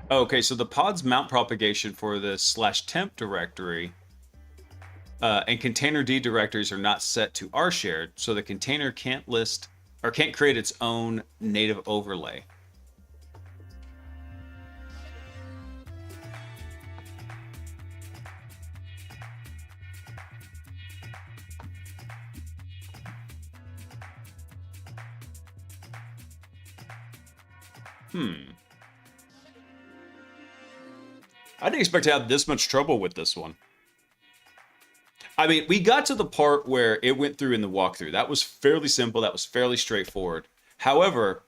[SPEAKER 2] Okay, so the pod's mount propagation for the /temp directory and container D directories are not set to R shared, so the container can't list or can't create its own native overlay. I didn't expect to have this much trouble with this one. I mean, we got to the part where it went through in the walkthrough. That was fairly simple. That was fairly straightforward. However,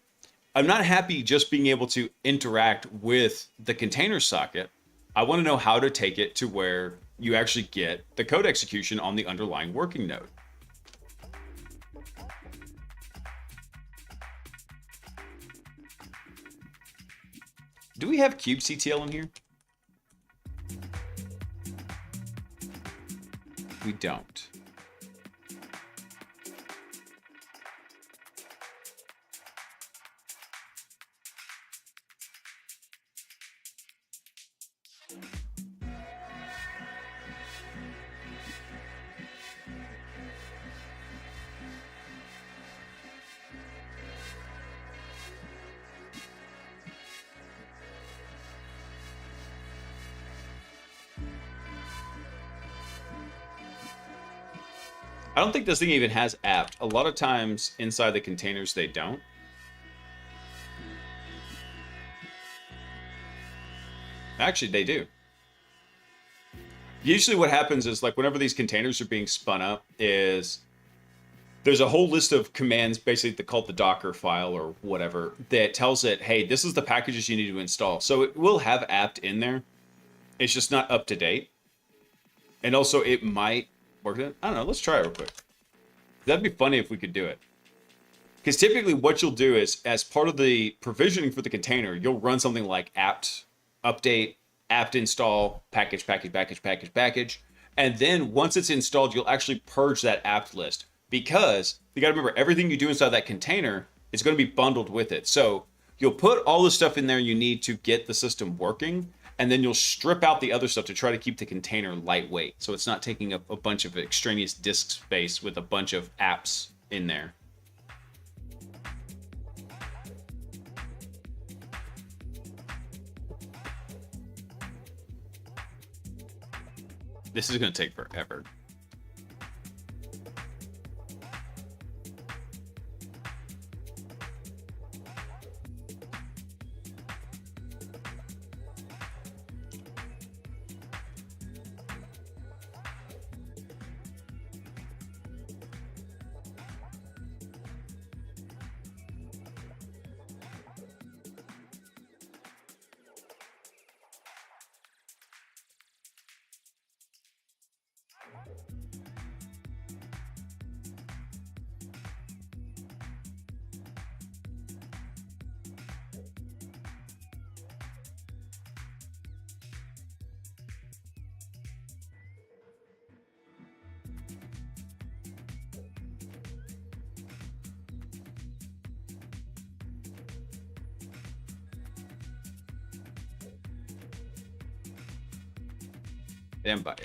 [SPEAKER 2] I'm not happy just being able to interact with the container socket. I want to know how to take it to where you actually get the code execution on the underlying working node. Do we have kubectl in here? We don't. I don't think this thing even has apt. A lot of times inside the containers, they don't. Actually, they do. Usually what happens is, like, whenever these containers are being spun up, is there's a whole list of commands, basically called the Docker file or whatever, that tells it, hey, this is the packages you need to install. So it will have apt in there. It's just not up to date. And also it might work. I don't know. Let's try it real quick. That'd be funny if we could do it. Because typically what you'll do is, as part of the provisioning for the container, you'll run something like apt update, apt install, package. And then once it's installed, you'll actually purge that apt list. Because you got to remember, everything you do inside that container is going to be bundled with it. So You'll put all the stuff in there you need to get the system working, and then you'll strip out the other stuff to try to keep the container lightweight, so it's not taking up a bunch of extraneous disk space with a bunch of apps in there. This is going to take forever. Damn bio.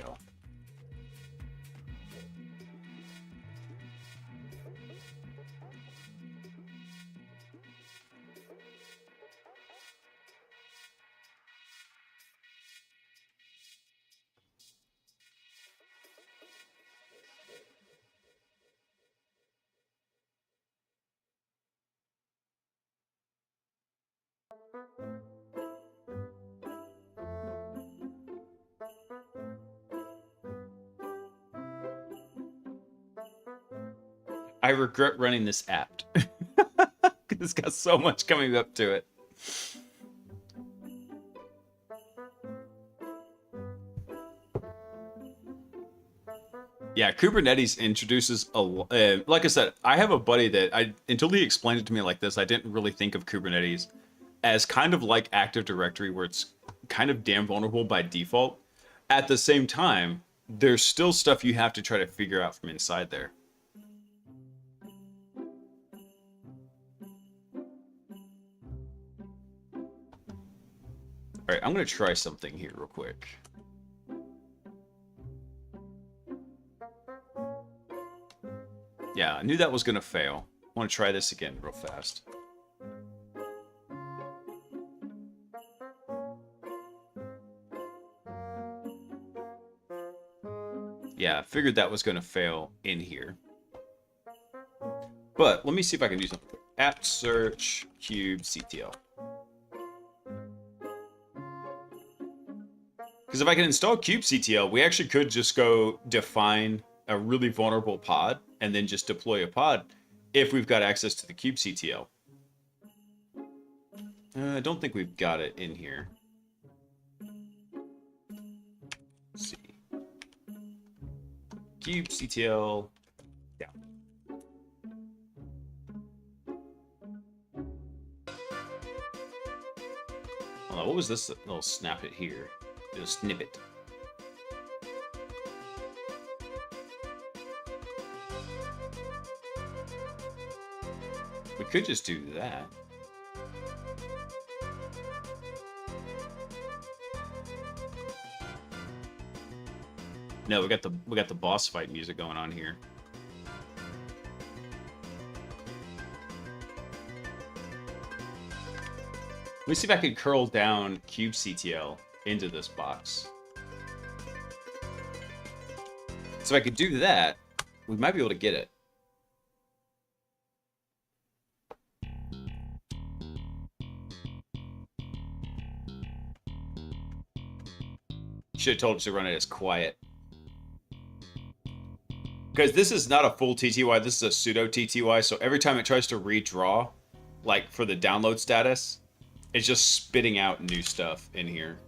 [SPEAKER 2] I regret running this app. It's got so much coming up to it. Yeah, Kubernetes introduces a like I said, I have a buddy that until he explained it to me like this, I didn't really think of Kubernetes as kind of like Active Directory, where it's kind of damn vulnerable by default. At the same time, there's still stuff you have to try to figure out from inside there. All right, I'm going to try something here real quick. Yeah, I knew that was going to fail. I want to try this again real fast. Yeah, I figured that was going to fail in here. But let me see if I can do something quick. Apt search kubectl. Because if I can install kubectl, we actually could just go define a really vulnerable pod and then just deploy a pod if we've got access to the kubectl. I don't think we've got it in here. Let's see. Kubectl. Yeah. Hold on, what was this little snippet here? A snippet. We could just do that. No, we got the boss fight music going on here. Let me see if I can curl down kubectl into this box. So if I could do that, we might be able to get it. Should have told it to run it as quiet. Because this is not a full TTY, this is a pseudo TTY, so every time it tries to redraw, like for the download status, it's just spitting out new stuff in here.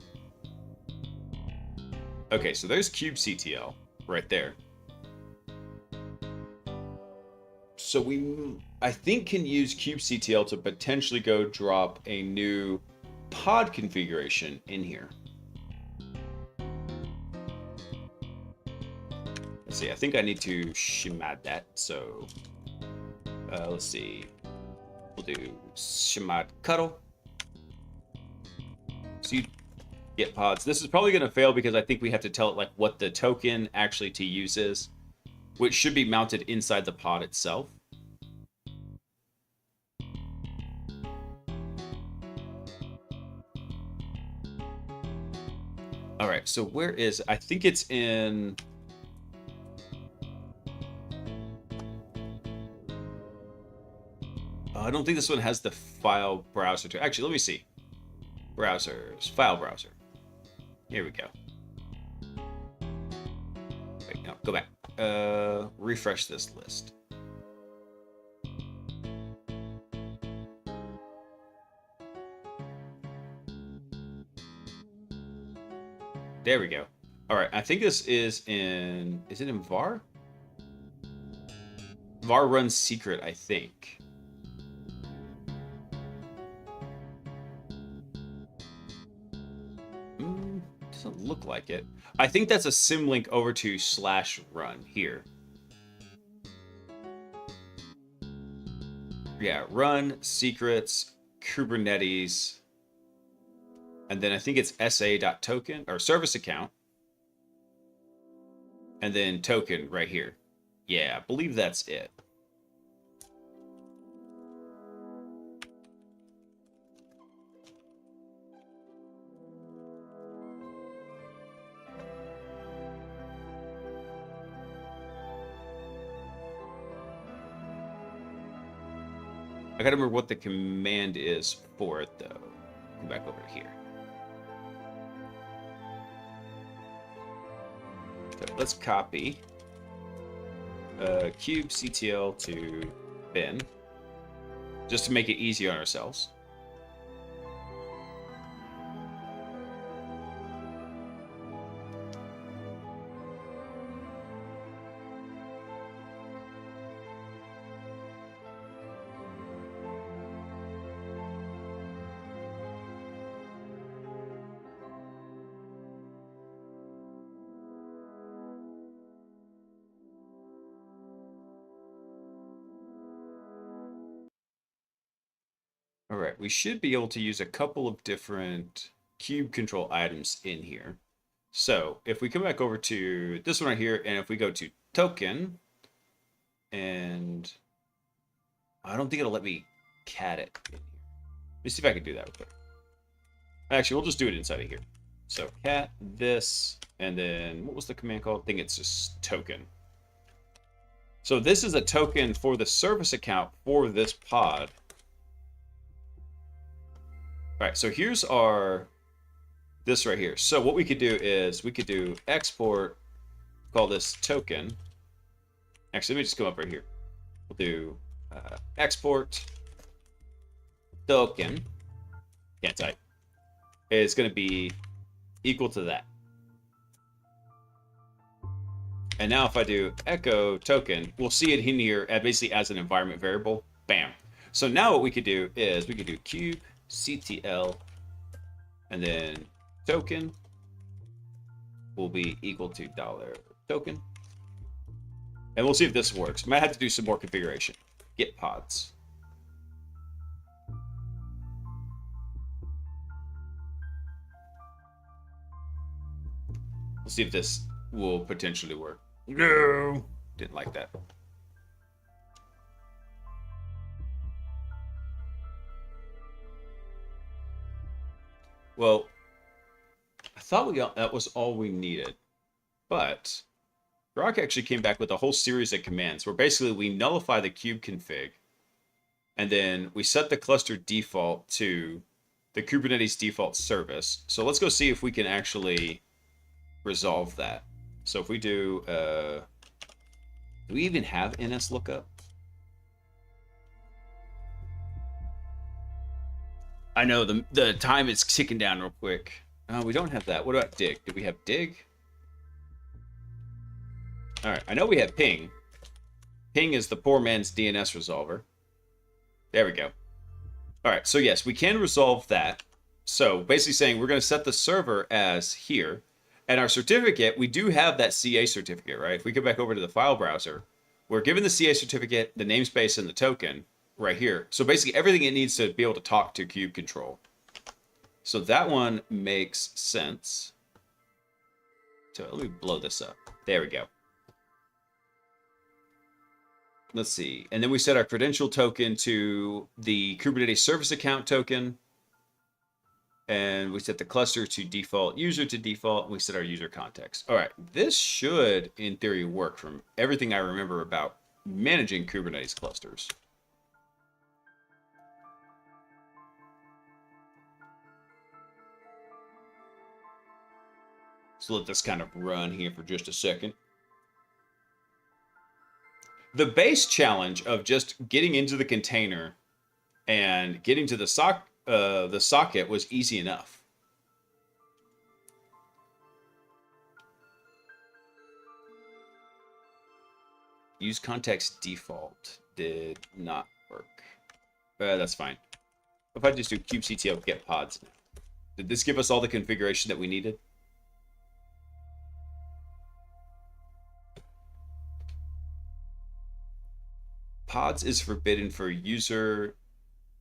[SPEAKER 2] Okay, so there's kubectl right there. So I think, can use kubectl to potentially go drop a new pod configuration in here. Let's see, I think I need to shimad that, so let's see. We'll do chmod cuddle. So you get pods. This is probably going to fail because I think we have to tell it like what the token actually to use is, which should be mounted inside the pod itself. All right, so where is, I think it's in, I don't think this one has the file browser to, actually, let me see. Browsers, file browser. Here we go. Wait, no, go back. Refresh this list. There we go. All right, I think this is in it in var? Var runs secret, I think. Doesn't look like it. I think that's a symlink over to /run here. Yeah, run, secrets, Kubernetes, and then I think it's sa.token or service account. And then token right here. Yeah, I believe that's it. I gotta remember what the command is for it, though. Come back over here. So let's copy kubectl to bin, just to make it easier on ourselves. All right, we should be able to use a couple of different cube control items in here. So if we come back over to this one right here, and if we go to token, and I don't think it'll let me cat it in here. Let me see if I can do that real quick. Actually, we'll just do it inside of here. So cat this, and then what was the command called? I think it's just token. So this is a token for the service account for this pod. All right, so here's our, this right here. So what we could do is we could do export, call this token. Actually, let me just come up right here. We'll do export token. Can't type. It's going to be equal to that. And now if I do echo token, we'll see it in here basically as an environment variable. Bam. So now what we could do is we could do kubectl, and then token will be equal to $token. And we'll see if this works. Might have to do some more configuration. Get pods. We'll see if this will potentially work. No, didn't like that. Well, I thought that was all we needed, but Grok actually came back with a whole series of commands where basically we nullify the kube config, and then we set the cluster default to the Kubernetes default service. So let's go see if we can actually resolve that. So if we do we even have NS lookup? I know the time is ticking down real quick. We don't have that. What about dig? Do we have dig? All right, I know we have ping. Ping is the poor man's DNS resolver. There we go. All right, so yes, we can resolve that. So basically saying we're going to set the server as here. And our certificate, we do have that CA certificate, right? If we go back over to the file browser, we're given the CA certificate, the namespace, and the token. right here. So basically everything it needs to be able to talk to kube control. So that one makes sense. So let me blow this up. There we go. Let's see. And then we set our credential token to the Kubernetes service account token. And we set the cluster to default, user to default, and we set our user context. All right, this should, in theory, work from everything I remember about managing Kubernetes clusters. So let this kind of run here for just a second. The base challenge of just getting into the container and getting to the socket was easy enough. Use context default did not work. That's fine. If I just do kubectl get pods now. Did this give us all the configuration that we needed? Pods is forbidden for user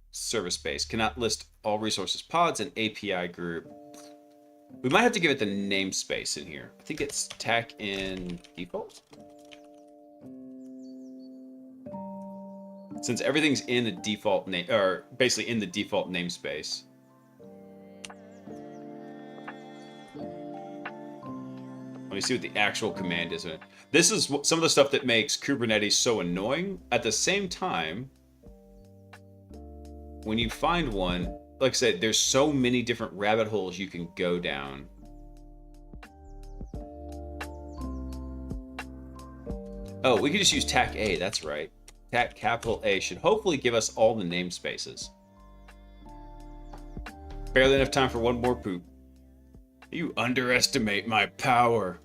[SPEAKER 2] service space. Cannot list all resources pods and API group. We might have to give it the namespace in here. I think it's tac in default. Since everything's in a default name, or basically in the default namespace. Let me see what the actual command is. This is some of the stuff that makes Kubernetes so annoying. At the same time, when you find one, like I said, there's so many different rabbit holes you can go down. Oh, we could just use tac A, that's right. Tac capital A should hopefully give us all the namespaces. Barely enough time for one more poop. You underestimate my power.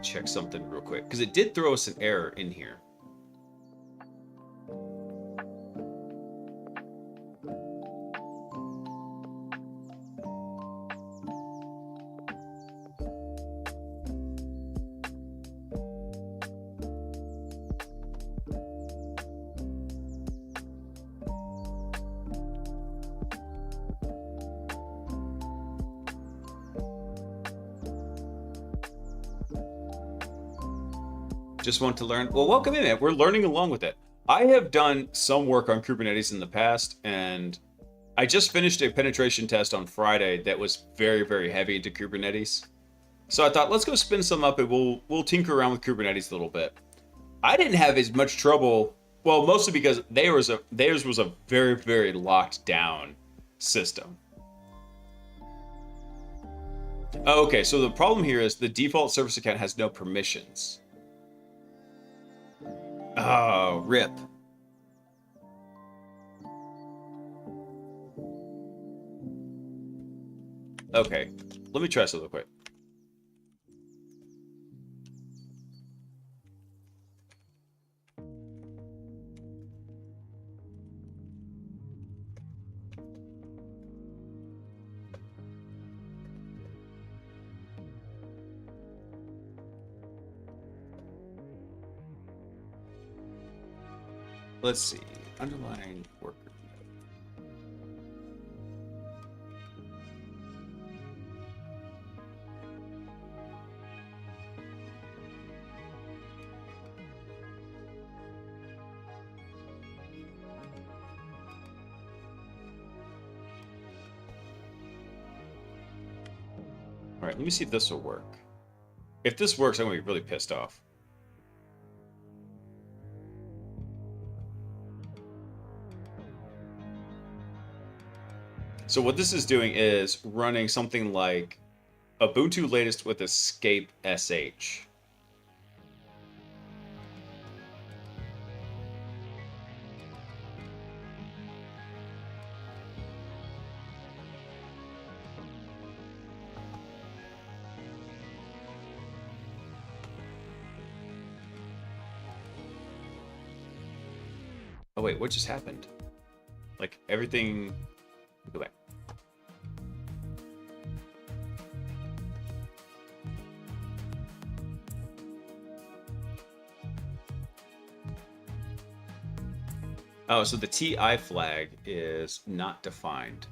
[SPEAKER 2] Check something real quick because it did throw us an error in here. Just want to learn. Well, welcome in, man. We're learning along with it. I have done some work on Kubernetes in the past, and I just finished a penetration test on Friday that was very, very heavy into Kubernetes. So I thought, let's go spin some up and we'll tinker around with Kubernetes a little bit. I didn't have as much trouble, well, mostly because theirs was a very, very locked down system. Okay, so the problem here is the default service account has no permissions. Oh, rip. Okay, let me try this real quick. Let's see. Underlying worker. All right, let me see if this will work. If this works, I'm going to be really pissed off. So what this is doing is running something like Ubuntu latest with escape sh. Oh wait, what just happened? Like everything. Go back. Oh, so the TI flag is not defined.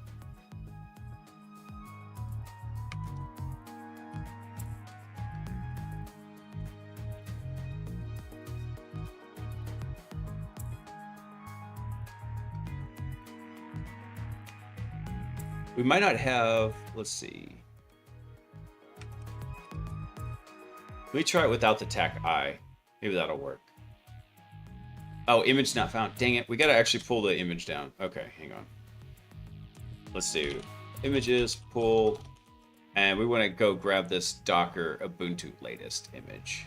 [SPEAKER 2] We might not have, let's see. Let me try it without the tac I. Maybe that'll work. Oh, image not found. Dang it. We got to actually pull the image down. Okay, hang on. Let's see. Images, pull. And we want to go grab this Docker Ubuntu latest image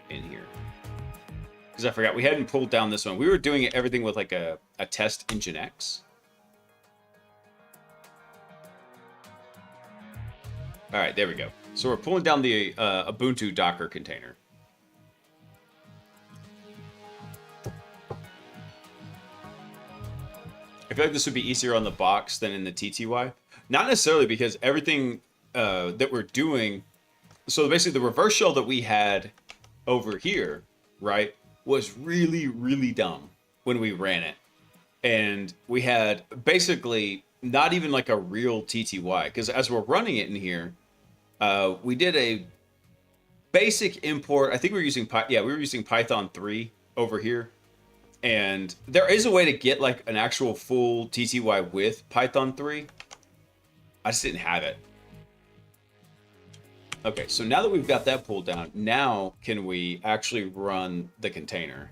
[SPEAKER 2] in here. Because I forgot, we hadn't pulled down this one. We were doing everything with like a test Nginx. All right, there we go. So we're pulling down the Ubuntu Docker container. I feel like this would be easier on the box than in the TTY. Not necessarily, because everything that we're doing... So basically the reverse shell that we had over here, right, was really, really dumb when we ran it. And we had basically not even like a real TTY. Because as we're running it in here, we did a basic import. I think we were using we were using Python 3 over here. And there is a way to get like an actual full TTY with Python 3. I just didn't have it. Okay, so now that we've got that pulled down, now can we actually run the container?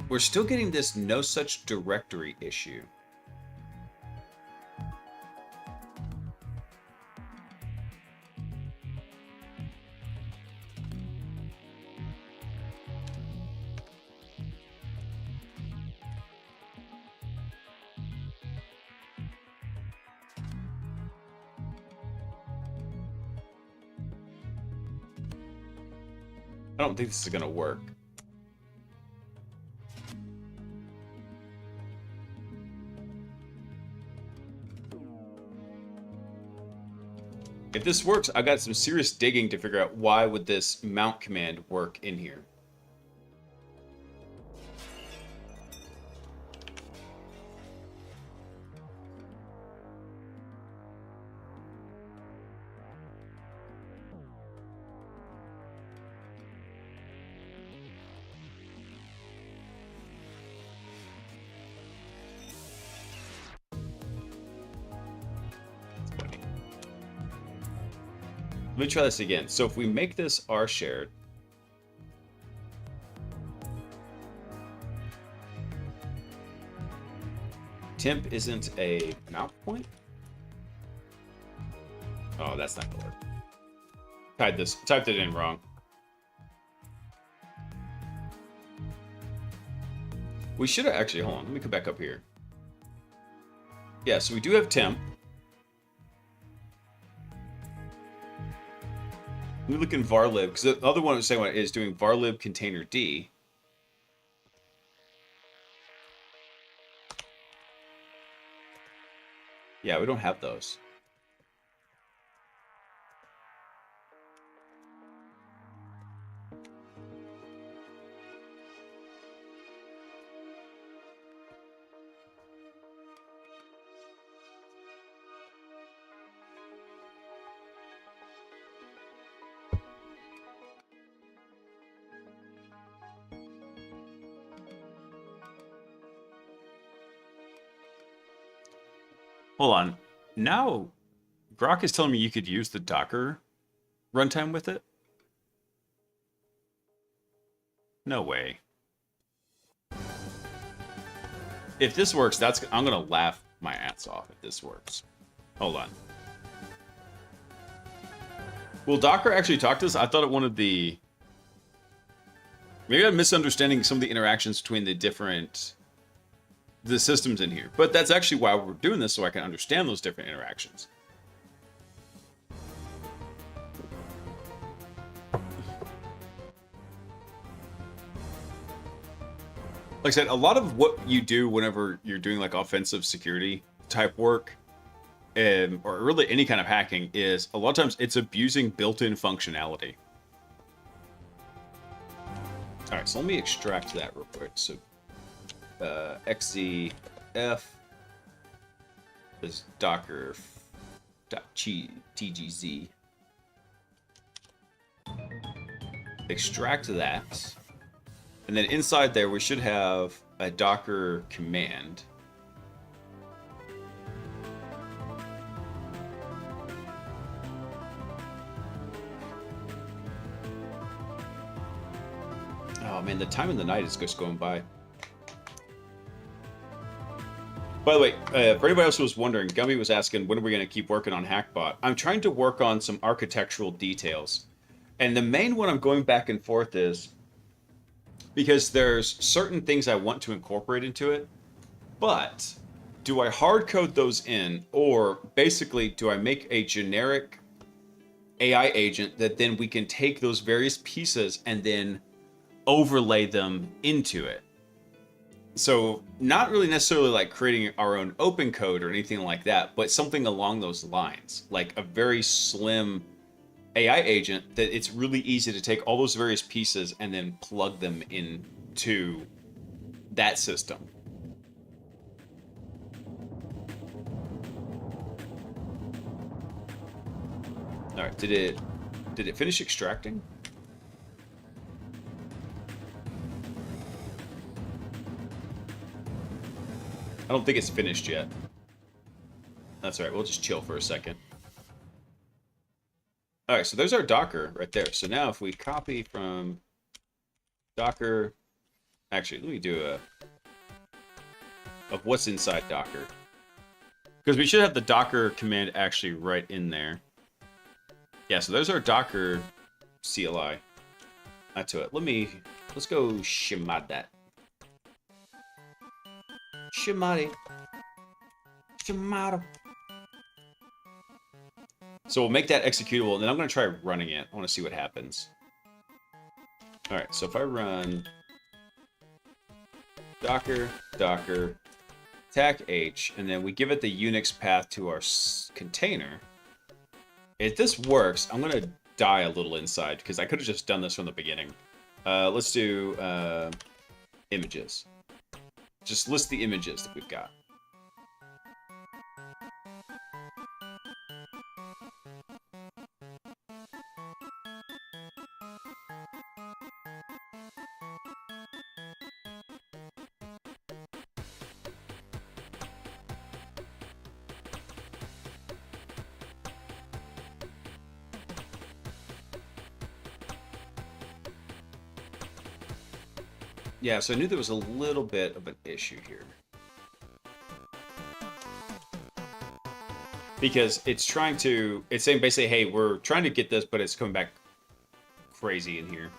[SPEAKER 2] We're still getting this no such directory issue. I don't think this is going to work. If this works, I got some serious digging to figure out why would this mount command work in here. Let me try this again. So if we make this R shared, temp isn't a mount point. Oh, that's not gonna work. Typed it in wrong. We should have actually, hold on, let me come back up here. Yeah, so we do have temp. Let me look in varlib, because the other one I was saying is doing varlib container D. Yeah, we don't have those. Hold on. Now, Grok is telling me you could use the Docker runtime with it? No way. If this works, I'm gonna laugh my ass off if this works. Hold on. Will Docker actually talk to us? I thought it wanted the... Maybe I'm misunderstanding some of the interactions between the systems in here. But that's actually why we're doing this, so I can understand those different interactions. like I said, a lot of what you do whenever you're doing like offensive security type work, or really any kind of hacking, is a lot of times it's abusing built-in functionality. All right, so let me extract that real quick. So xzf is docker.tgz. Extract that. And then inside there, we should have a Docker command. Oh man, the time of the night is just going by. By the way, for anybody else who was wondering, Gumby was asking, when are we going to keep working on Hackbot? I'm trying to work on some architectural details. And the main one I'm going back and forth is, because there's certain things I want to incorporate into it, but do I hard code those in, or basically do I make a generic AI agent that then we can take those various pieces and then overlay them into it? So not really necessarily like creating our own open code or anything like that, but something along those lines, like a very slim AI agent that it's really easy to take all those various pieces and then plug them into that system. All right, did it finish extracting? I don't think it's finished yet. That's all right, we'll just chill for a second. All right, so there's our Docker right there. So now if we copy from Docker, actually, let me do of what's inside Docker. Because we should have the Docker command actually right in there. Yeah, so there's our Docker CLI. That's it. Let's go shimad that. Shimadi. Shimada. So we'll make that executable, and then I'm going to try running it. I want to see what happens. All right, so if I run docker, tac h, and then we give it the Unix path to our container. If this works, I'm going to die a little inside, because I could have just done this from the beginning. Let's do images. Just list the images that we've got. Yeah, so I knew there was a little bit of an issue here. Because it's saying basically, hey, we're trying to get this, but it's coming back crazy in here.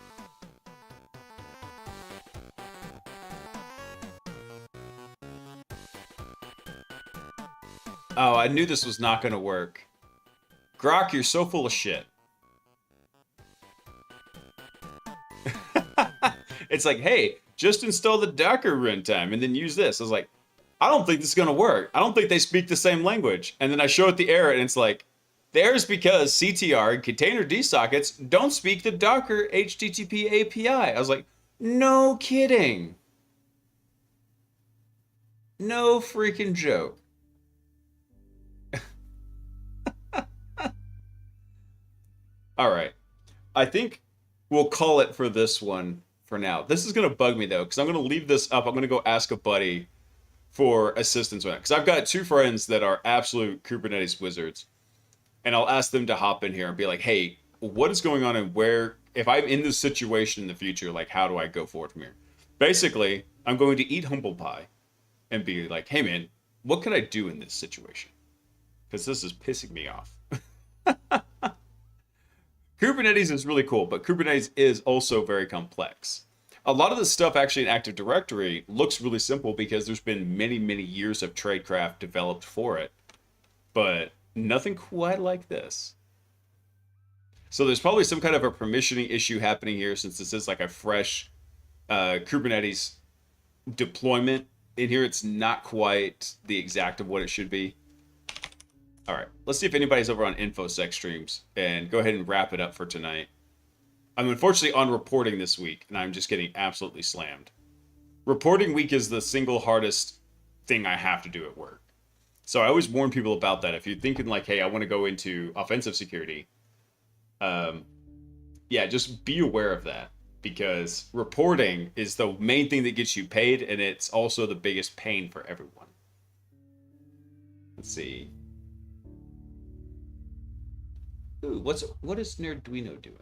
[SPEAKER 2] Oh, I knew this was not going to work. Grok, you're so full of shit. It's like, hey, just install the Docker runtime and then use this. I was like, I don't think this is going to work. I don't think they speak the same language. And then I show it the error, and it's like, the error is because CTR and container sockets don't speak the Docker HTTP API. I was like, no kidding. No freaking joke. All right. I think we'll call it for this one for now. This is going to bug me, though, because I'm going to leave this up. I'm going to go ask a buddy for assistance with it, because I've got two friends that are absolute Kubernetes wizards, and I'll ask them to hop in here and be like, hey, what is going on, and where, if I'm in this situation in the future, like, how do I go forward from here? Basically, I'm going to eat humble pie and be like, hey, man, what can I do in this situation? Because this is pissing me off. Kubernetes is really cool, but Kubernetes is also very complex. A lot of the stuff actually in Active Directory looks really simple because there's been many, many years of tradecraft developed for it, but nothing quite like this. So there's probably some kind of a permissioning issue happening here, since this is like a fresh Kubernetes deployment in here. It's not quite the exact of what it should be. All right, let's see if anybody's over on InfoSec streams and go ahead and wrap it up for tonight. I'm unfortunately on reporting this week, and I'm just getting absolutely slammed. Reporting week is the single hardest thing I have to do at work. So I always warn people about that. If you're thinking like, hey, I want to go into offensive security, yeah, just be aware of that, because reporting is the main thing that gets you paid, and it's also the biggest pain for everyone. Let's see. Ooh, what is Nerduino doing?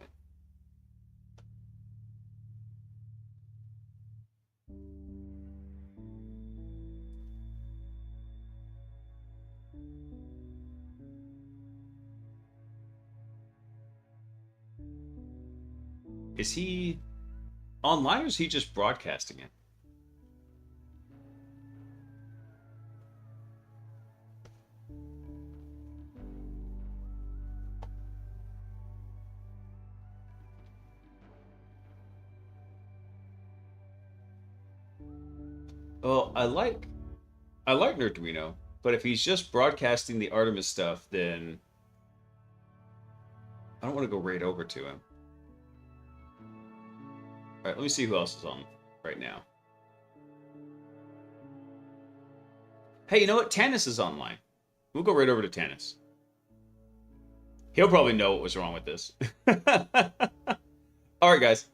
[SPEAKER 2] Is he online, or is he just broadcasting it? Well, I like Nerduino, but if he's just broadcasting the Artemis stuff, then I don't want to go right over to him. All right, let me see who else is on right now. Hey, you know what? Tanis is online. We'll go right over to Tanis. He'll probably know what was wrong with this. All right, guys.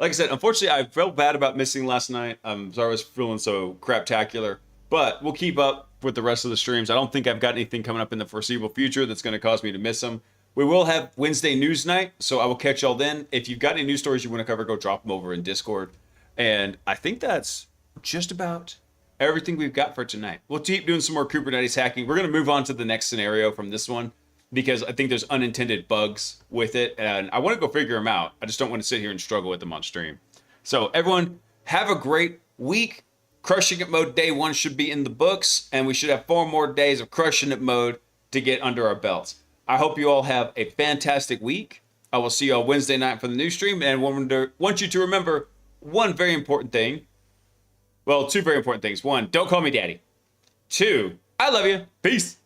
[SPEAKER 2] Like I said, unfortunately, I felt bad about missing last night. I'm sorry I was feeling so craptacular. But we'll keep up with the rest of the streams. I don't think I've got anything coming up in the foreseeable future that's going to cause me to miss them. We will have Wednesday news night, so I will catch y'all then. If you've got any news stories you want to cover, go drop them over in Discord. And I think that's just about everything we've got for tonight. We'll keep doing some more Kubernetes hacking. We're going to move on to the next scenario from this one, because I think there's unintended bugs with it, and I want to go figure them out. I just don't want to sit here and struggle with them on stream. So everyone, have a great week. Crushing It mode day 1 should be in the books, and we should have 4 more days of Crushing It mode to get under our belts. I hope you all have a fantastic week. I will see you all Wednesday night for the new stream, and want you to remember one very important thing. Well, 2 very important things. 1, don't call me daddy. 2, I love you. Peace.